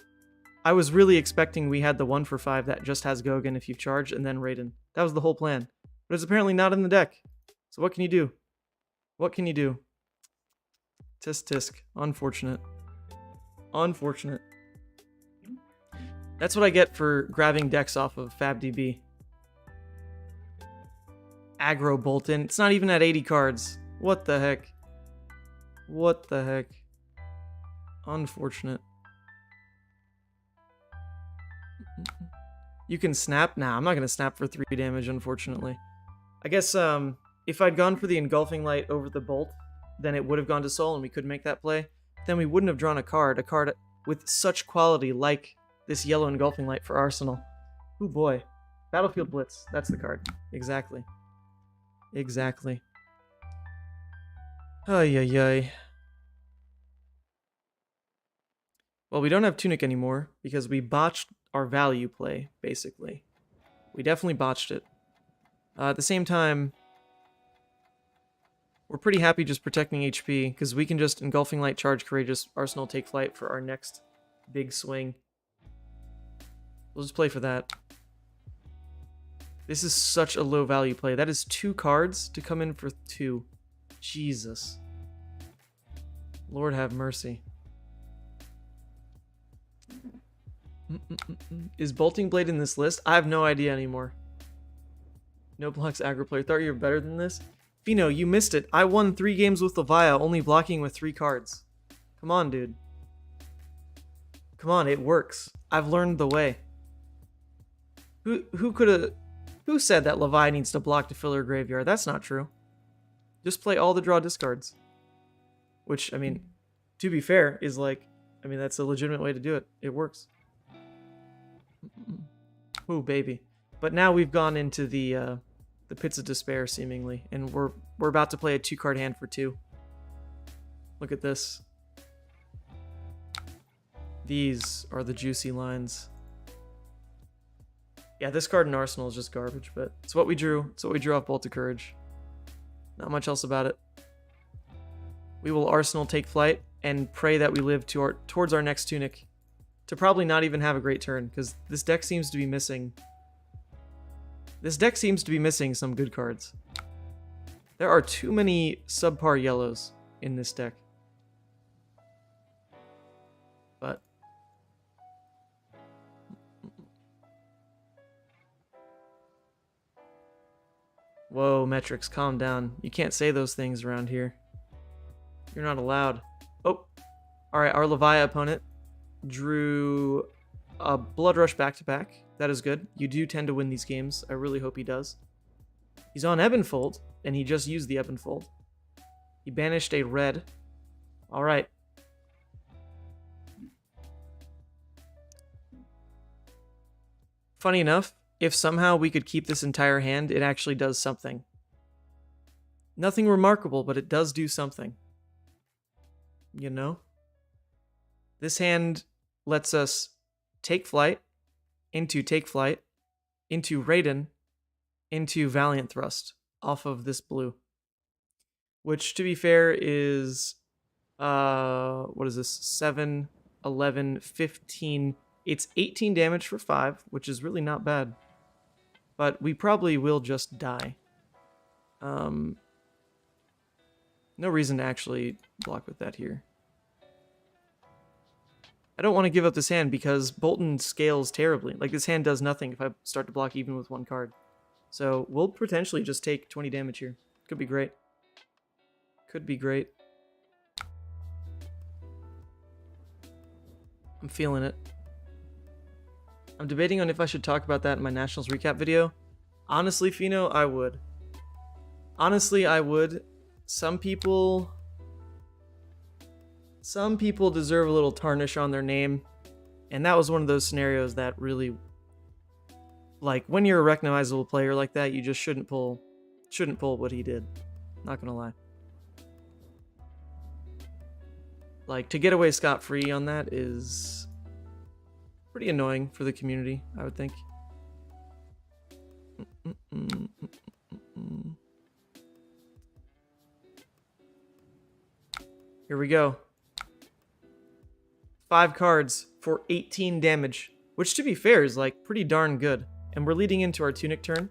I was really expecting we had the 1 for 5 that just has go again if you charge, and then Raiden. That was the whole plan. But it's apparently not in the deck. So what can you do? What can you do? Tisk tisk. Unfortunate. Unfortunate. That's what I get for grabbing decks off of FabDB. Aggro Boltyn. It's not even at 80 cards. What the heck? What the heck? Unfortunate. You can snap? Nah, I'm not going to snap for 3 damage, unfortunately. I guess if I'd gone for the Engulfing Light over the Bolt, then it would have gone to Soul and we could make that play. Then we wouldn't have drawn a card with such quality like this yellow Engulfing Light for Arsenal. Ooh boy. Battlefield Blitz. That's the card. Exactly. Exactly. Ay, ay, ay. Well, we don't have Tunic anymore because we botched our value play, basically. We definitely botched it. At the same time, we're pretty happy just protecting HP because we can just Engulfing Light, Charge, Courageous, Arsenal, Take Flight for our next big swing. We'll just play for that. This is such a low value play. That is 2 cards to come in for 2. Jesus. Lord have mercy. Is Bolting Blade in this list? I have no idea anymore. No blocks aggro player. Thought you were better than this? Fino, you missed it. I won 3 games with Levia, only blocking with 3 cards. Come on, dude. Come on, it works. I've learned the way. Who said that Levia needs to block to fill her graveyard? That's not true. Just play all the draw discards. Which, I mean, to be fair, is like, I mean, that's a legitimate way to do it. It works. Ooh, baby. But now we've gone into the pits of despair, seemingly, and we're about to play a 2-card hand for 2. Look at this. These are the juicy lines. Yeah, this card in Arsenal is just garbage, but it's what we drew. It's what we drew off Bolt of Courage. Not much else about it. We will Arsenal Take Flight and pray that we live towards our next Tunic to probably not even have a great turn, because this deck seems to be missing. This deck seems to be missing some good cards. There are too many subpar yellows in this deck. But whoa, Metrics, calm down. You can't say those things around here. You're not allowed. Oh, alright, our Levia opponent drew a Blood Rush back-to-back. That is good. You do tend to win these games. I really hope he does. He's on Ebonfold, and he just used the Ebonfold. He banished a red. Alright. Funny enough, if somehow we could keep this entire hand, it actually does something. Nothing remarkable, but it does do something. You know? This hand lets us take flight, into Take Flight, into Raiden, into Valiant Thrust off of this blue. Which, to be fair, is... what is this? 7, 11, 15... It's 18 damage for 5, which is really not bad. But we probably will just die. No reason to actually block with that here. I don't want to give up this hand because Boltyn scales terribly. Like, this hand does nothing if I start to block even with 1 card. So we'll potentially just take 20 damage here. Could be great. Could be great. I'm feeling it. I'm debating on if I should talk about that in my Nationals recap video. Honestly, Fino, I would. Honestly, I would. Some people deserve a little tarnish on their name. And that was one of those scenarios that really... Like, when you're a recognizable player like that, you just shouldn't pull what he did. Not gonna lie. Like, to get away scot-free on that is... pretty annoying for the community, I would think. Here we go. 5 cards for 18 damage, which to be fair is like pretty darn good. And we're leading into our Tunic turn.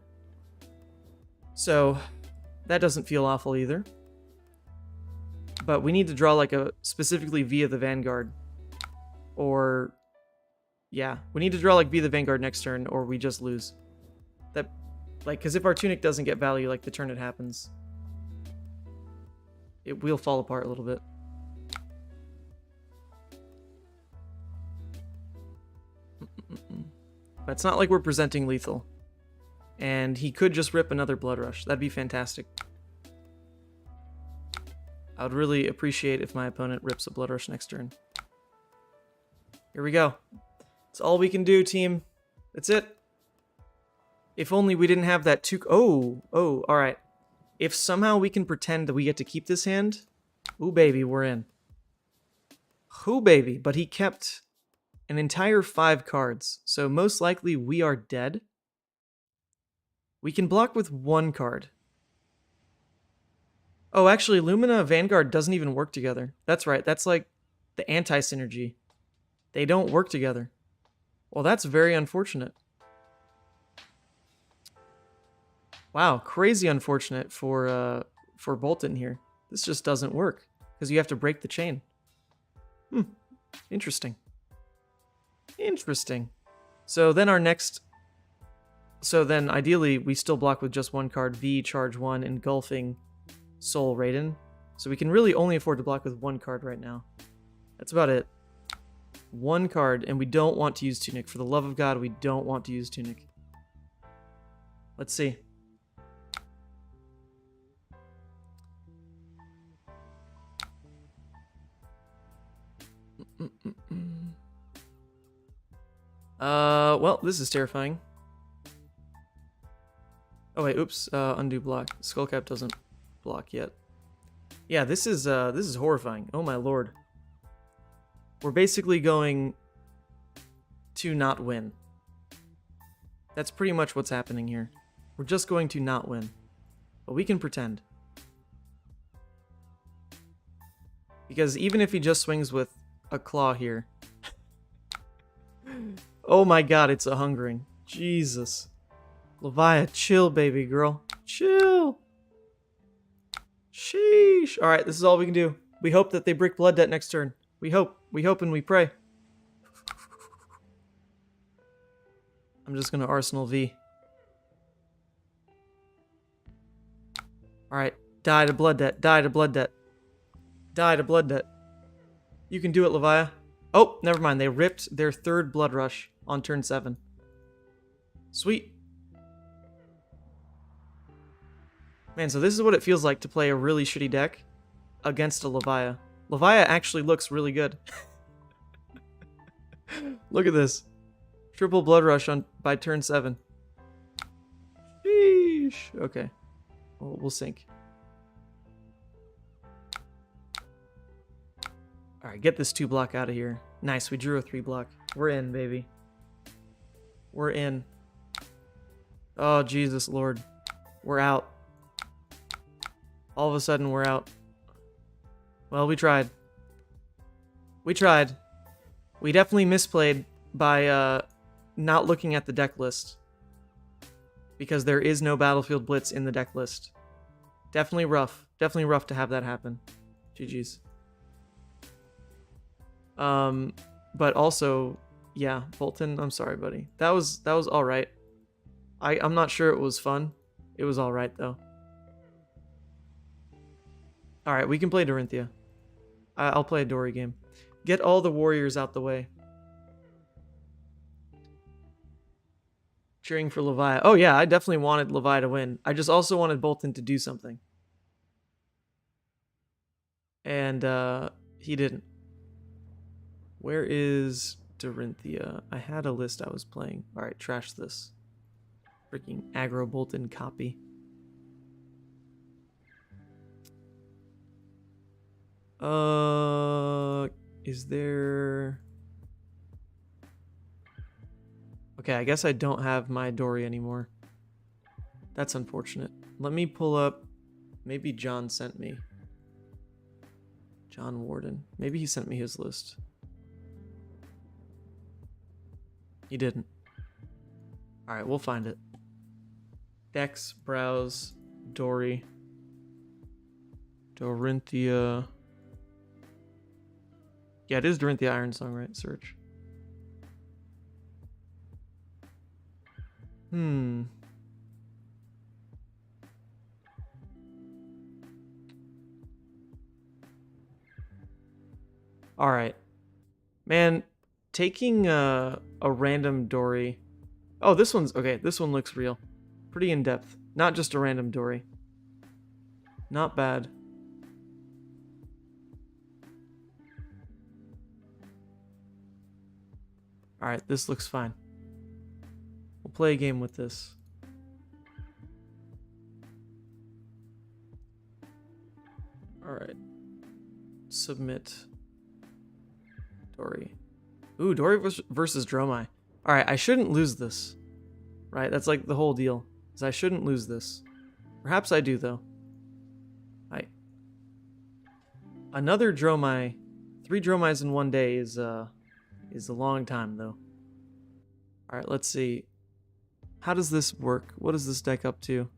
So that doesn't feel awful either. But we need to draw like specifically via the Vanguard. or... Yeah, we need to draw like Be the Vanguard next turn, or we just lose. That, like, because if our Tunic doesn't get value, like the turn it happens, it will fall apart a little bit. But it's not like we're presenting lethal. And he could just rip another Blood Rush. That'd be fantastic. I would really appreciate if my opponent rips a Blood Rush next turn. Here we go. It's all we can do, team. That's it. If only we didn't have that two... Oh, alright. If somehow we can pretend that we get to keep this hand... Ooh, baby, we're in. Ooh, baby. But he kept an entire 5 cards. So most likely we are dead. We can block with 1 card. Oh, actually, Lumina Vanguard doesn't even work together. That's right. That's like the anti-synergy. They don't work together. Well, that's very unfortunate. Wow, crazy unfortunate for Boltyn here. This just doesn't work because you have to break the chain. Interesting. Interesting. So then our next... So then ideally we still block with just 1 card, V, charge 1, engulfing Soul Raiden. So we can really only afford to block with 1 card right now. That's about it. 1 card, and we don't want to use Tunic. For the love of God, we don't want to use Tunic. Let's see. Well, this is terrifying. Oh wait, oops, undo block. Skullcap doesn't block yet. Yeah, this is horrifying. Oh my lord. We're basically going to not win. That's pretty much what's happening here. We're just going to not win. But we can pretend. Because even if he just swings with a claw here... Oh my god, it's a hungering. Jesus. Levia, chill, baby girl. Chill. Sheesh. Alright, this is all we can do. We hope that they brick Blood Debt next turn. We hope. We hope and we pray. I'm just gonna Arsenal V. Alright. Die to Blood Debt. Die to Blood Debt. Die to Blood Debt. You can do it, Levia. Oh, never mind. They ripped their 3rd Blood Rush on turn 7. Sweet. Man, so this is what it feels like to play a really shitty deck against a Levia. Levia actually looks really good. Look at this. Triple Blood Rush by turn 7. Sheesh. Okay. We'll sink. Alright, get this 2 block out of here. Nice, we drew a 3 block. We're in, baby. We're in. Oh, Jesus Lord. We're out. All of a sudden, we're out. Well, we tried. We tried. We definitely misplayed by not looking at the deck list. Because there is no Battlefield Blitz in the deck list. Definitely rough. Definitely rough to have that happen. GG's. But also, yeah, Boltyn, I'm sorry, buddy. That was all right. I'm not sure it was fun. It was all right though. All right, we can play Dorinthea. I'll play a Dory game. Get all the warriors out the way. Cheering for Levia. Oh yeah, I definitely wanted Levia to win. I just also wanted Boltyn to do something. And he didn't. Where is Dorinthea? I had a list I was playing. Alright, trash this. Freaking aggro Boltyn copy. Is there... Okay, I guess I don't have my Dory anymore. That's unfortunate. Let me pull up... Maybe John sent me. John Warden. Maybe he sent me his list. He didn't. Alright, we'll find it. Dex, browse, Dory. Dorinthea. Yeah, it is Dorinthea Iron Song, right? Search. All right. Man, taking a random Dory. Oh, this one's okay. This one looks real. Pretty in depth. Not just a random Dory. Not bad. All right, this looks fine. We'll play a game with this. All right. Submit. Dory. Ooh, Dory versus Dromai. All right, I shouldn't lose this. Right? That's like the whole deal. Is I shouldn't lose this. Perhaps I do though. Another Dromai. 3 Dromais in one day is a long time though. All right, let's see. How does this work? What is this deck up to?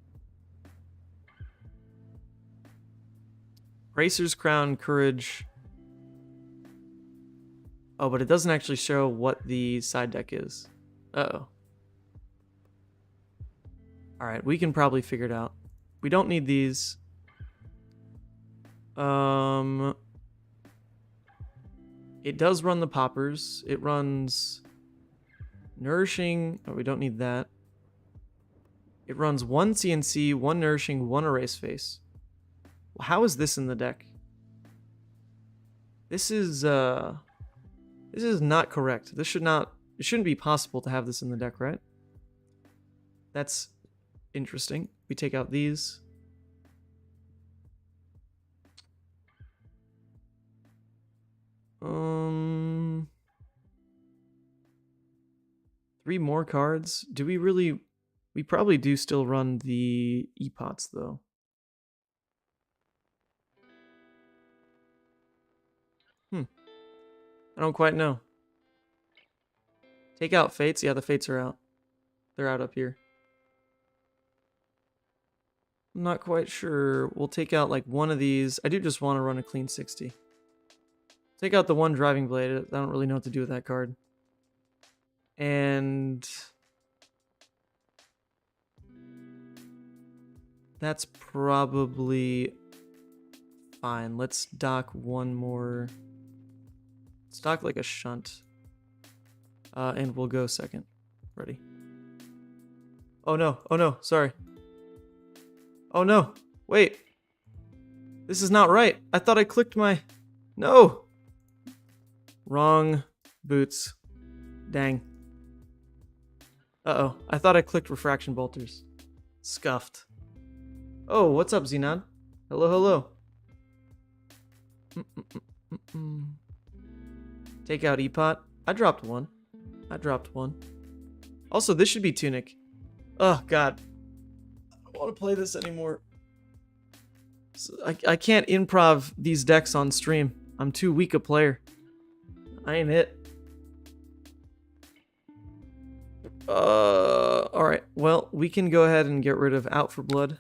Racer's Crown, Courage. Oh, but it doesn't actually show what the side deck is. Uh-oh. Alright, we can probably figure it out. We don't need these. It does run the poppers. It runs Nourishing. Oh, we don't need that. It runs 1 CNC, 1 Nourishing, 1 Erase Face. Well, how is this in the deck? This is not correct. It shouldn't be possible to have this in the deck, right? That's interesting. We take out these. Three more cards. Do we really? We probably do still run the epots though. I don't quite know. Take out Fates. Yeah, the Fates are out. They're out up here. I'm not quite sure. We'll take out like one of these. I do just want to run a clean 60. Take out the 1 Driving Blade. I don't really know what to do with that card. And that's probably fine. Let's dock one more. Let's dock like a shunt. And we'll go second. Ready. Oh no, sorry. Oh no, wait. This is not right. I thought I clicked my... No! Wrong boots. Dang. Uh-oh, I thought I clicked Refraction Bolters. Scuffed. Oh, what's up, Xenon? Hello. Take out Epot. I dropped one. Also, this should be Tunic. Oh, God. I don't want to play this anymore. I can't improv these decks on stream. I'm too weak a player. I ain't it. Alright. Well, we can go ahead and get rid of Out for Blood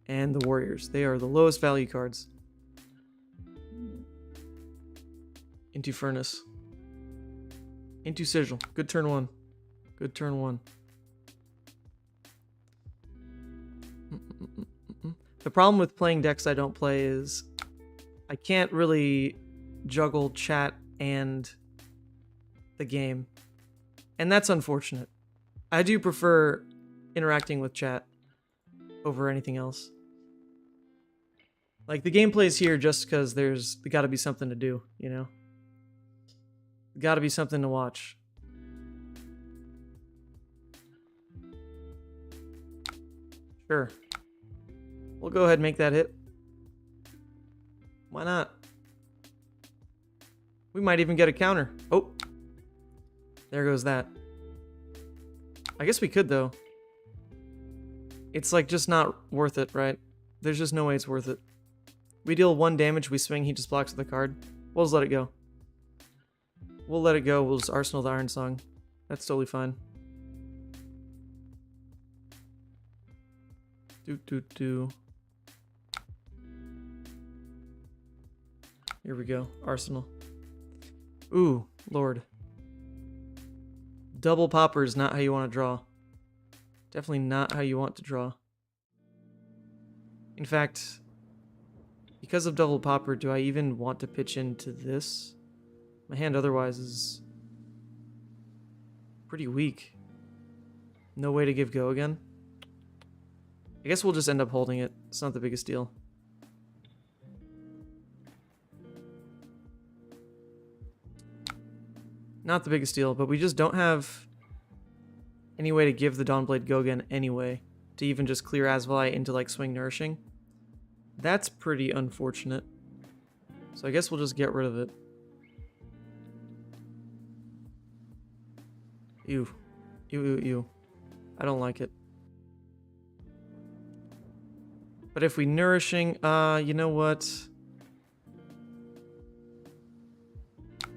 and the Warriors. They are the lowest value cards. Into Furnace. Into Sigil. Good turn 1. Good turn 1. The problem with playing decks I don't play is I can't really juggle chat and the game. And that's unfortunate. I do prefer interacting with chat over anything else. Like, the gameplay's here just because there's gotta be something to do, you know? Gotta be something to watch. Sure. We'll go ahead and make that hit. Why not? We might even get a counter. Oh. There goes that. I guess we could, though. It's, like, just not worth it, right? There's just no way it's worth it. We deal 1 damage, we swing, he just blocks with the card. We'll just let it go. We'll let it go. We'll just Arsenal the Iron Song. That's totally fine. Do. Here we go. Arsenal. Ooh, Lord. Double popper is not how you want to draw. Definitely not how you want to draw. In fact, because of double popper, do I even want to pitch into this? My hand otherwise is pretty weak. No way to give go again. I guess we'll just end up holding it. It's not the biggest deal. Not the biggest deal, but we just don't have any way to give the Dawnblade go again anyway, to even just clear Asvali into like swing Nourishing. That's pretty unfortunate. So I guess we'll just get rid of it. Ew. Ew, ew, ew. I don't like it. But if we Nourishing, you know what?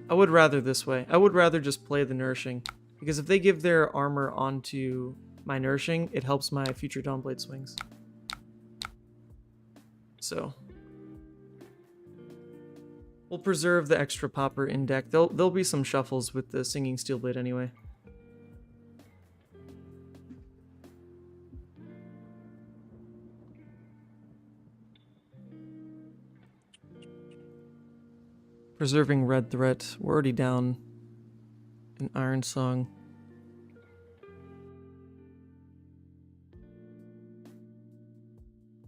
I would rather this way. I would rather just play the Nourishing. Because if they give their armor onto my Nourishing, it helps my future Dawnblade swings. So we'll preserve the extra popper in deck. There'll be some shuffles with the Singing Steelblade anyway. Preserving Red Threat. We're already down an Iron Song.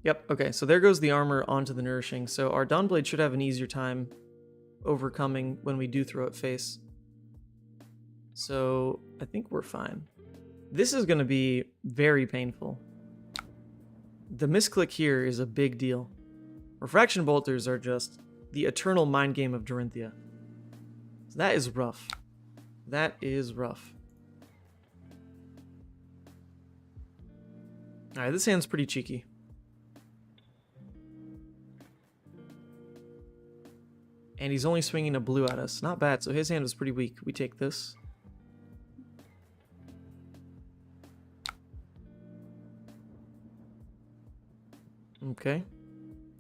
Yep, okay, so there goes the armor onto the Nourishing. So our Dawnblade should have an easier time overcoming when we do throw it face. So I think we're fine. This is going to be very painful. The misclick here is a big deal. Refraction Bolters are just the eternal mind game of Dorinthea. So that is rough. That is rough. Alright, this hand's pretty cheeky. And he's only swinging a blue at us. Not bad, so his hand is pretty weak. We take this. Okay.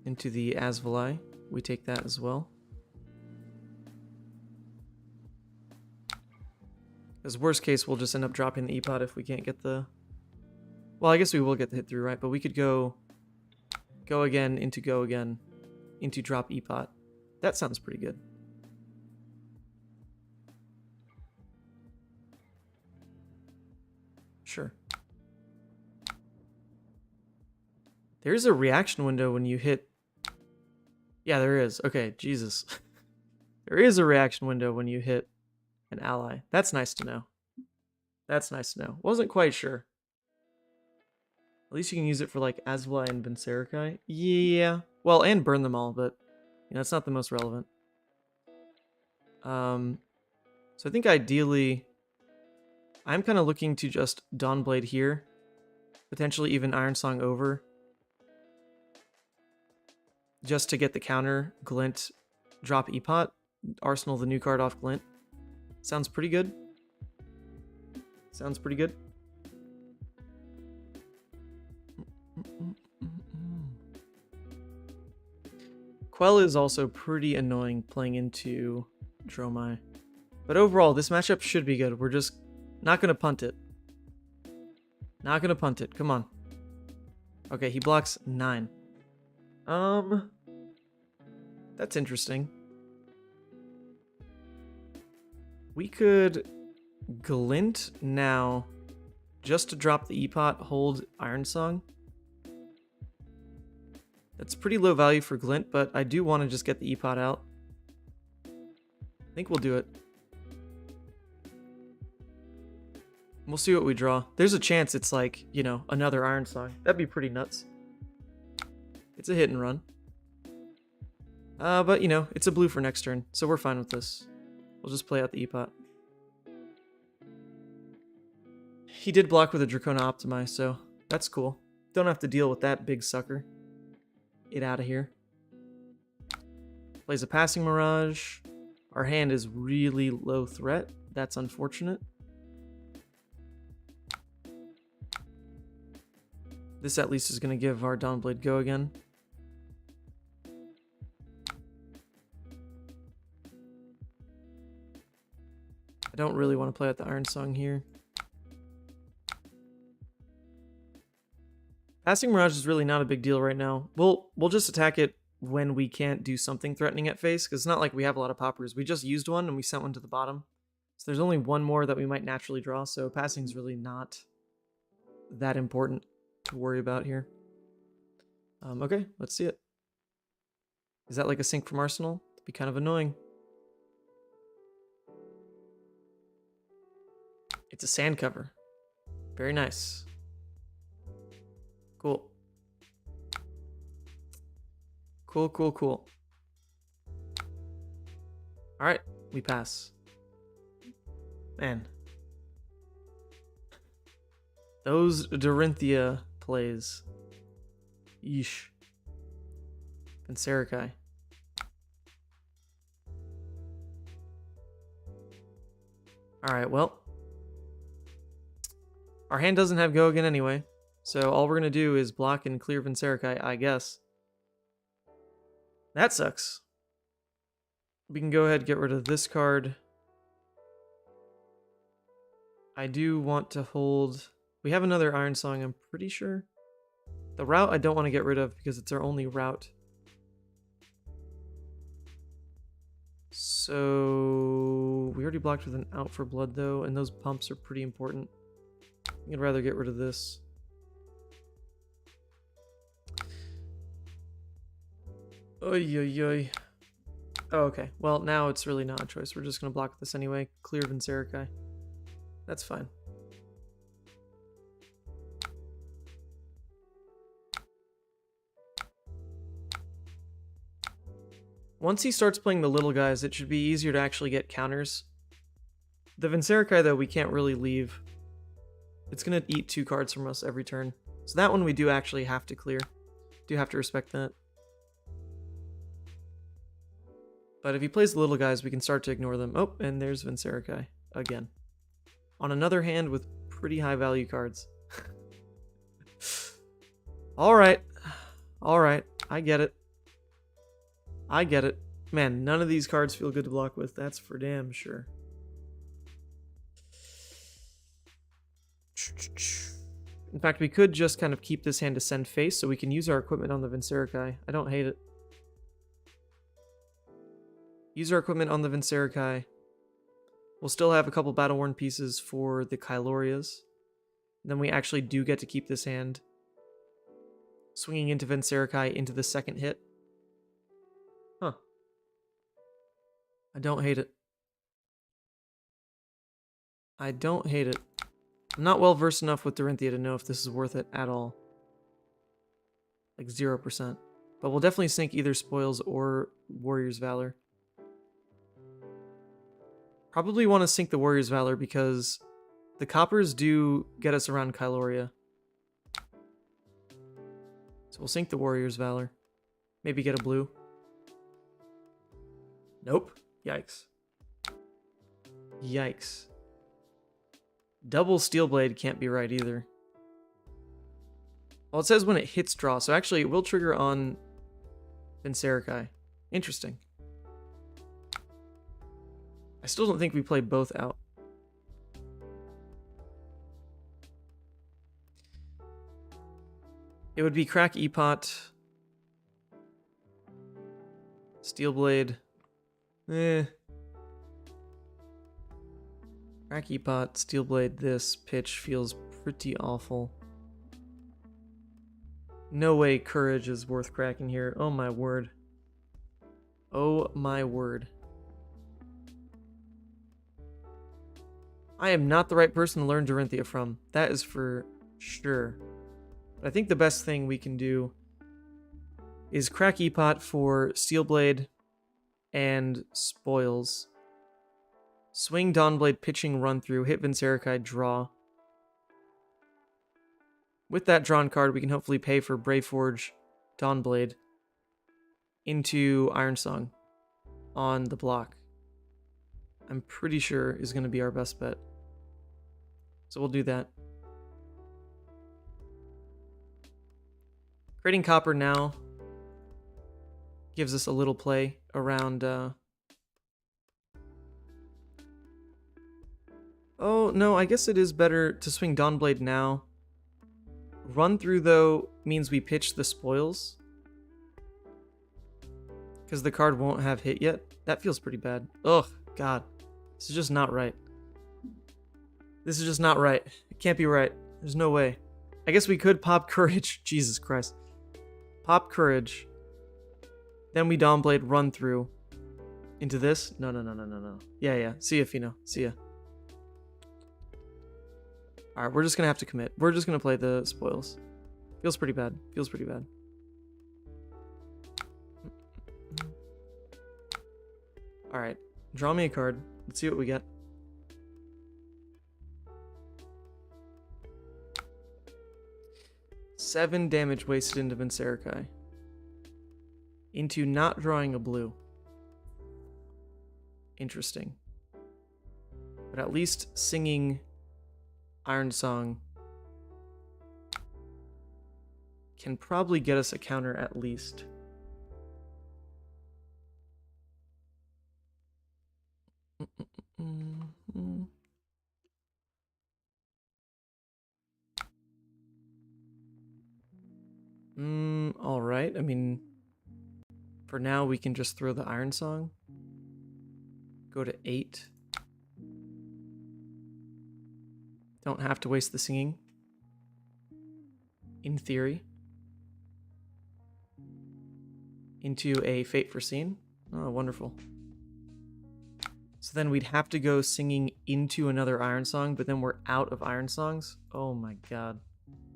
Into the Asvali. We take that as well. As worst case, we'll just end up dropping the E-Pot if we can't get the... Well, I guess we will get the hit through, right? But we could go again, into drop E-Pot. That sounds pretty good. Sure. There's a reaction window when you hit... Yeah, there is. Okay, Jesus. There is a reaction window when you hit an ally. That's nice to know. That's nice to know. Wasn't quite sure. At least you can use it for like Asvali and Benserkai. Yeah. Well, and burn them all, but you know, it's not the most relevant. So I think ideally I'm kind of looking to just Dawnblade here. Potentially even Iron Song over. Just to get the counter, Glint, drop E-Pot, arsenal the new card off Glint. Sounds pretty good. Sounds pretty good. Quell is also pretty annoying playing into Dromai. But overall, this matchup should be good. We're just not going to punt it. Not going to punt it. Come on. Okay, he blocks 9. That's interesting. We could Glint now just to drop the E-Pot, hold Iron Song. That's pretty low value for Glint, but I do want to just get the E-Pot out. I think we'll do it. We'll see what we draw. There's a chance it's like, you know, another Iron Song. That'd be pretty nuts. It's a hit and run. But, you know, it's a blue for next turn, so we're fine with this. We'll just play out the E-Pot. He did block with a Dracona Optimize, so that's cool. Don't have to deal with that big sucker. Get out of here. Plays a Passing Mirage. Our hand is really low threat. That's unfortunate. This at least is going to give our Dawnblade go again. I don't really want to play out the Iron Song here. Passing Mirage is really not a big deal right now. We'll just attack it when we can't do something threatening at face, because it's not like we have a lot of poppers. We just used one and we sent one to the bottom. So there's only one more that we might naturally draw, so passing's really not that important to worry about here. Okay, let's see it. Is that like a sync from Arsenal? It'd be kind of annoying. It's a sand cover. Very nice. Cool. Cool, cool, cool. Alright, we pass. Man. Those Dorinthea plays. Yeesh. And Sarakai. Alright, well. Our hand doesn't have go again anyway. So all we're going to do is block and clear Vinserakai, I guess. That sucks. We can go ahead and get rid of this card. I do want to hold... We have another Iron Song, I'm pretty sure. The route I don't want to get rid of because it's our only route. So... We already blocked with an Out for Blood though, and those pumps are pretty important. I'd rather get rid of this. Oy, oy, oy. Oh, okay. Well, now it's really not a choice. We're just going to block this anyway. Clear Vinserakai. That's fine. Once he starts playing the little guys, it should be easier to actually get counters. The Vinserakai, though, we can't really leave. It's going to eat 2 cards from us every turn. So that one we do actually have to clear. Do have to respect that. But if he plays the little guys, we can start to ignore them. Oh, and there's Vinserakai again. On another hand with pretty high value cards. Alright. Alright. I get it. I get it. Man, none of these cards feel good to block with. That's for damn sure. In fact, we could just kind of keep this hand to send face so we can use our equipment on the Vinserakai. I don't hate it. Use our equipment on the Vinserakai. We'll still have a couple battle-worn pieces for the Kylorias. Then we actually do get to keep this hand. Swinging into Vinserakai into the second hit. Huh. I don't hate it. I don't hate it. I'm not well versed enough with Dorinthea to know if this is worth it at all. Like 0%. But we'll definitely sink either Spoils or Warrior's Valor. Probably want to sink the Warrior's Valor because the coppers do get us around Kyloria. So we'll sink the Warrior's Valor. Maybe get a blue. Nope. Yikes. Yikes. Double Steelblade can't be right either. Well, it says when it hits draw, so actually it will trigger on Vinserakai. Interesting. I still don't think we play both out. It would be Crack Epot. Steelblade. Crack Epot, Steelblade, this pitch feels pretty awful. No way Courage is worth cracking here. Oh my word. Oh my word. I am not the right person to learn Dorinthea from. That is for sure. But I think the best thing we can do is Crack Epot for Steelblade and Spoils. Swing Dawnblade, pitching run through, hit Vinserakai, draw. With that drawn card, we can hopefully pay for Braveforge, Dawnblade into Ironsong on the block. I'm pretty sure is going to be our best bet. So we'll do that. Creating copper now gives us a little play around no, I guess it is better to swing Dawnblade now. Run through, though, means we pitch the spoils. Because the card won't have hit yet. That feels pretty bad. Ugh, God. This is just not right. This is just not right. It can't be right. There's no way. I guess we could pop Courage. Jesus Christ. Pop Courage. Then we Dawnblade, run through. Into this? No. Yeah. See ya, Fino. See ya. Alright, we're just gonna have to commit. We're just gonna play the spoils. Feels pretty bad. Feels pretty bad. Alright. Draw me a card. Let's see what we get. Seven damage wasted into Vincerikai. Into not drawing a blue. Interesting. But at least singing Iron Song can probably get us a counter at least. All right. I mean, for now we can just throw the Iron Song. Go to 8. Don't have to waste the singing. In theory. Into a Fate Foreseen. Oh, wonderful. So then we'd have to go singing into another Iron Song, but then we're out of Iron Songs. Oh my god.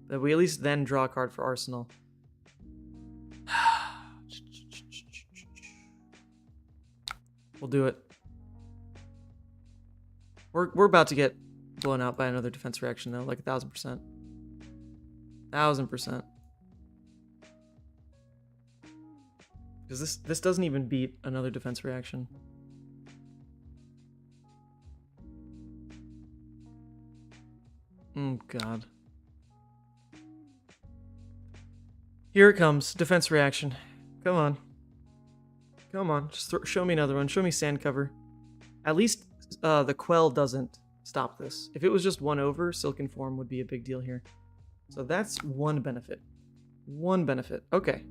But we at least then draw a card for Arsenal. We'll do it. We're about to get blown out by another defense reaction though, like 1000%. 1000%. Because this doesn't even beat another defense reaction. Oh god. Here it comes, defense reaction. Come on. Come on, just show me another one. Show me sand cover. At least the Quell doesn't stop this. If it was just 1 over, Silken Form would be a big deal here. So that's one benefit. One benefit. Okay.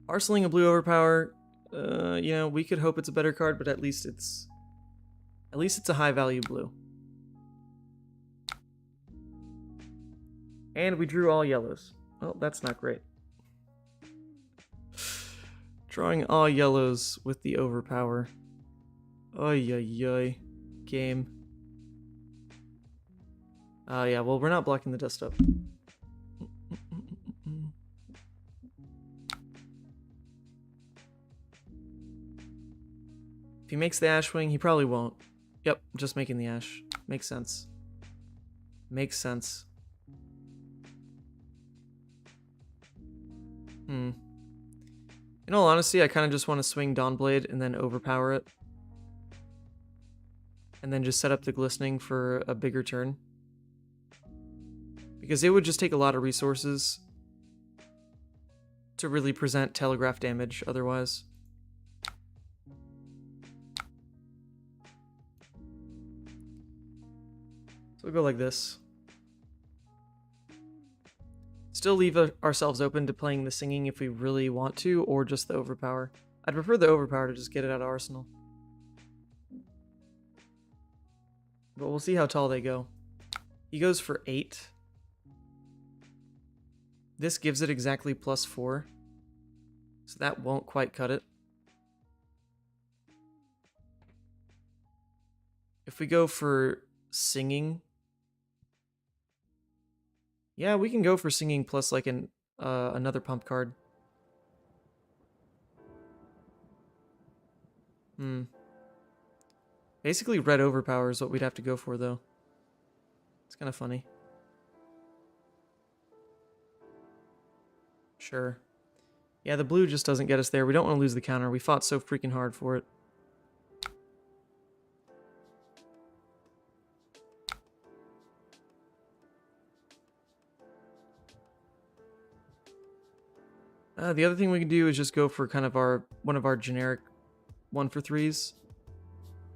Arseling a blue overpower. You know, we could hope it's a better card, but at least it's a high value blue. And we drew all yellows. Well, that's not great. Drawing all yellows with the overpower. Oy. Game. Yeah, well, we're not blocking the dust up. If he makes the Ashwing, he probably won't. Yep, just making the Ash. Makes sense. Makes sense. In all honesty, I kind of just want to swing Dawnblade and then overpower it. And then just set up the Glistening for a bigger turn. Because it would just take a lot of resources to really present Telegraph damage otherwise. So we'll go like this. Still leave ourselves open to playing the singing if we really want to, or just the overpower. I'd prefer the overpower to just get it out of Arsenal. But we'll see how tall they go. He goes for 8. This gives it exactly +4. So that won't quite cut it. If we go for singing... Yeah, we can go for singing plus like another pump card. Basically red overpower is what we'd have to go for though. It's kind of funny. Sure. Yeah, the blue just doesn't get us there. We don't want to lose the counter. We fought so freaking hard for it. The other thing we can do is just go for kind of one of our generic 1-for-3s.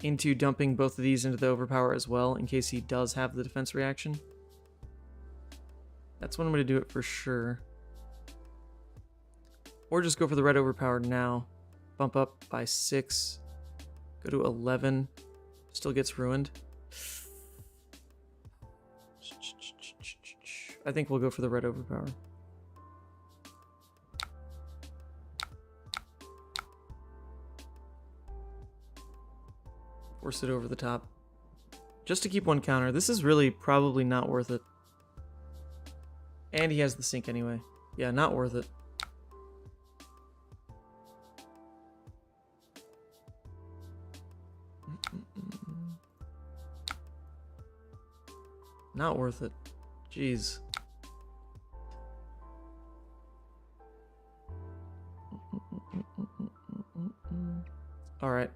into dumping both of these into the overpower as well, in case he does have the defense reaction. That's when I'm going to do it for sure. Or just go for the red overpower now. Bump up by 6. Go to 11. Still gets ruined. I think we'll go for the red overpower. Force it over the top. Just to keep one counter. This is really probably not worth it. And he has the sync anyway. Yeah, not worth it. Not worth it. Jeez. Alright.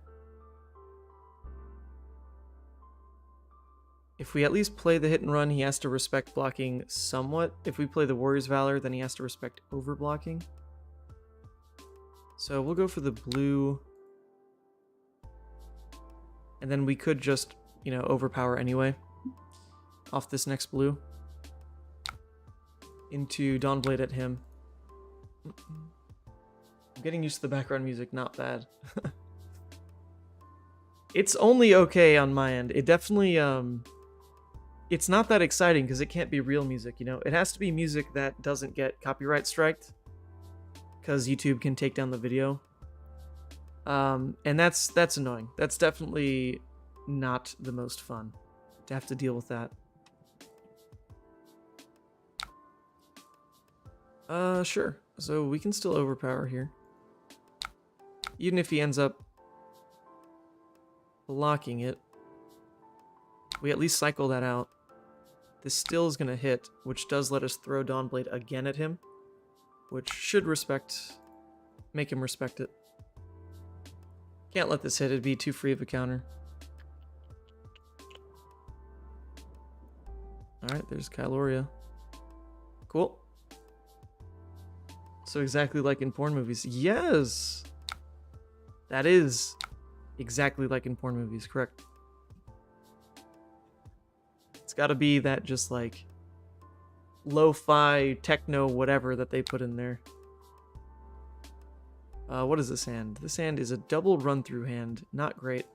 If we at least play the hit and run, he has to respect blocking somewhat. If we play the Warrior's Valor, then he has to respect over blocking. So we'll go for the blue. And then we could just, you know, overpower anyway. Off this next blue. Into Dawnblade at him. I'm getting used to the background music, not bad. It's only okay on my end. It definitely, it's not that exciting because it can't be real music, you know? It has to be music that doesn't get copyright striked, because YouTube can take down the video. And that's annoying. That's definitely not the most fun to have to deal with that. Sure. So we can still overpower here. Even if he ends up blocking it, we at least cycle that out. This still is going to hit, which does let us throw Dawnblade again at him, which should make him respect it. Can't let this hit, it'd be too free of a counter. Alright, there's Kyloria. Cool. So exactly like in porn movies. Yes! That is exactly like in porn movies, correct. It's gotta be that just like lo-fi, techno, whatever that they put in there. What is this hand? This hand is a double run-through hand. Not great.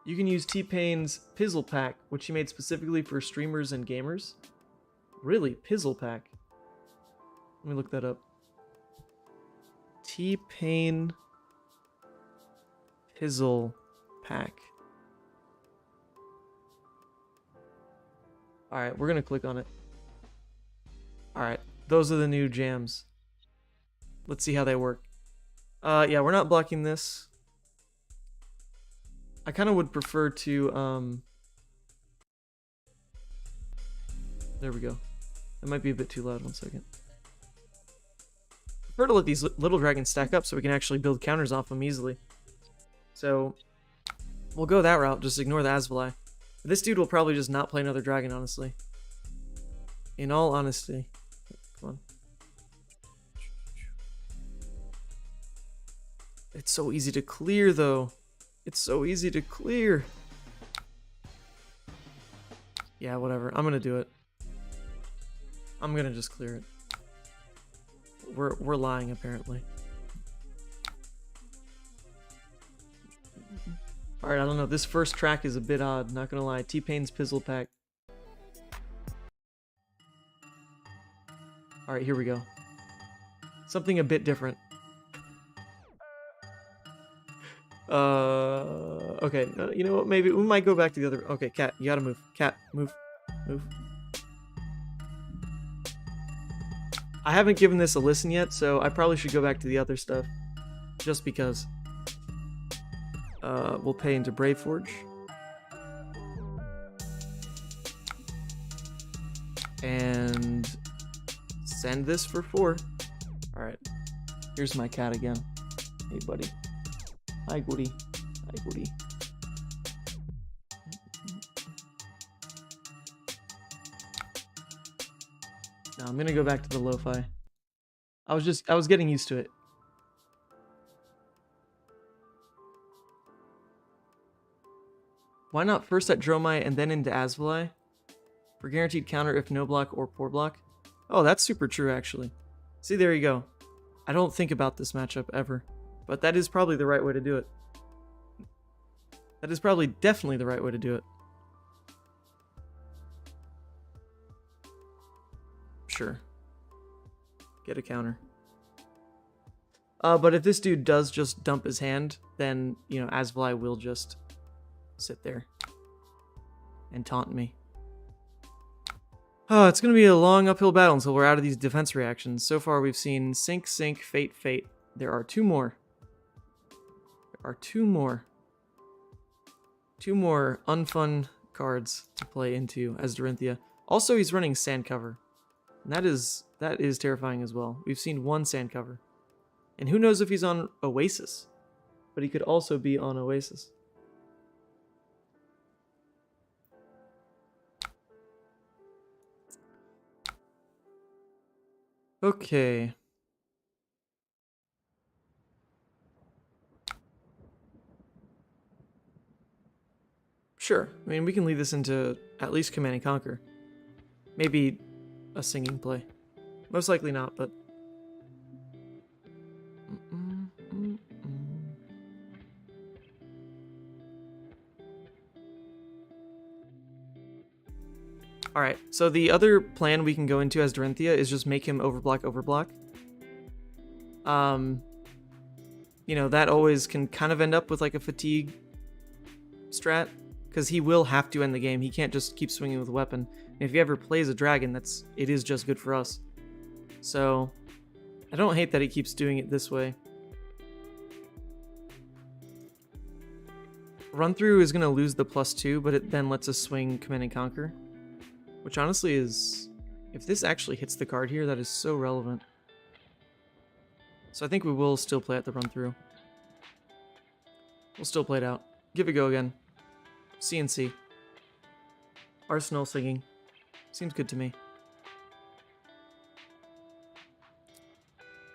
You can use T-Pain's Pizzle Pack, which he made specifically for streamers and gamers. Really? Pizzle Pack? Let me look that up. T-Pain Pizzle Pack. Alright, we're gonna click on it. Alright, those are the new jams. Let's see how they work. Yeah, we're not blocking this. I kind of would prefer to, there we go. That might be a bit too loud, 1 second. Prefer to let these little dragons stack up so we can actually build counters off them easily. So, we'll go that route, just ignore the Asvali. This dude will probably just not play another dragon, honestly. In all honesty. Come on. It's so easy to clear, though. It's so easy to clear. Yeah, whatever. I'm gonna do it. I'm gonna just clear it. We're lying, apparently. Alright, I don't know. This first track is a bit odd, not gonna lie. T-Pain's Pizzle Pack. Alright, here we go. Something a bit different. Okay, you know what, maybe we might go back to the other. Okay, cat, you gotta move. Cat, move. Move. I haven't given this a listen yet, so I probably should go back to the other stuff. Just because. We'll pay into Braveforge. And send this for 4. Alright. Here's my cat again. Hey, buddy. Hi, Goody. Hi, Goody. Now I'm gonna go back to the lo-fi. I was getting used to it. Why not first at Dromai and then into Asvali? For guaranteed counter if no block or poor block. Oh, that's super true, actually. See, there you go. I don't think about this matchup ever. But that is probably the right way to do it. That is probably definitely the right way to do it. Sure. Get a counter. But if this dude does just dump his hand, then, you know, Asvali will just sit there and taunt me. Oh, it's going to be a long uphill battle until we're out of these defense reactions. So far, we've seen Sink, Sink, Fate, Fate. There are two more. There are two more. Two more unfun cards to play into as Dorinthea. Also, he's running Sand Cover. And that is terrifying as well. We've seen one Sand Cover. And who knows if he's on Oasis. But he could also be on Oasis. Okay. Sure. I mean, we can lead this into at least Command and Conquer. Maybe a singing play. Most likely not, but... Alright, so the other plan we can go into as Dorinthea is just make him overblock. You know, that always can kind of end up with like a fatigue strat, because he will have to end the game. He can't just keep swinging with a weapon. And if he ever plays a dragon, it is just good for us. So, I don't hate that he keeps doing it this way. Run through is going to lose the +2, but it then lets us swing Command and Conquer. Which honestly is, if this actually hits the card here, that is so relevant. So I think we will still play at the run through. We'll still play it out. Give it a go again. CNC. Arsenal singing. Seems good to me.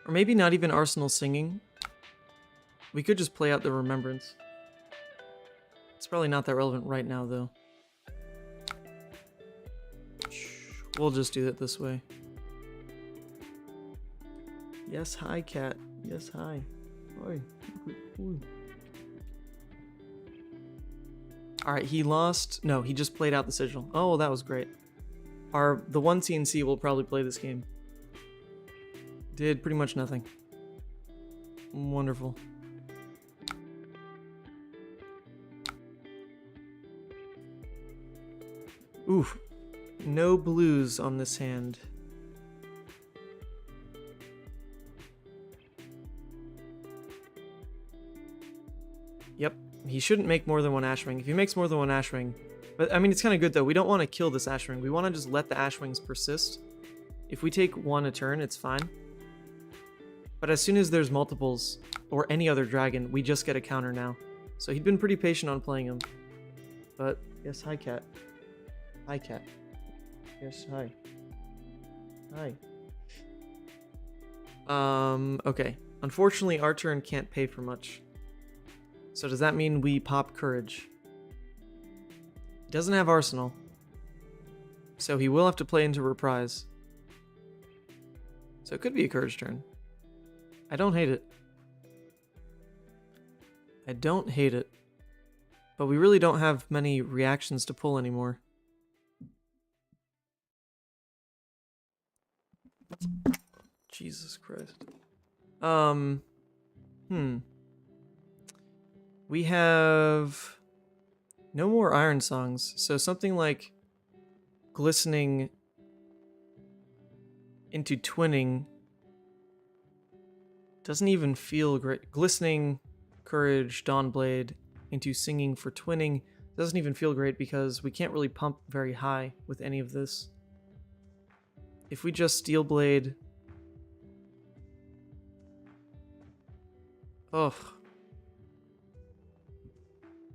Or maybe not even Arsenal singing. We could just play out the Remembrance. It's probably not that relevant right now, though. We'll just do it this way. Yes, hi, cat. Yes, hi. Oi. Alright, he lost. No, he just played out the sigil. Oh, well, that was great. The one CNC will probably play this game. Did pretty much nothing. Wonderful. Oof. No blues on this hand. Yep, he shouldn't make more than one Ashwing. If he makes more than one Ashwing... But, I mean, it's kind of good, though. We don't want to kill this Ashwing. We want to just let the Ashwings persist. If we take one a turn, it's fine. But as soon as there's multiples, or any other dragon, we just get a counter now. So he'd been pretty patient on playing him. But, yes, hi, cat. Hi, cat. Yes, hi. Hi. Okay. Unfortunately, our turn can't pay for much. So does that mean we pop Courage? He doesn't have Arsenal. So he will have to play into Reprise. So it could be a Courage turn. I don't hate it. I don't hate it. But we really don't have many reactions to pull anymore. Jesus Christ. We have no more Iron Songs, so something like Glistening into Twinning doesn't even feel great. Glistening, Courage, Dawnblade into Singing for Twinning doesn't even feel great because we can't really pump very high with any of this. If we just Steel Blade... Ugh.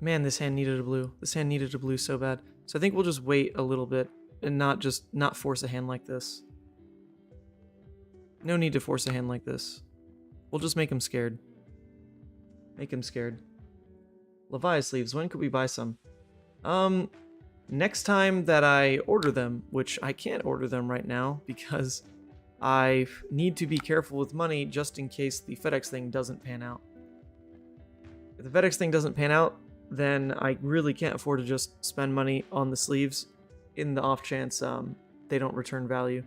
Man, this hand needed a blue. This hand needed a blue so bad. So I think we'll just wait a little bit and not force a hand like this. No need to force a hand like this. We'll just make him scared. Make him scared. Levia sleeves. When could we buy some? Next time that I order them, which I can't order them right now because I need to be careful with money just in case the FedEx thing doesn't pan out. If the FedEx thing doesn't pan out, then I really can't afford to just spend money on the sleeves in the off chance they don't return value.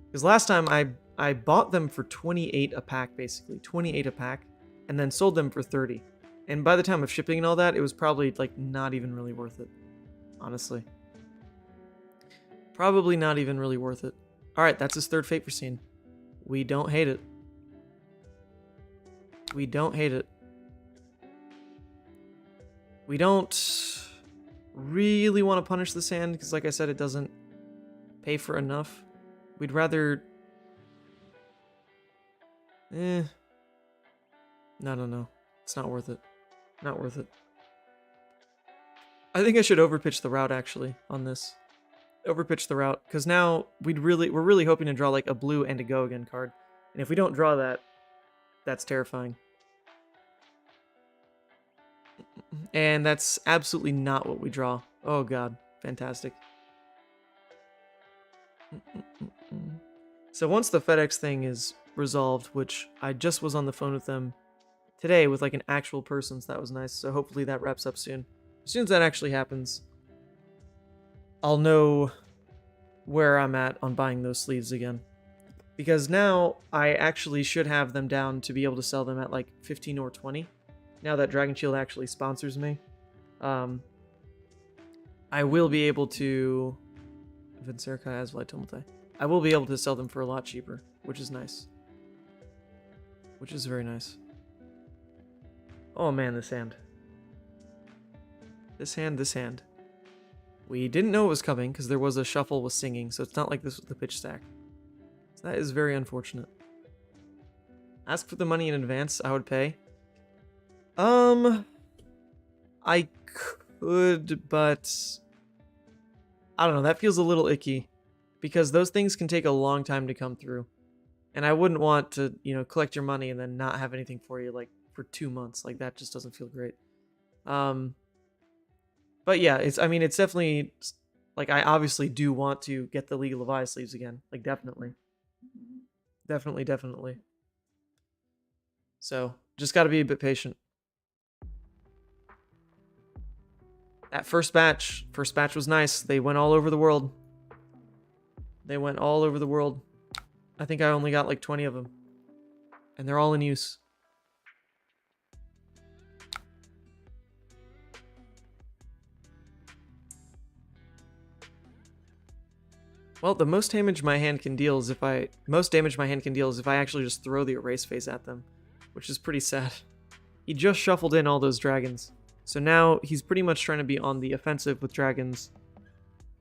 Because last time I bought them for 28 a pack, basically. 28 a pack, and then sold them for 30. And by the time of shipping and all that, it was probably like not even really worth it. Honestly. Probably not even really worth it. Alright, that's his third Fate Foreseen. We don't hate it. We don't hate it. We don't really want to punish this hand, because like I said, it doesn't pay for enough. We'd rather... No. It's not worth it. Not worth it. I think I should overpitch the route, actually, on this. Overpitch the route, because now we're really hoping to draw like a blue and a go again card. And if we don't draw that, that's terrifying. And that's absolutely not what we draw. Oh god, fantastic. So once the FedEx thing is resolved, which I just was on the phone with them today with like an actual person, so that was nice. So hopefully that wraps up soon. As soon as that actually happens, I'll know where I'm at on buying those sleeves again. Because now I actually should have them down to be able to sell them at like 15 or 20. Now that Dragon Shield actually sponsors me. I will be able to... Vincerica has Vlightumulti. I will be able to sell them for a lot cheaper, which is nice. Which is very nice. Oh man, this hand. This hand. We didn't know it was coming because there was a shuffle with singing, so it's not like this was the pitch stack. So that is very unfortunate. Ask for the money in advance, I would pay. I could, but I don't know, that feels a little icky because those things can take a long time to come through. And I wouldn't want to, you know, collect your money and then not have anything for you like for 2 months. Like that just doesn't feel great. But yeah, it's definitely, like, I obviously do want to get the League of Levia sleeves again. Like, definitely. Definitely. So, just gotta be a bit patient. That first batch was nice. They went all over the world. I think I only got like 20 of them. And they're all in use. Well, the most damage my hand can deal is if I actually just throw the erase phase at them, which is pretty sad. He just shuffled in all those dragons. So now he's pretty much trying to be on the offensive with dragons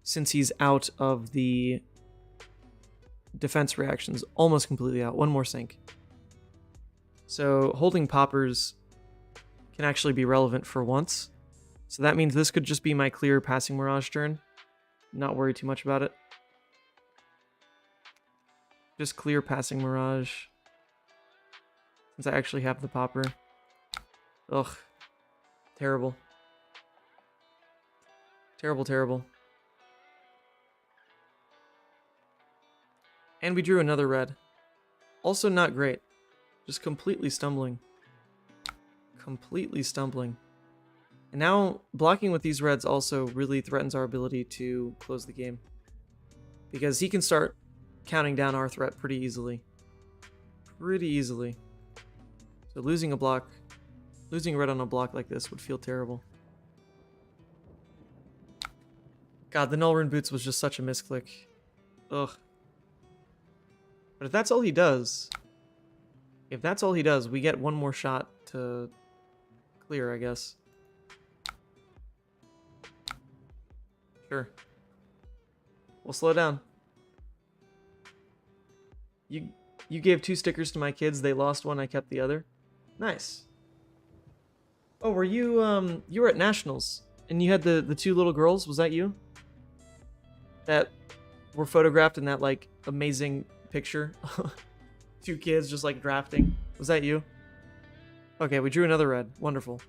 since he's out of the defense reactions, almost completely out. One more sync. So holding poppers can actually be relevant for once. So that means this could just be my clear passing Mirage turn. Not worry too much about it. Just clear passing Mirage. Since I actually have the popper. Ugh. Terrible. Terrible. And we drew another red. Also not great. Just completely stumbling. And now, blocking with these reds also really threatens our ability to close the game. Because he can start counting down our threat pretty easily. So losing red on a block like this would feel terrible. God, the Null Rune Boots was just such a misclick. Ugh. But if that's all he does, we get one more shot to clear, I guess. Sure. We'll slow down. You gave 2 stickers to my kids. They lost one. I kept the other. Nice. Oh, were you you were at Nationals and you had the 2 little girls? Was that you? That were photographed in that like amazing picture. 2 kids just like drafting. Was that you? Okay, we drew another red. Wonderful.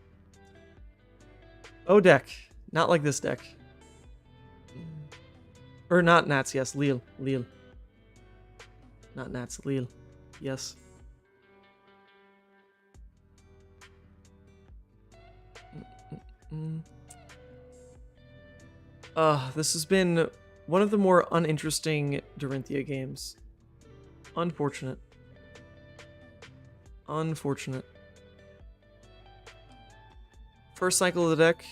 O deck. Not like this deck. Or not Nats, yes. Lille. Lille. Not Nats, Lille. Yes. This has been one of the more uninteresting Dorinthea games. Unfortunate. Unfortunate. First cycle of the deck,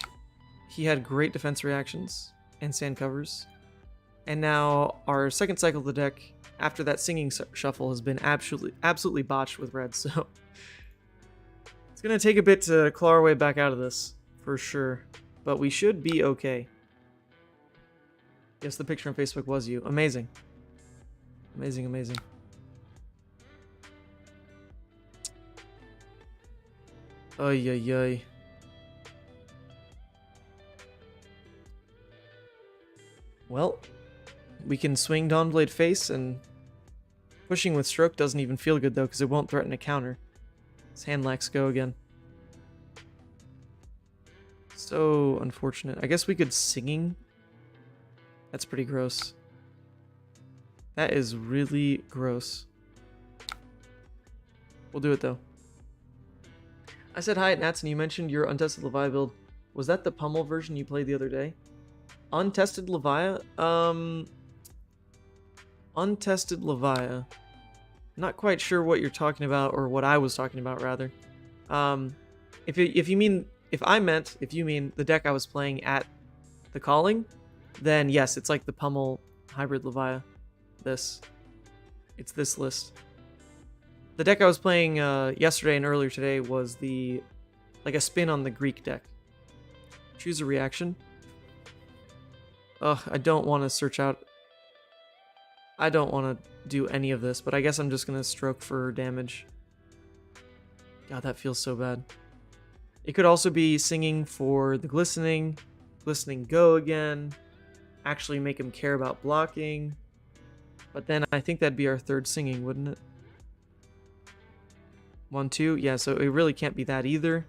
he had great defense reactions and sand covers. And now our second cycle of the deck, after that singing shuffle, has been absolutely botched with red. So it's going to take a bit to claw our way back out of this, for sure. But we should be okay. Yes, the picture on Facebook was you. Amazing. Amazing, amazing. Ay, ay, ay. Well, we can swing Dawnblade face, and pushing with stroke doesn't even feel good though, because it won't threaten a counter. His hand lacks go again. So unfortunate. I guess we could singing. That's pretty gross. That is really gross. We'll do it though. I said hi at Nats and you mentioned your untested Levia build. Was that the pummel version you played the other day? Untested Levia? Untested Levia. Not quite sure what you're talking about, or what I was talking about rather. If you mean the deck I was playing at the calling, then yes, it's like the pummel hybrid Levia. It's this list. The deck I was playing yesterday and earlier today was like a spin on the Greek deck. Choose a reaction. Ugh, I don't want to search out. I don't want to do any of this, but I guess I'm just going to stroke for damage. God, that feels so bad. It could also be singing for the glistening go again, actually make him care about blocking. But then I think that'd be our third singing, wouldn't it? 1, 2, yeah, so it really can't be that either.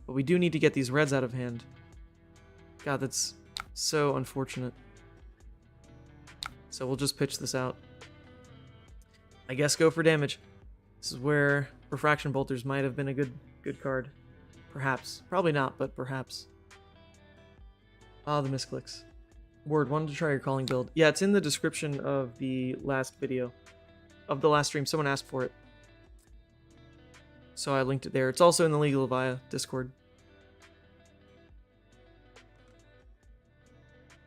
But we do need to get these reds out of hand. God, that's so unfortunate. So we'll just pitch this out. I guess go for damage. This is where Refraction Bolters might have been a good card. Perhaps. Probably not, but perhaps. Ah, the misclicks. Word, wanted to try your calling build. Yeah, it's in the description of the last video. Of the last stream. Someone asked for it. So I linked it there. It's also in the Legal Levia Discord.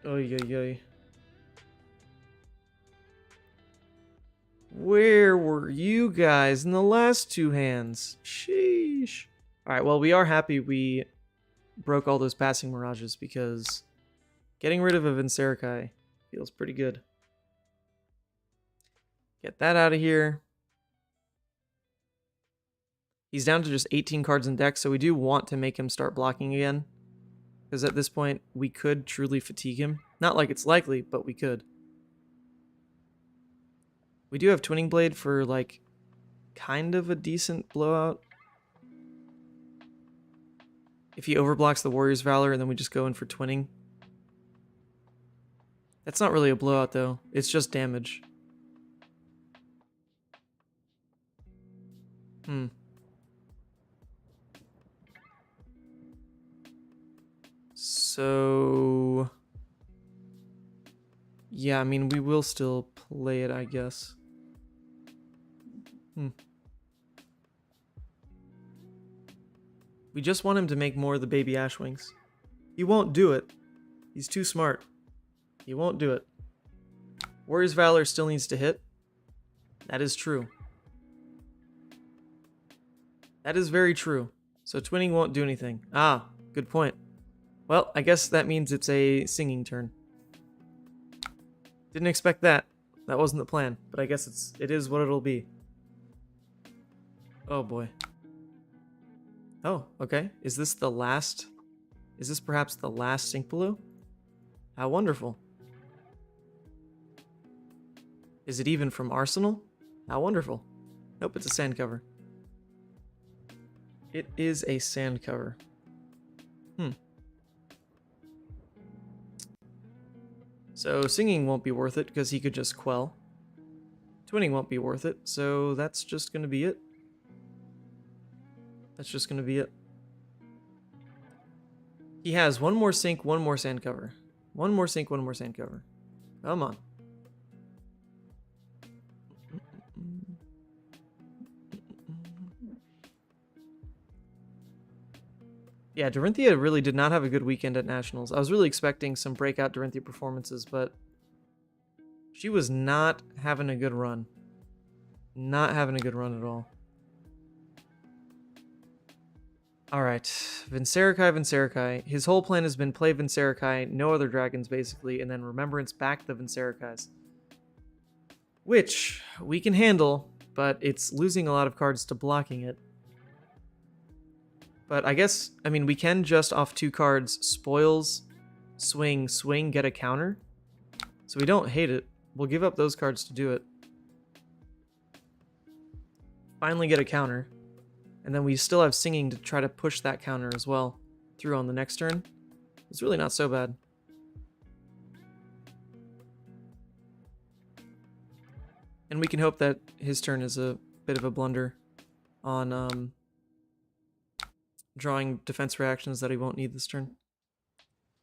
Oy, oy, oy. Where were you guys in the last two hands? Sheesh. Alright, well, we are happy we broke all those passing mirages, because getting rid of a Vincerikai feels pretty good. Get that out of here. He's down to just 18 cards in deck, so we do want to make him start blocking again. Because at this point, we could truly fatigue him. Not like it's likely, but we could. We do have Twinning Blade for, like, kind of a decent blowout. If he overblocks the Warrior's Valor and then we just go in for Twinning. That's not really a blowout, though. It's just damage. So yeah, I mean, we will still play it, I guess. We just want him to make more of the baby Ashwings. He won't do it. He's too smart. He won't do it. Warrior's Valor still needs to hit. That is true. That is very true. So Twinning won't do anything. Ah, good point. Well, I guess that means it's a singing turn. Didn't expect that. That wasn't the plan, but I guess it is what it'll be. Oh boy. Oh, okay. Is this the last? Is this perhaps the last Sync Blue? How wonderful. Is it even from Arsenal? How wonderful. Nope, it's a sand cover. It is a sand cover. So singing won't be worth it because he could just quell. Twinning won't be worth it, so that's just going to be it. That's just going to be it. He has one more sink, one more sand cover. One more sink, one more sand cover. Come on. Yeah, Dorinthea really did not have a good weekend at Nationals. I was really expecting some breakout Dorinthea performances, but she was not having a good run. Not having a good run at all. Alright, Vincerikai. His whole plan has been play Vincerikai, no other dragons basically, and then Remembrance back the Vincerikais. Which we can handle, but it's losing a lot of cards to blocking it. But I guess, I mean, we can just off 2 cards, spoils, swing, get a counter. So we don't hate it. We'll give up those cards to do it. Finally get a counter. And then we still have singing to try to push that counter as well through on the next turn. It's really not so bad. And we can hope that his turn is a bit of a blunder on drawing defense reactions that he won't need this turn.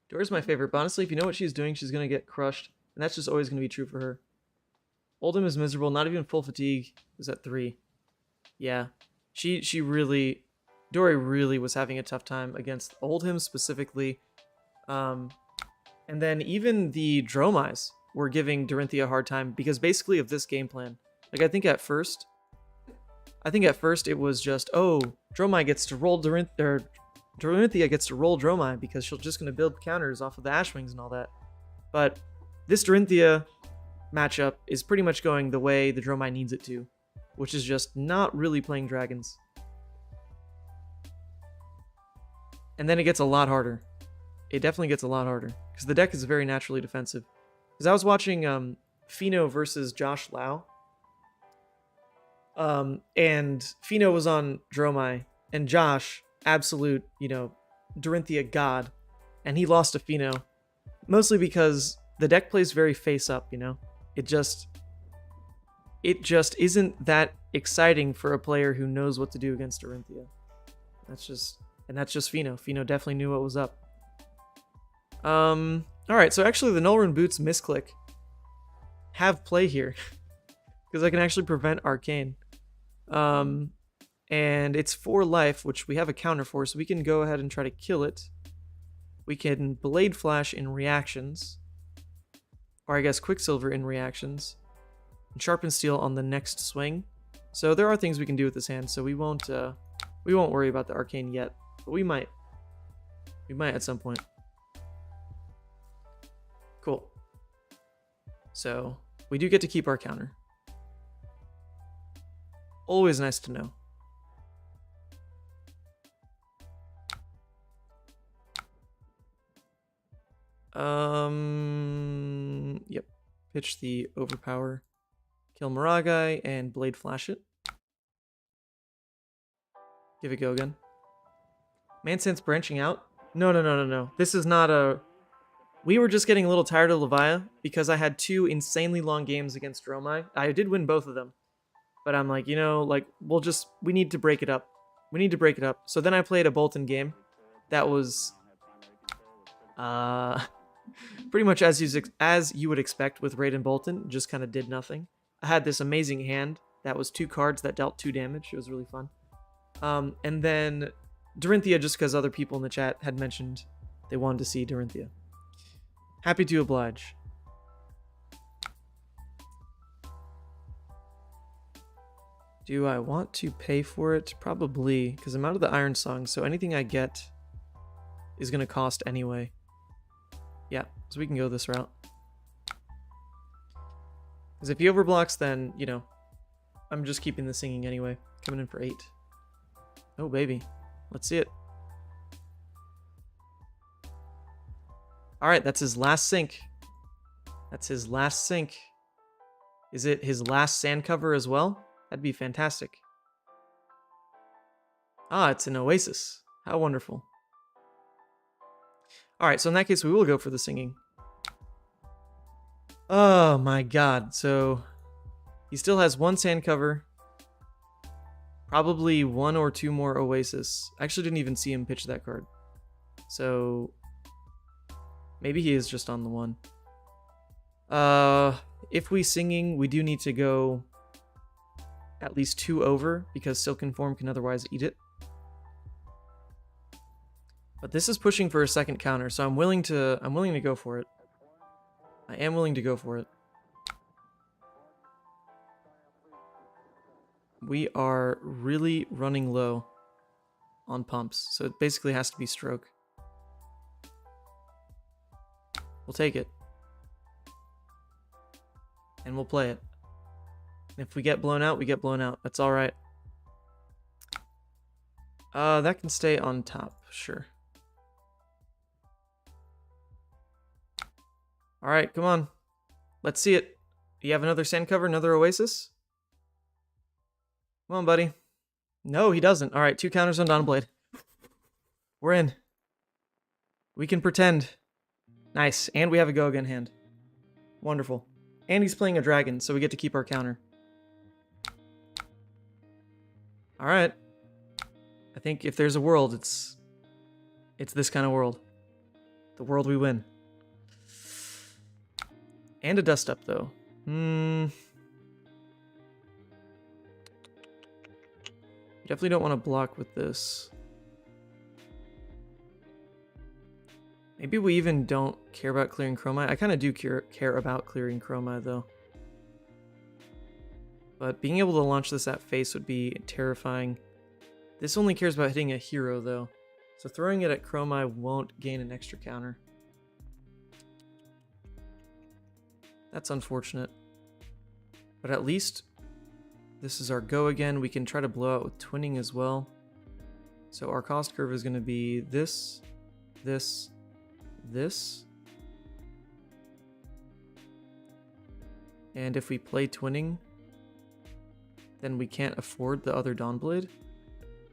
Dora's my favorite, but honestly, if you know what she's doing, she's going to get crushed. And that's just always going to be true for her. Oldhim is miserable, not even full fatigue. Was at 3. Yeah. She really... Dory really was having a tough time against Oldhim specifically. And then even the Dromais were giving Dorinthea a hard time because basically of this game plan. Like, I think at first it was just, oh, Dromai gets to roll Dorinthea gets to roll Dromai because she's just going to build counters off of the Ashwings and all that. But this Dorinthea matchup is pretty much going the way the Dromai needs it to, which is just not really playing dragons. And then it gets a lot harder. It definitely gets a lot harder because the deck is very naturally defensive. Because I was watching Fino versus Josh Lau. And Fino was on Dromai, and Josh, absolute, Dorinthea god, and he lost to Fino, mostly because the deck plays very face up, It just isn't that exciting for a player who knows what to do against Dorinthea. That's just Fino. Fino definitely knew what was up. Alright, so actually the Nullrune Boots misclick have play here. Because I can actually prevent Arcane. And it's 4 life, which we have a counter for, so we can go ahead and try to kill it. We can Blade Flash in reactions. Or I guess Quicksilver in reactions. And Sharpen Steel on the next swing. So there are things we can do with this hand, so we won't worry about the Arcane yet. But we might. We might at some point. Cool. So we do get to keep our counter. Always nice to know. Yep. Pitch the Overpower. Kill Miragai and Blade Flash it. Give it go again. Mansense branching out? No. This is not a... We were just getting a little tired of Levia because I had 2 insanely long games against Dromai. I did win both of them. But I'm like, we need to break it up. We need to break it up. So then I played a Boltyn game. That was pretty much as you would expect with Raiden Boltyn. Just kind of did nothing. I had this amazing hand that was 2 cards that dealt 2 damage. It was really fun. And then Dorinthea, just because other people in the chat had mentioned they wanted to see Dorinthea. Happy to oblige. Do I want to pay for it? Probably, because I'm out of the Iron Song, so anything I get is going to cost anyway. Yeah, so we can go this route. Because if he overblocks, then, I'm just keeping the singing anyway. Coming in for 8. Oh, baby. Let's see it. Alright, that's his last sink. That's his last sink. Is it his last sand cover as well? That'd be fantastic. Ah, it's an Oasis. How wonderful. Alright, so in that case, we will go for the singing. Oh my god. So he still has one sand cover. Probably one or two more Oasis. I actually didn't even see him pitch that card. So maybe he is just on the one. If we singing, we do need to go at least 2 over because Silken Form can otherwise eat it. But this is pushing for a second counter, so I'm willing to go for it. I am willing to go for it. We are really running low on pumps, so it basically has to be stroke. We'll take it. And we'll play it. And if we get blown out, we get blown out. That's alright. That can stay on top, sure. Alright, come on. Let's see it. Do you have another sand cover, another Oasis? Come on, buddy. No, he doesn't. Alright, 2 counters on Dawnblade. We're in. We can pretend. Nice. And we have a go again hand. Wonderful. And he's playing a dragon, so we get to keep our counter. Alright. I think if there's a world, it's this kind of world. The world we win. And a dust up, though. You definitely don't want to block with this. Maybe we even don't care about clearing Dromai. I kind of do care about clearing Dromai, though. But being able to launch this at face would be terrifying. This only cares about hitting a hero, though. So throwing it at Dromai won't gain an extra counter. That's unfortunate. But at least this is our go again. We can try to blow out with twinning as well. So our cost curve is going to be this, this, this. And if we play twinning, then we can't afford the other Dawnblade.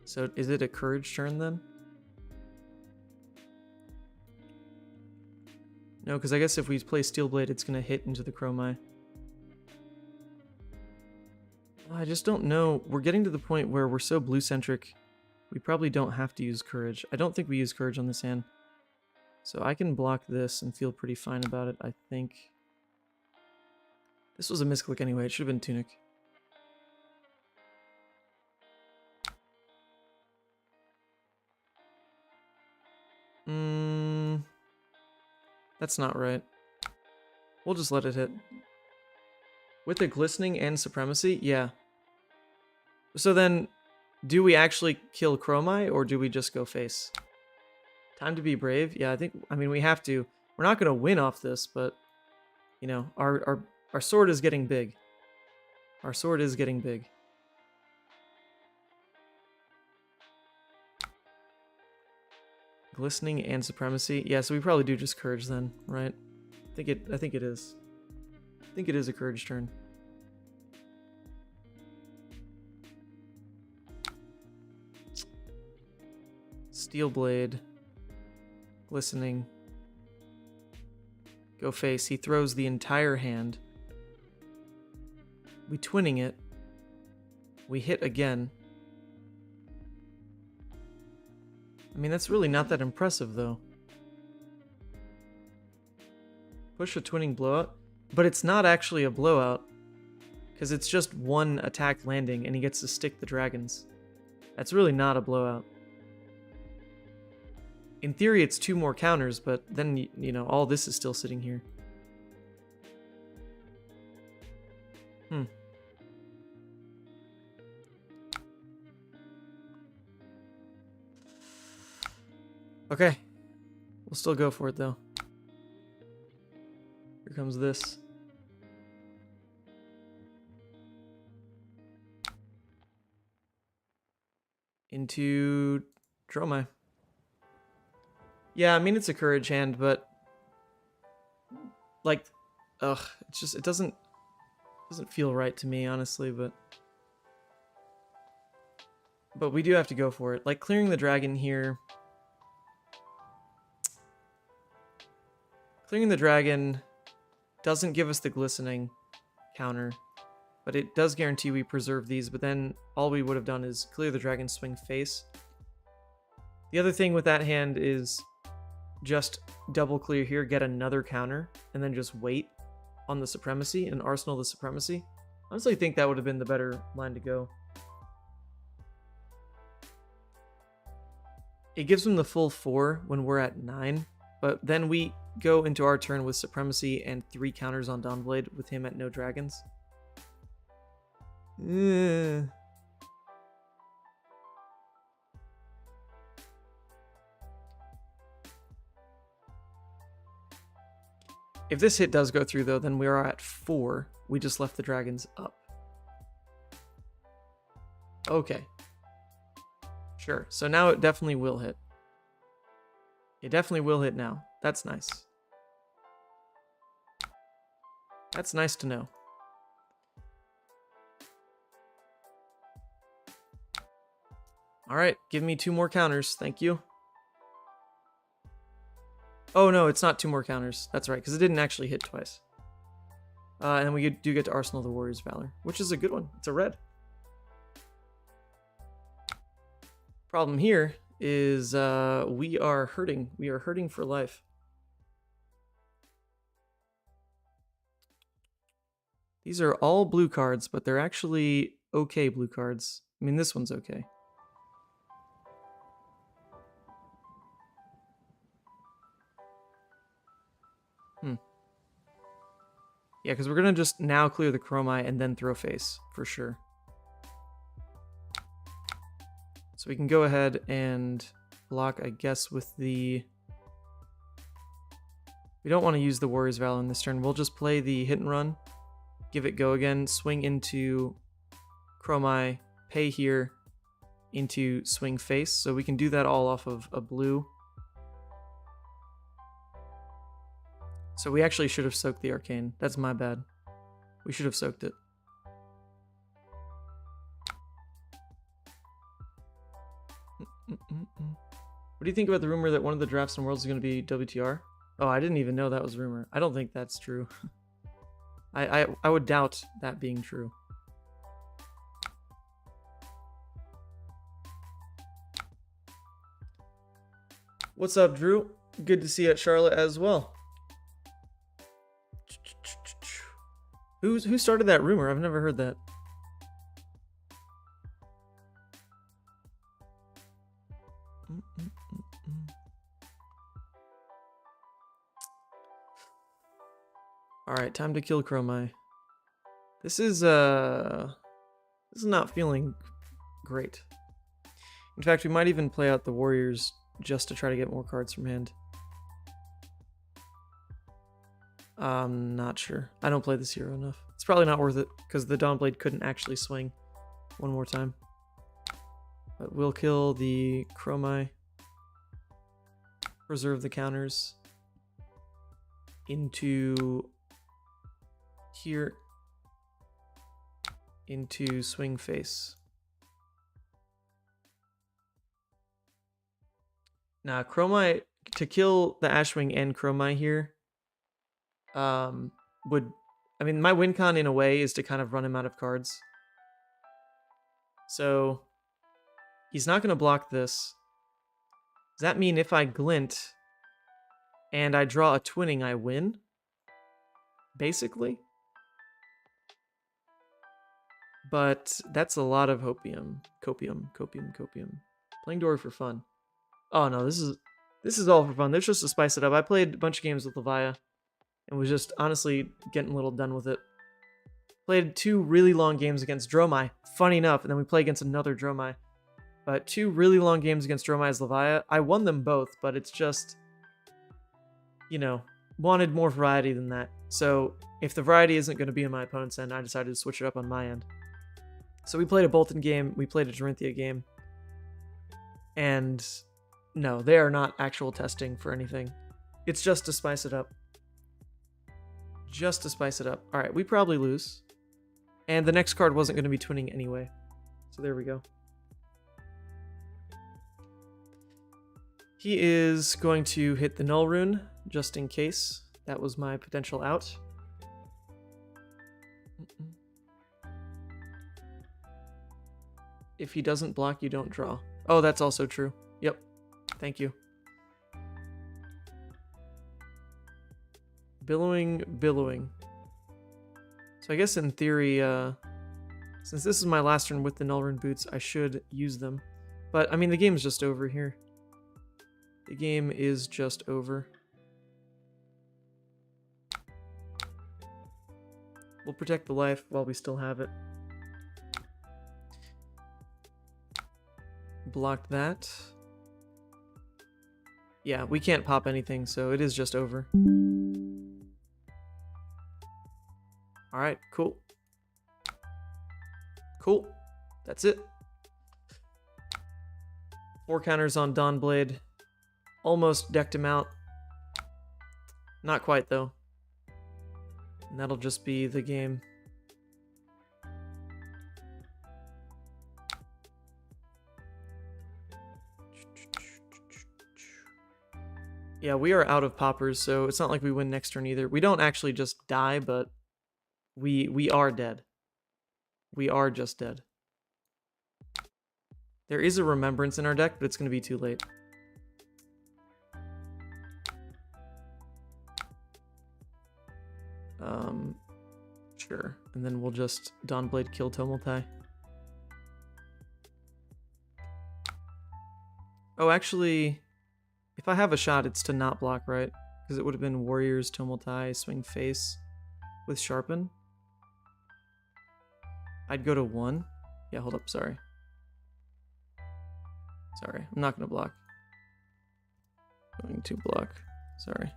So is it a courage turn then? No, because I guess if we play Steelblade, it's going to hit into the Dromai. I just don't know. We're getting to the point where we're so blue-centric, we probably don't have to use courage. I don't think we use courage on this hand. So I can block this and feel pretty fine about it, I think. This was a misclick anyway. It should have been Tunic. That's not right. We'll just let it hit. With the Glistening and Supremacy? Yeah. So then, do we actually kill Dromai, or do we just go face? Time to be brave? Yeah, I mean, we have to. We're not going to win off this, but, you know, our sword is getting big. Our sword is getting big. Glistening and Supremacy. Yeah, so we probably do just Courage then, right? I think it is. I think it is a Courage turn. Steelblade. Glistening. Go face. He throws the entire hand. We twinning it. We hit again. I mean, that's really not that impressive, though. Push a twinning blowout. But it's not actually a blowout. Because it's just one attack landing, and he gets to stick the dragons. That's really not a blowout. In theory, it's 2 more counters, but then, you know, all this is still sitting here. Okay. We'll still go for it, though. Here comes this. Into Dromai. Yeah, I mean, it's a courage hand, but like, it's just, it doesn't feel right to me, honestly, but we do have to go for it. Like, clearing the dragon here. Clearing the dragon doesn't give us the glistening counter, but it does guarantee we preserve these, but then all we would have done is clear the dragon, swing face. The other thing with that hand is just double clear here, get another counter, and then just wait on the supremacy and arsenal the supremacy. I honestly think that would have been the better line to go. It gives him the full 4 when we're at 9, but then we go into our turn with supremacy and 3 counters on Dawnblade with him at no dragons. If this hit does go through, though, then we are at 4. We just left the dragons up. Okay. Sure. So now it definitely will hit. It definitely will hit now. That's nice. That's nice to know. All right. Give me 2 more counters. Thank you. Oh, no, it's not 2 more counters. That's right, because it didn't actually hit twice. And then we do get to Arsenal the Warrior's Valor, which is a good one. It's a red. Problem here is we are hurting. We are hurting for life. These are all blue cards, but they're actually okay blue cards. I mean, this one's okay. Yeah, because we're going to just now clear the Dromai and then throw face, for sure. So we can go ahead and block, I guess, with the... We don't want to use the Warrior's Valor in this turn. We'll just play the hit and run, give it go again, swing into Dromai, pay here, into swing face. So we can do that all off of a blue. So we actually should have soaked the Arcane. That's my bad. We should have soaked it. What do you think about the rumor that one of the drafts in Worlds is going to be WTR? Oh, I didn't even know that was a rumor. I don't think that's true. I would doubt that being true. What's up, Drew? Good to see you at Charlotte as well. Who started that rumor? I've never heard that. All right, time to kill Dromai. This is not feeling great. In fact, we might even play out the Warriors just to try to get more cards from hand. I'm not sure. I don't play this hero enough. It's probably not worth it because the Dawnblade couldn't actually swing one more time. But we'll kill the Dromai. Preserve the counters. Into here. Into swing face. Now, Dromai, to kill the Ashwing and Dromai here, I mean, my win con in a way is to kind of run him out of cards. So he's not going to block this. Does that mean if I glint and I draw a twinning, I win? Basically. But that's a lot of hopium. Copium. Playing Dory for fun. Oh no, this is all for fun. There's just to spice it up. I played a bunch of games with Levia and was just honestly getting a little done with it. Played 2 really long games against Dromai, funny enough, and then we play against another Dromai. But 2 really long games against Dromai as Levia. I won them both, but it's just, you know, wanted more variety than that. So if the variety isn't going to be in my opponent's end, I decided to switch it up on my end. So we played a Boltyn game, we played a Dorinthea game, and no, they are not actual testing for anything. It's just to spice it up. Just to spice it up. All right, we probably lose. And the next card wasn't going to be twinning anyway. So there we go. He is going to hit the Null Rune, just in case. That was my potential out. If he doesn't block, you don't draw. Oh, that's also true. Yep. Thank you. Billowing, billowing. So I guess in theory, since this is my last turn with the Nullrune boots, I should use them. But, I mean, the game's just over here. The game is just over. We'll protect the life while we still have it. Blocked that. Yeah, we can't pop anything, so it is just over. Alright, cool. Cool. That's it. 4 counters on Dawnblade. Almost decked him out. Not quite, though. And that'll just be the game. Yeah, we are out of poppers, so it's not like we win next turn either. We don't actually just die, but we are dead. We are just dead. There is a Remembrance in our deck, but it's going to be too late. Sure. And then we'll just Dawnblade kill Tomultai. Oh, actually, if I have a shot, it's to not block, right? Because it would have been Warriors, Tomultai, swing face with Sharpen. I'd go to 1. Yeah, hold up, sorry. Sorry, I'm not going to block. Going to block. Sorry.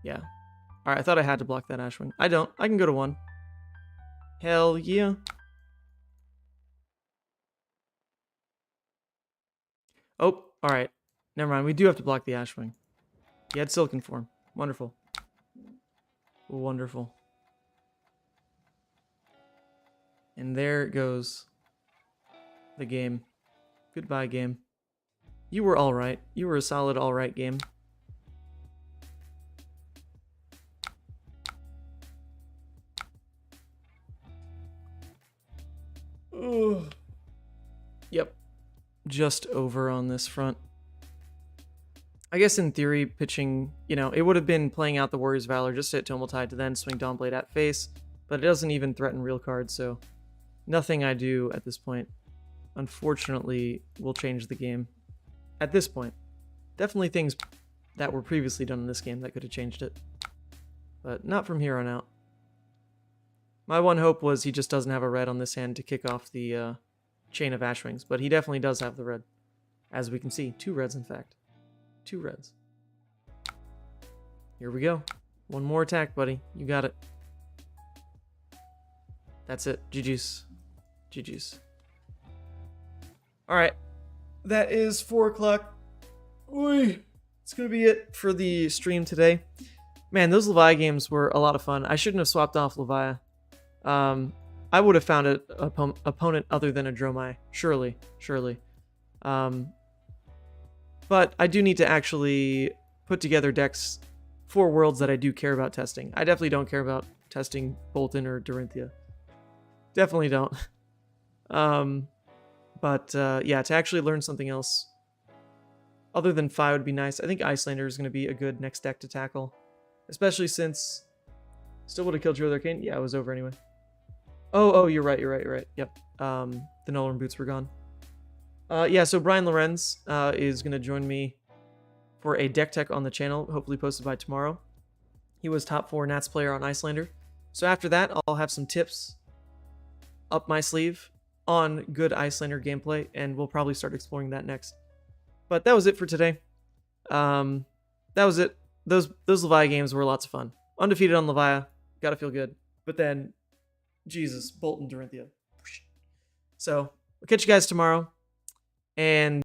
Yeah. Alright, I thought I had to block that Ashwing. I don't. I can go to 1. Hell yeah. Oh, alright. Never mind. We do have to block the Ashwing. He had Silken Form. Wonderful. Wonderful. And there goes the game. Goodbye, game. You were alright. You were a solid alright game. Ugh. Yep. Just over on this front. I guess in theory, pitching, you know, it would have been playing out the Warrior's Valor just to hit Tomultai to then swing Dawnblade at face, but it doesn't even threaten real cards, so nothing I do at this point, unfortunately, will change the game. At this point. Definitely things that were previously done in this game that could have changed it. But not from here on out. My one hope was he just doesn't have a red on this hand to kick off the chain of Ashwings, but he definitely does have the red. As we can see, 2 reds in fact. 2 reds. Here we go. One more attack, buddy. You got it. That's it. GG's. GG's. Alright. That is 4 o'clock. It's going to be it for the stream today. Man, those Levia games were a lot of fun. I shouldn't have swapped off Levia. I would have found an opponent other than a Dromai. Surely. But I do need to actually put together decks for worlds that I do care about testing. I definitely don't care about testing Boltyn or Dorinthea. Definitely don't. Yeah, to actually learn something else other than Fi would be nice. I think Icelander is going to be a good next deck to tackle. Especially since... Still would have killed your other Arcane? Yeah, it was over anyway. Oh, you're right. Yep. The Nullrune boots were gone. Yeah, so Brian Lorenz is going to join me for a deck tech on the channel, hopefully posted by tomorrow. He was top 4 Nats player on Icelander. So after that, I'll have some tips up my sleeve on good Icelander gameplay, and we'll probably start exploring that next. But that was it for today. That was it. Those Levia games were lots of fun. Undefeated on Levia. Gotta feel good. But then, Jesus, Boltyn, Dorinthea. So, we'll catch you guys tomorrow. And